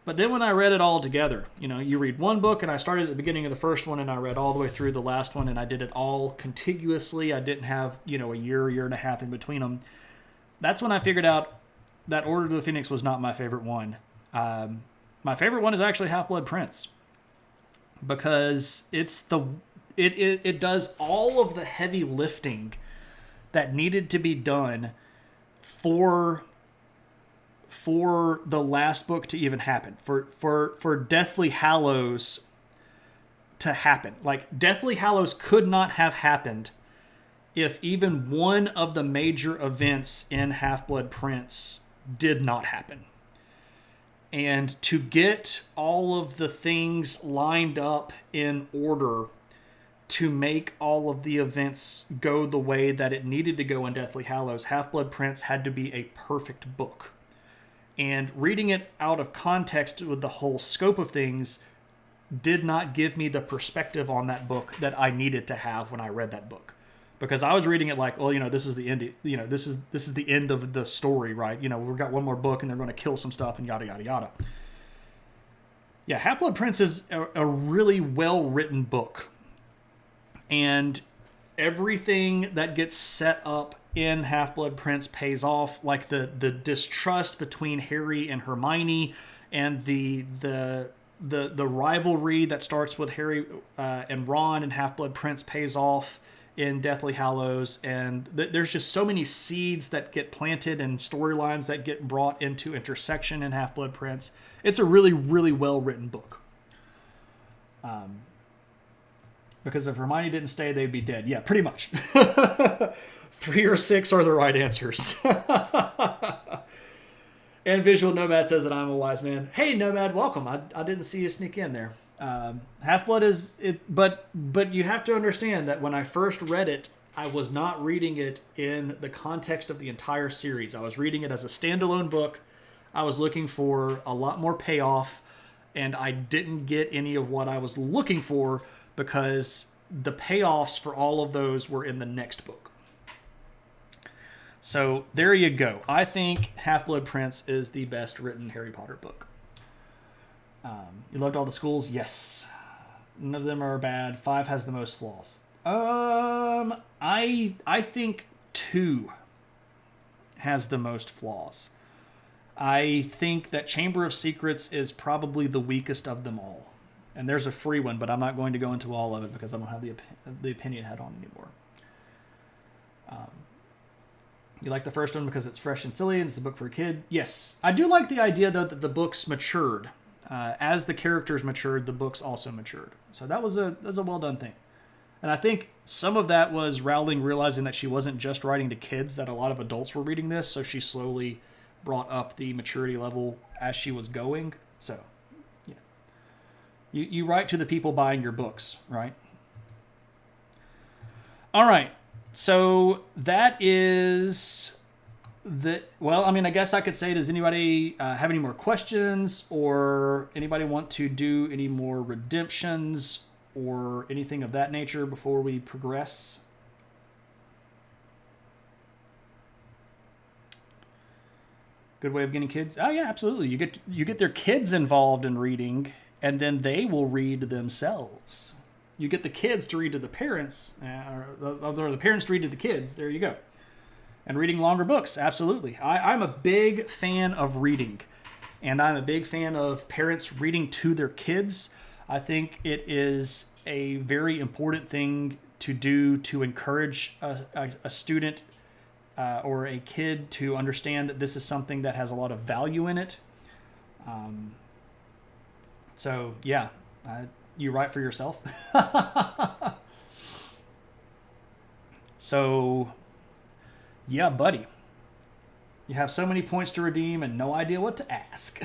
But then when I read it all together, you know, you read one book, and I started at the beginning of the first one, and I read all the way through the last one, and I did it all contiguously. I didn't have, you know, a year and a half in between them. That's when I figured out that Order of the Phoenix was not my favorite one. My favorite one is actually Half-Blood Prince, because it does all of the heavy lifting that needed to be done for the last book to even happen, for Deathly Hallows to happen. Like, Deathly Hallows could not have happened if even one of the major events in Half-Blood Prince did not happen. And to get all of the things lined up in order to make all of the events go the way that it needed to go in Deathly Hallows, Half-Blood Prince had to be a perfect book. And reading it out of context with the whole scope of things did not give me the perspective on that book that I needed to have when I read that book. Because I was reading it like, well, you know, this is the end. You know, this is the end of the story, right? You know, we've got one more book, and they're going to kill some stuff, and yada yada yada. Yeah, Half-Blood Prince is a really well written book, and everything that gets set up in Half-Blood Prince pays off. Like the distrust between Harry and Hermione, and the rivalry that starts with Harry and Ron and Half-Blood Prince pays off in Deathly Hallows, and there's just so many seeds that get planted and storylines that get brought into intersection in Half-Blood Prince. It's a really, really well-written book. Because if Hermione didn't stay, they'd be dead. Yeah, pretty much. 3 or 6 are the right answers. And Visual Nomad says that I'm a wise man. Hey, Nomad, welcome. I didn't see you sneak in there. Half-Blood is it, but you have to understand that when I first read it, I was not reading it in the context of the entire series. I was reading it as a standalone book. I was looking for a lot more payoff, and I didn't get any of what I was looking for because the payoffs for all of those were in the next book. So there you go. I think Half-Blood Prince is the best written Harry Potter book. You loved all the schools? Yes. None of them are bad. 5 has the most flaws. I think 2 has the most flaws. I think that Chamber of Secrets is probably the weakest of them all. And there's a free one, but I'm not going to go into all of it because I don't have the opinion head on anymore. You like the first one because it's fresh and silly and it's a book for a kid? Yes. I do like the idea, though, that the books matured. As the characters matured, the books also matured. So that was a well-done thing. And I think some of that was Rowling realizing that she wasn't just writing to kids, that a lot of adults were reading this, so she slowly brought up the maturity level as she was going. So, yeah. You write to the people buying your books, right? All right. So that is well, I mean, I guess I could say, does anybody have any more questions, or anybody want to do any more redemptions or anything of that nature before we progress? Good way of getting kids. Oh yeah, absolutely. You get their kids involved in reading, and then they will read themselves. You get the kids to read to the parents, or the parents to read to the kids. There you go. And reading longer books, absolutely. I'm a big fan of reading, and I'm a big fan of parents reading to their kids. I think it is a very important thing to do to encourage a student or a kid to understand that this is something that has a lot of value in it. So, yeah, you write for yourself. So, yeah, buddy. You have so many points to redeem and no idea what to ask.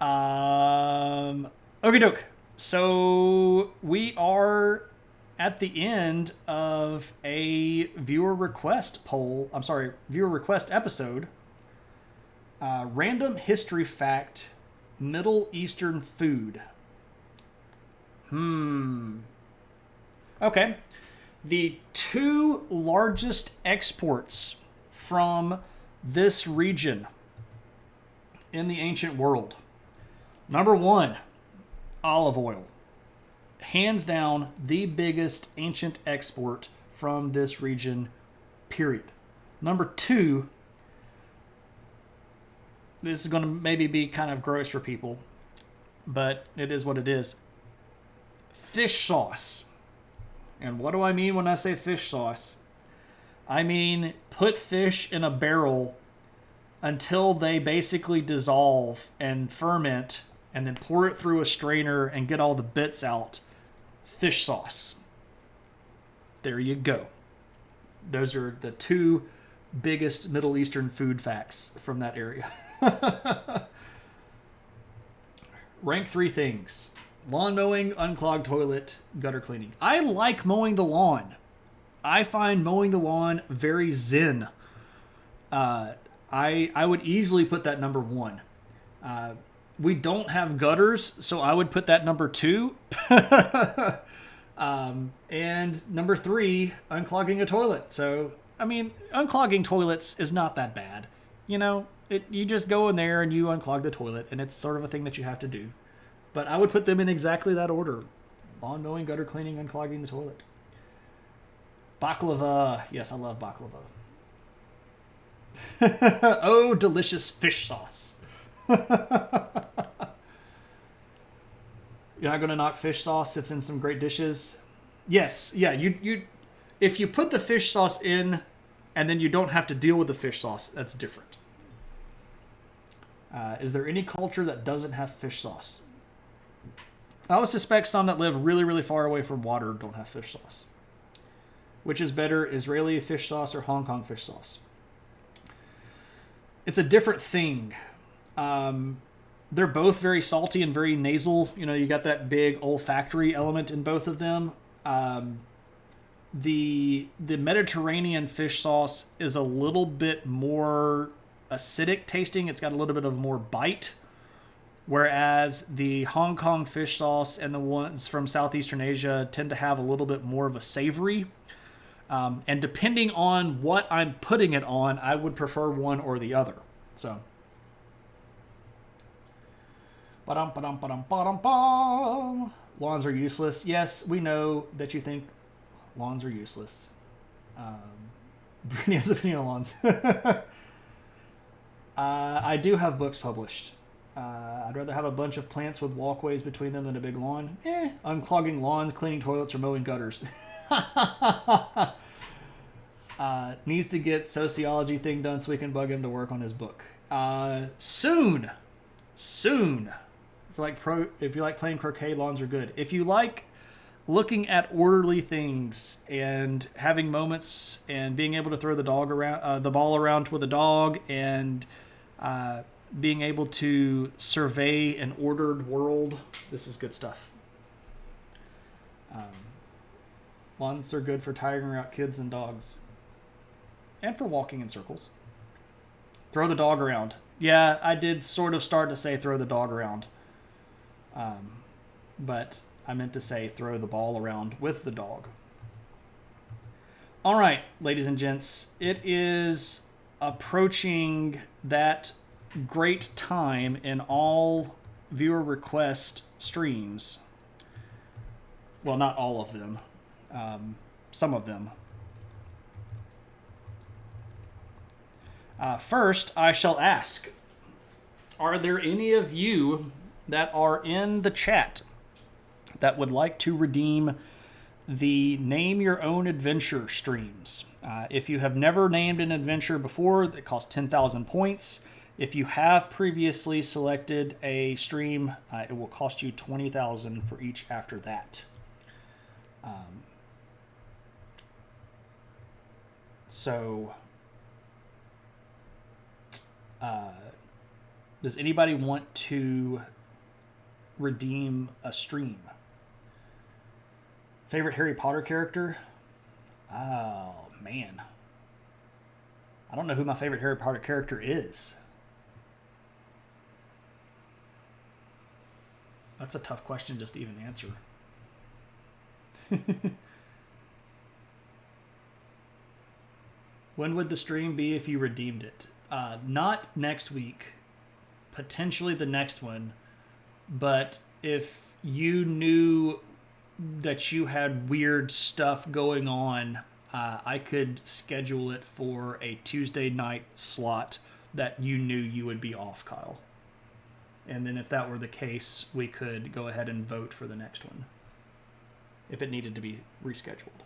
Okie doke. So we are at the end of a viewer request episode. Random history fact, Middle Eastern food. Okay. The 2 largest exports from this region in the ancient world. Number 1, olive oil. Hands down, the biggest ancient export from this region, period. Number 2, this is going to maybe be kind of gross for people, but it is what it is. Fish sauce. And what do I mean when I say fish sauce? I mean, put fish in a barrel until they basically dissolve and ferment, and then pour it through a strainer and get all the bits out. Fish sauce. There you go. Those are the 2 biggest Middle Eastern food facts from that area. Rank 3 things. Lawn mowing, unclogged toilet, gutter cleaning. I like mowing the lawn. I find mowing the lawn very zen. I would easily put that number 1. We don't have gutters, so I would put that number 2. And number 3, unclogging a toilet. So, I mean, unclogging toilets is not that bad. You know, you just go in there and you unclog the toilet, and it's sort of a thing that you have to do. But I would put them in exactly that order. Lawn mowing, gutter cleaning, unclogging the toilet. Baklava. Yes, I love baklava. Oh, delicious fish sauce. You're not going to knock fish sauce. It's in some great dishes. Yes, yeah. You if you put the fish sauce in and then you don't have to deal with the fish sauce, that's different. Is there any culture that doesn't have fish sauce? I would suspect some that live really, really far away from water don't have fish sauce. Which is better, Israeli fish sauce or Hong Kong fish sauce? It's a different thing. They're both very salty and very nasal. You know, you got that big olfactory element in both of them. The Mediterranean fish sauce is a little bit more acidic tasting. It's got a little bit of more bite. Whereas the Hong Kong fish sauce and the ones from Southeastern Asia tend to have a little bit more of a savory. And depending on what I'm putting it on, I would prefer one or the other. So. Lawns are useless. Yes, we know that you think lawns are useless. Brittany has opinion on lawns. I do have books published. I'd rather have a bunch of plants with walkways between them than a big lawn. Unclogging lawns, cleaning toilets, or mowing gutters. Needs to get sociology thing done so we can bug him to work on his book. Soon. If you like playing croquet, lawns are good. If you like looking at orderly things and having moments and being able to throw the ball around with a dog and being able to survey an ordered world, this is good stuff. Lawns are good for tiring out kids and dogs. And for walking in circles. Throw the dog around. Yeah, I did sort of start to say throw the dog around. But I meant to say throw the ball around with the dog. All right, ladies and gents. It is approaching that great time in all viewer request streams. Well, not all of them. Some of them. First, I shall ask, are there any of you that are in the chat that would like to redeem the Name Your Own Adventure streams? If you have never named an adventure before, that costs 10,000 points. If you have previously selected a stream, it will cost you 20,000 for each after that. Does anybody want to redeem a stream? Favorite Harry Potter character? Oh, man. I don't know who my favorite Harry Potter character is. That's a tough question just to even answer. When would the stream be if you redeemed it? Not next week. Potentially the next one. But if you knew that you had weird stuff going on, I could schedule it for a Tuesday night slot that you knew you would be off, Kyle. And then if that were the case, we could go ahead and vote for the next one if it needed to be rescheduled.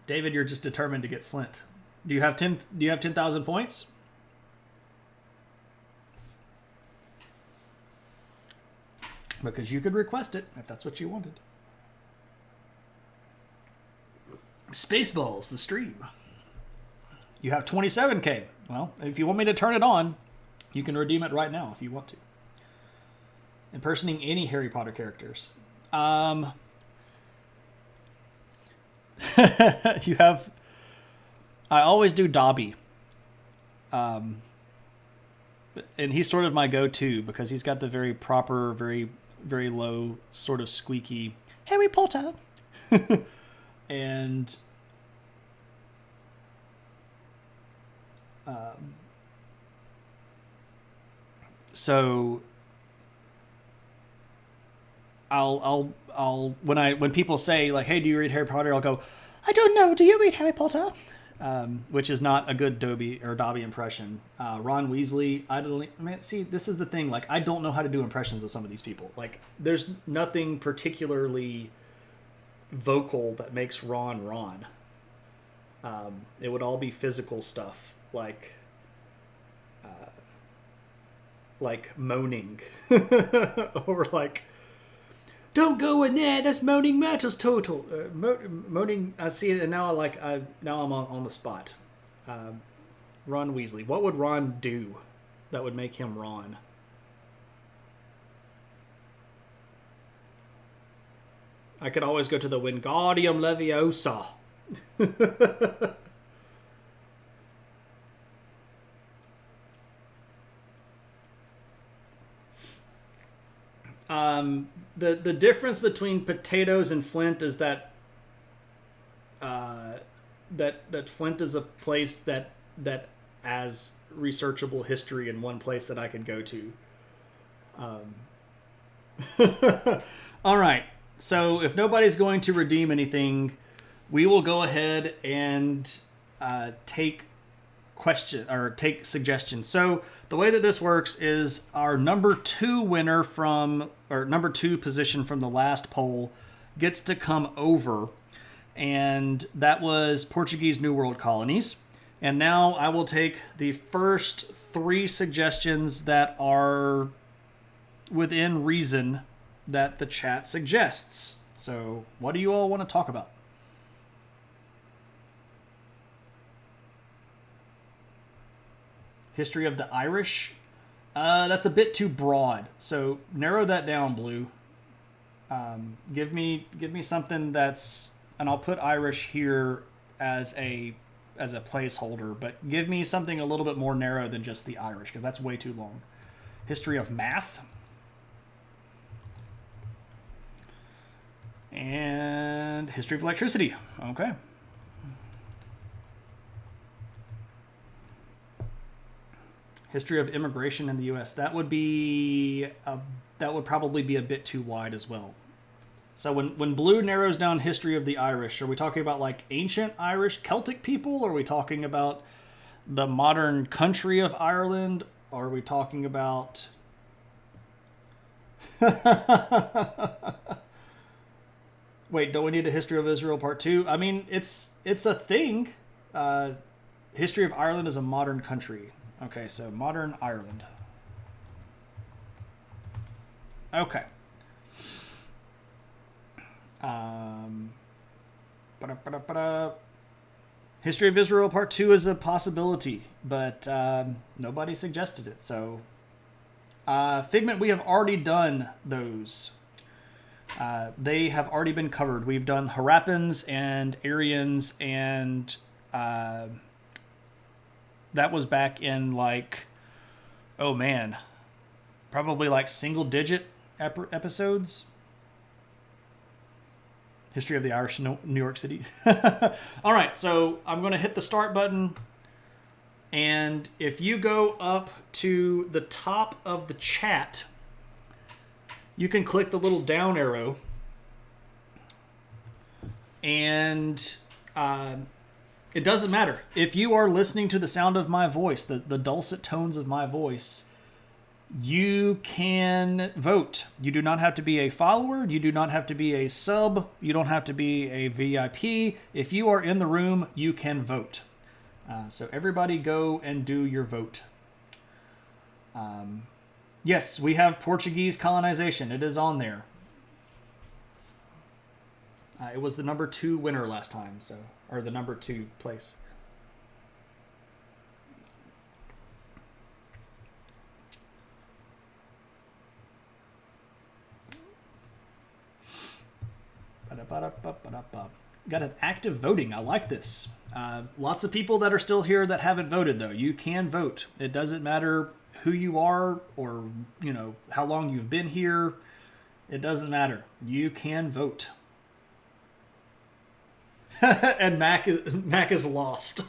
David, you're just determined to get Flint. Do you have 10,000 points? Because you could request it if that's what you wanted. Spaceballs, the stream. You have 27K. Well, if you want me to turn it on, you can redeem it right now if you want to. Impersonating any Harry Potter characters. You have... I always do Dobby. And he's sort of my go-to because he's got the very proper, very, very low, sort of squeaky Harry Potter. And so I'll when people say like, "Hey, do you read Harry Potter?" I'll go, "I don't know. Do you read Harry Potter?" Which is not a good Dobby impression. Ron Weasley, see, this is the thing. Like, I don't know how to do impressions of some of these people. Like, there's nothing particularly vocal that makes Ron Ron. It would all be physical stuff. Like, like moaning or like, don't go in there, that's moaning Myrtle's total. Moaning, I see it, and now now I'm on the spot. Ron Weasley. What would Ron do that would make him Ron? I could always go to the Wingardium Leviosa. The difference between potatoes and Flint is that that Flint is a place that has researchable history in one place that I could go to. All right. So if nobody's going to redeem anything, we will go ahead and take suggestions. So the way that this works is our number 2 winner number 2 position from the last poll gets to come over, and that was Portuguese New World colonies. And now I will take the first 3 suggestions that are within reason that the chat suggests. So what do you all want to talk about? History of the Irish? That's a bit too broad. So narrow that down, Blue. Give me something that's, and I'll put Irish here as a placeholder, but give me something a little bit more narrow than just the Irish, because that's way too long. History of math? And history of electricity. Okay. History of immigration in the U.S. That would probably be a bit too wide as well. So when Blue narrows down history of the Irish, are we talking about like ancient Irish Celtic people? Are we talking about the modern country of Ireland? Or are we talking about... Wait, don't we need a history of Israel part 2? I mean, it's a thing. History of Ireland is a modern country. Okay, so modern Ireland. Okay. History of Israel part 2 is a possibility, but nobody suggested it. So, Figment, we have already done those. They have already been covered. We've done Harappans and Aryans, and that was back in like, oh man, probably like single digit episodes. History of the Irish, New York City. All right, so I'm going to hit the start button. And if you go up to the top of the chat, you can click the little down arrow. And it doesn't matter. If you are listening to the sound of my voice, the dulcet tones of my voice, you can vote. You do not have to be a follower. You do not have to be a sub. You don't have to be a VIP. If you are in the room, you can vote. So everybody go and do your vote. Yes, we have Portuguese colonization. It is on there. It was the number 2 winner last time, or the number 2 place. Got an active voting. I like this. Lots of people that are still here that haven't voted, though. You can vote. It doesn't matter who you are or, how long you've been here. It doesn't matter. You can vote. And Mac is lost.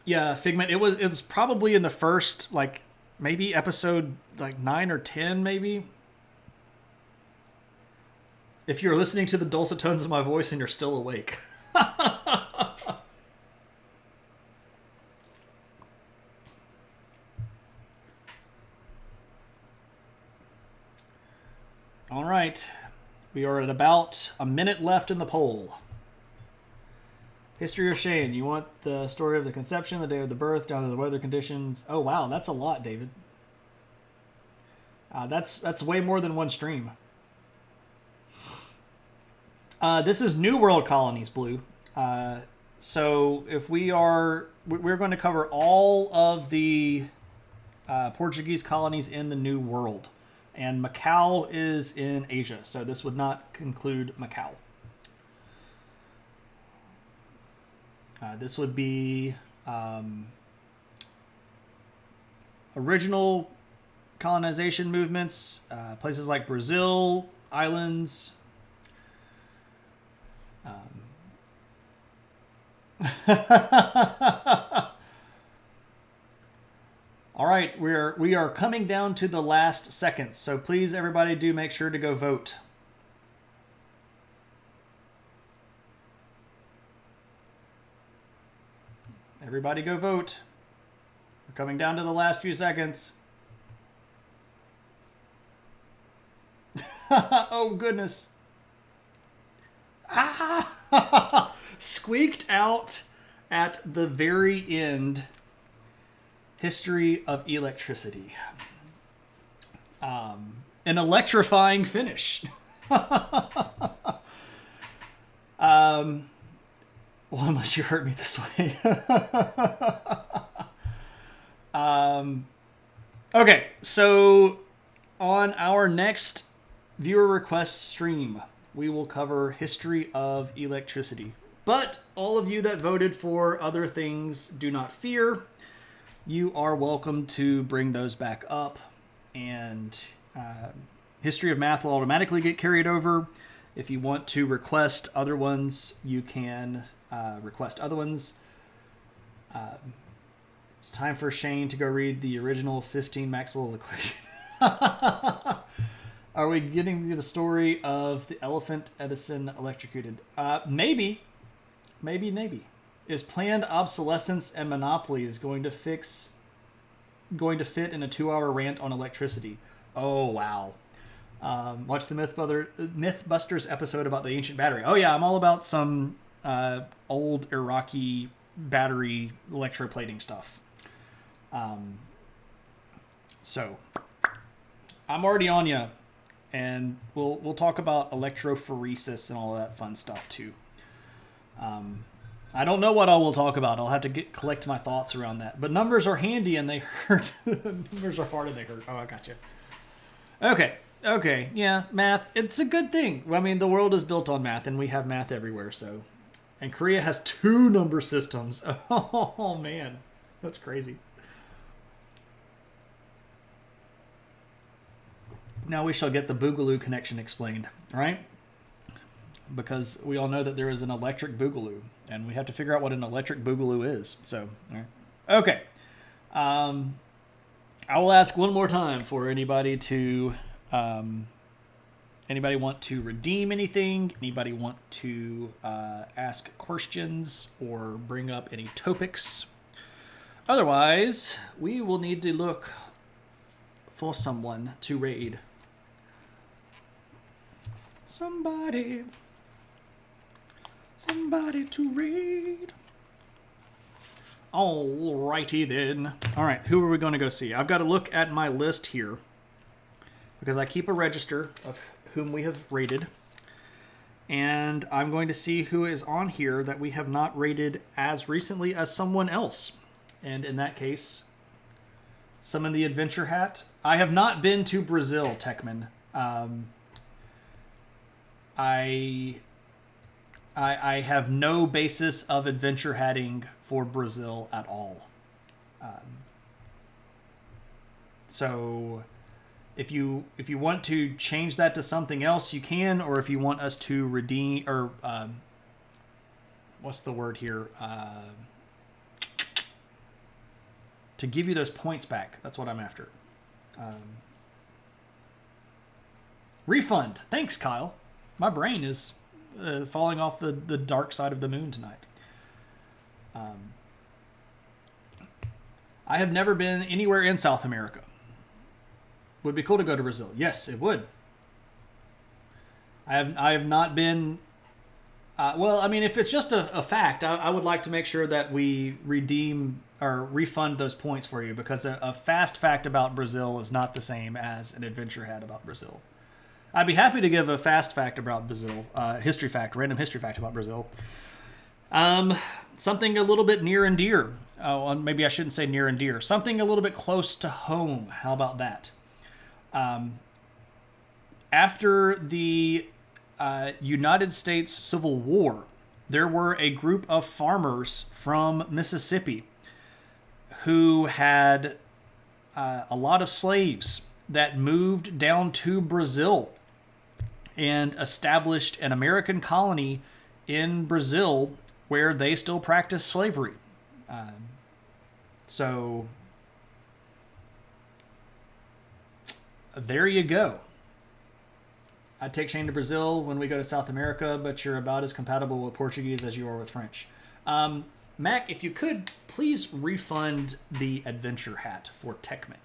Yeah, Figment. It was probably in the first maybe episode 9 or 10, maybe. If you're listening to the dulcet tones of my voice and you're still awake. All right. We are at about a minute left in the poll. History of Shane. You want the story of the conception, the day of the birth, down to the weather conditions. Oh, wow. That's a lot, David. That's way more than one stream. This is New World colonies, Blue. So if we're going to cover all of the Portuguese colonies in the New World. And Macau is in Asia, so this would not include Macau. This would be original colonization movements, places like Brazil, islands. All right, we are coming down to the last seconds, so please, everybody, do make sure to go vote. Everybody go vote. We're coming down to the last few seconds. Oh, goodness. Ah! Squeaked out at the very end. History of electricity. An electrifying finish. Well, unless you hurt me this way. Okay, so on our next viewer request stream, we will cover history of electricity. But all of you that voted for other things, do not fear. You are welcome to bring those back up, and history of math will automatically get carried over. If you want to request other ones, you can request other ones. It's time for Shane to go read the original 15 Maxwell's equation. Are we getting to the story of the elephant Edison electrocuted? Maybe. Is planned obsolescence and monopolies going to fit in a 2-hour rant on electricity? Oh, wow. Watch the Mythbusters episode about the ancient battery. Oh, yeah, I'm all about some old Iraqi battery electroplating stuff. So, I'm already on ya, and we'll talk about electrophoresis and all that fun stuff, too. I don't know what I will talk about. I'll have to collect my thoughts around that. But numbers are handy and they hurt. Numbers are hard and they hurt. Oh, I gotcha. Okay. Yeah, math. It's a good thing. I mean, the world is built on math and we have math everywhere. So, and Korea has 2 number systems. Oh, man. That's crazy. Now we shall get the Boogaloo connection explained, right? Because we all know that there is an electric boogaloo, and we have to figure out what an electric boogaloo is. So, all right. Okay. I will ask one more time for anybody to, anybody want to redeem anything? Anybody want to ask questions or bring up any topics? Otherwise, we will need to look for someone to raid. Somebody to read. Alrighty then. Alright, who are we going to go see? I've got to look at my list here because I keep a register of whom we have rated. And I'm going to see who is on here that we have not rated as recently as someone else. And in that case, summon the adventure hat. I have not been to Brazil, Techman. I have no basis of adventure hatting for Brazil at all. So if you want to change that to something else, you can, or if you want us to redeem, or what's the word here? To give you those points back. That's what I'm after. Refund. Thanks, Kyle. My brain is falling off the dark side of the moon tonight. I have never been anywhere in South America. Would be cool to go to Brazil. Yes, it would. I have not been Well, I mean, if it's just a fact, I would like to make sure that we redeem or refund those points for you, because a fast fact about Brazil is not the same as an adventure hat about Brazil. I'd be happy to give a fast fact about Brazil, history fact, random history fact about Brazil. Something a little bit near and dear. Oh, maybe I shouldn't say near and dear. Something a little bit close to home. How about that? After the United States Civil War, there were a group of farmers from Mississippi who had a lot of slaves that moved down to Brazil and established an American colony in Brazil where they still practice slavery. So there you go. I'd take Shane to Brazil when we go to South America, but you're about as compatible with Portuguese as you are with French. Mac, if you could, please refund the adventure hat for Techman.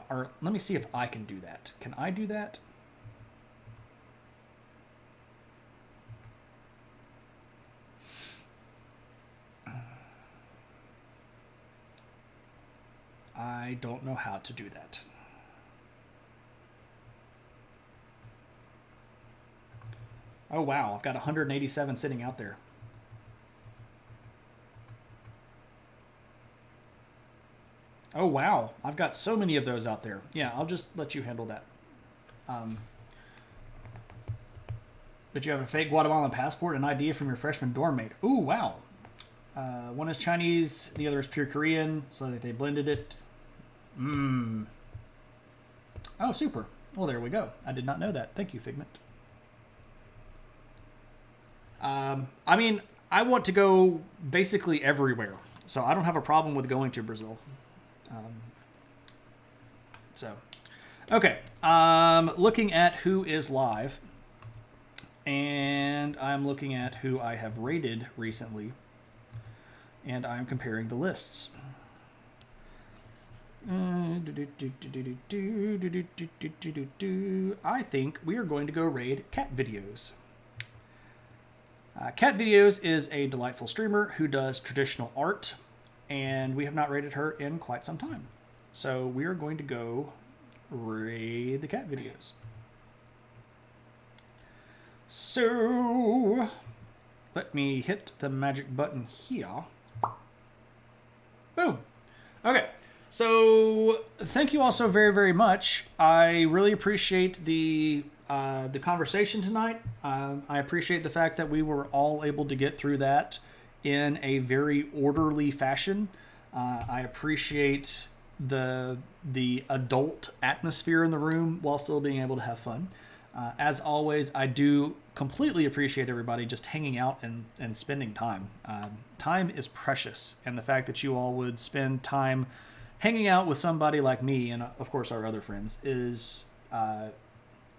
Or let me see if I can do that. Can I do that? I don't know how to do that. Oh, wow. I've got 187 sitting out there. Oh, wow. I've got so many of those out there. Yeah, I'll just let you handle that. But you have a fake Guatemalan passport and ID from your freshman dorm mate. Ooh, wow. One is Chinese, the other is pure Korean, so they blended it. Oh, super. Well, there we go. I did not know that. Thank you, Figment. I mean, I want to go basically everywhere, so I don't have a problem with going to Brazil. Okay. Looking at who is live, and I'm looking at who I have rated recently, and I'm comparing the lists. I think we are going to go raid Cat Videos. Cat Videos is a delightful streamer who does traditional art, and we have not rated her in quite some time. So we are going to go raid the Cat Videos. So let me hit the magic button here. Boom. Okay. So thank you all so very, very much. I really appreciate the conversation tonight. I appreciate the fact that we were all able to get through that in a very orderly fashion. I appreciate the adult atmosphere in the room while still being able to have fun. As always, I do completely appreciate everybody just hanging out and spending time. Time is precious, and the fact that you all would spend time hanging out with somebody like me and, of course, our other friends is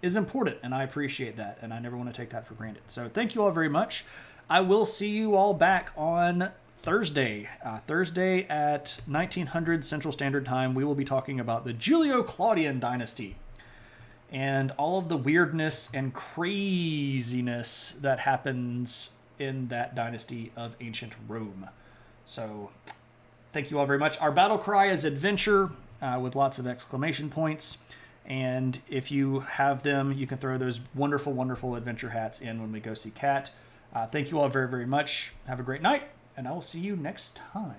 important, and I appreciate that, and I never want to take that for granted. So thank you all very much. I will see you all back on Thursday. Thursday at 1900 Central Standard Time, we will be talking about the Julio-Claudian dynasty and all of the weirdness and craziness that happens in that dynasty of ancient Rome. So thank you all very much. Our battle cry is adventure with lots of exclamation points. And if you have them, you can throw those wonderful, wonderful adventure hats in when we go see Cat. Thank you all very, very much. Have a great night, and I will see you next time.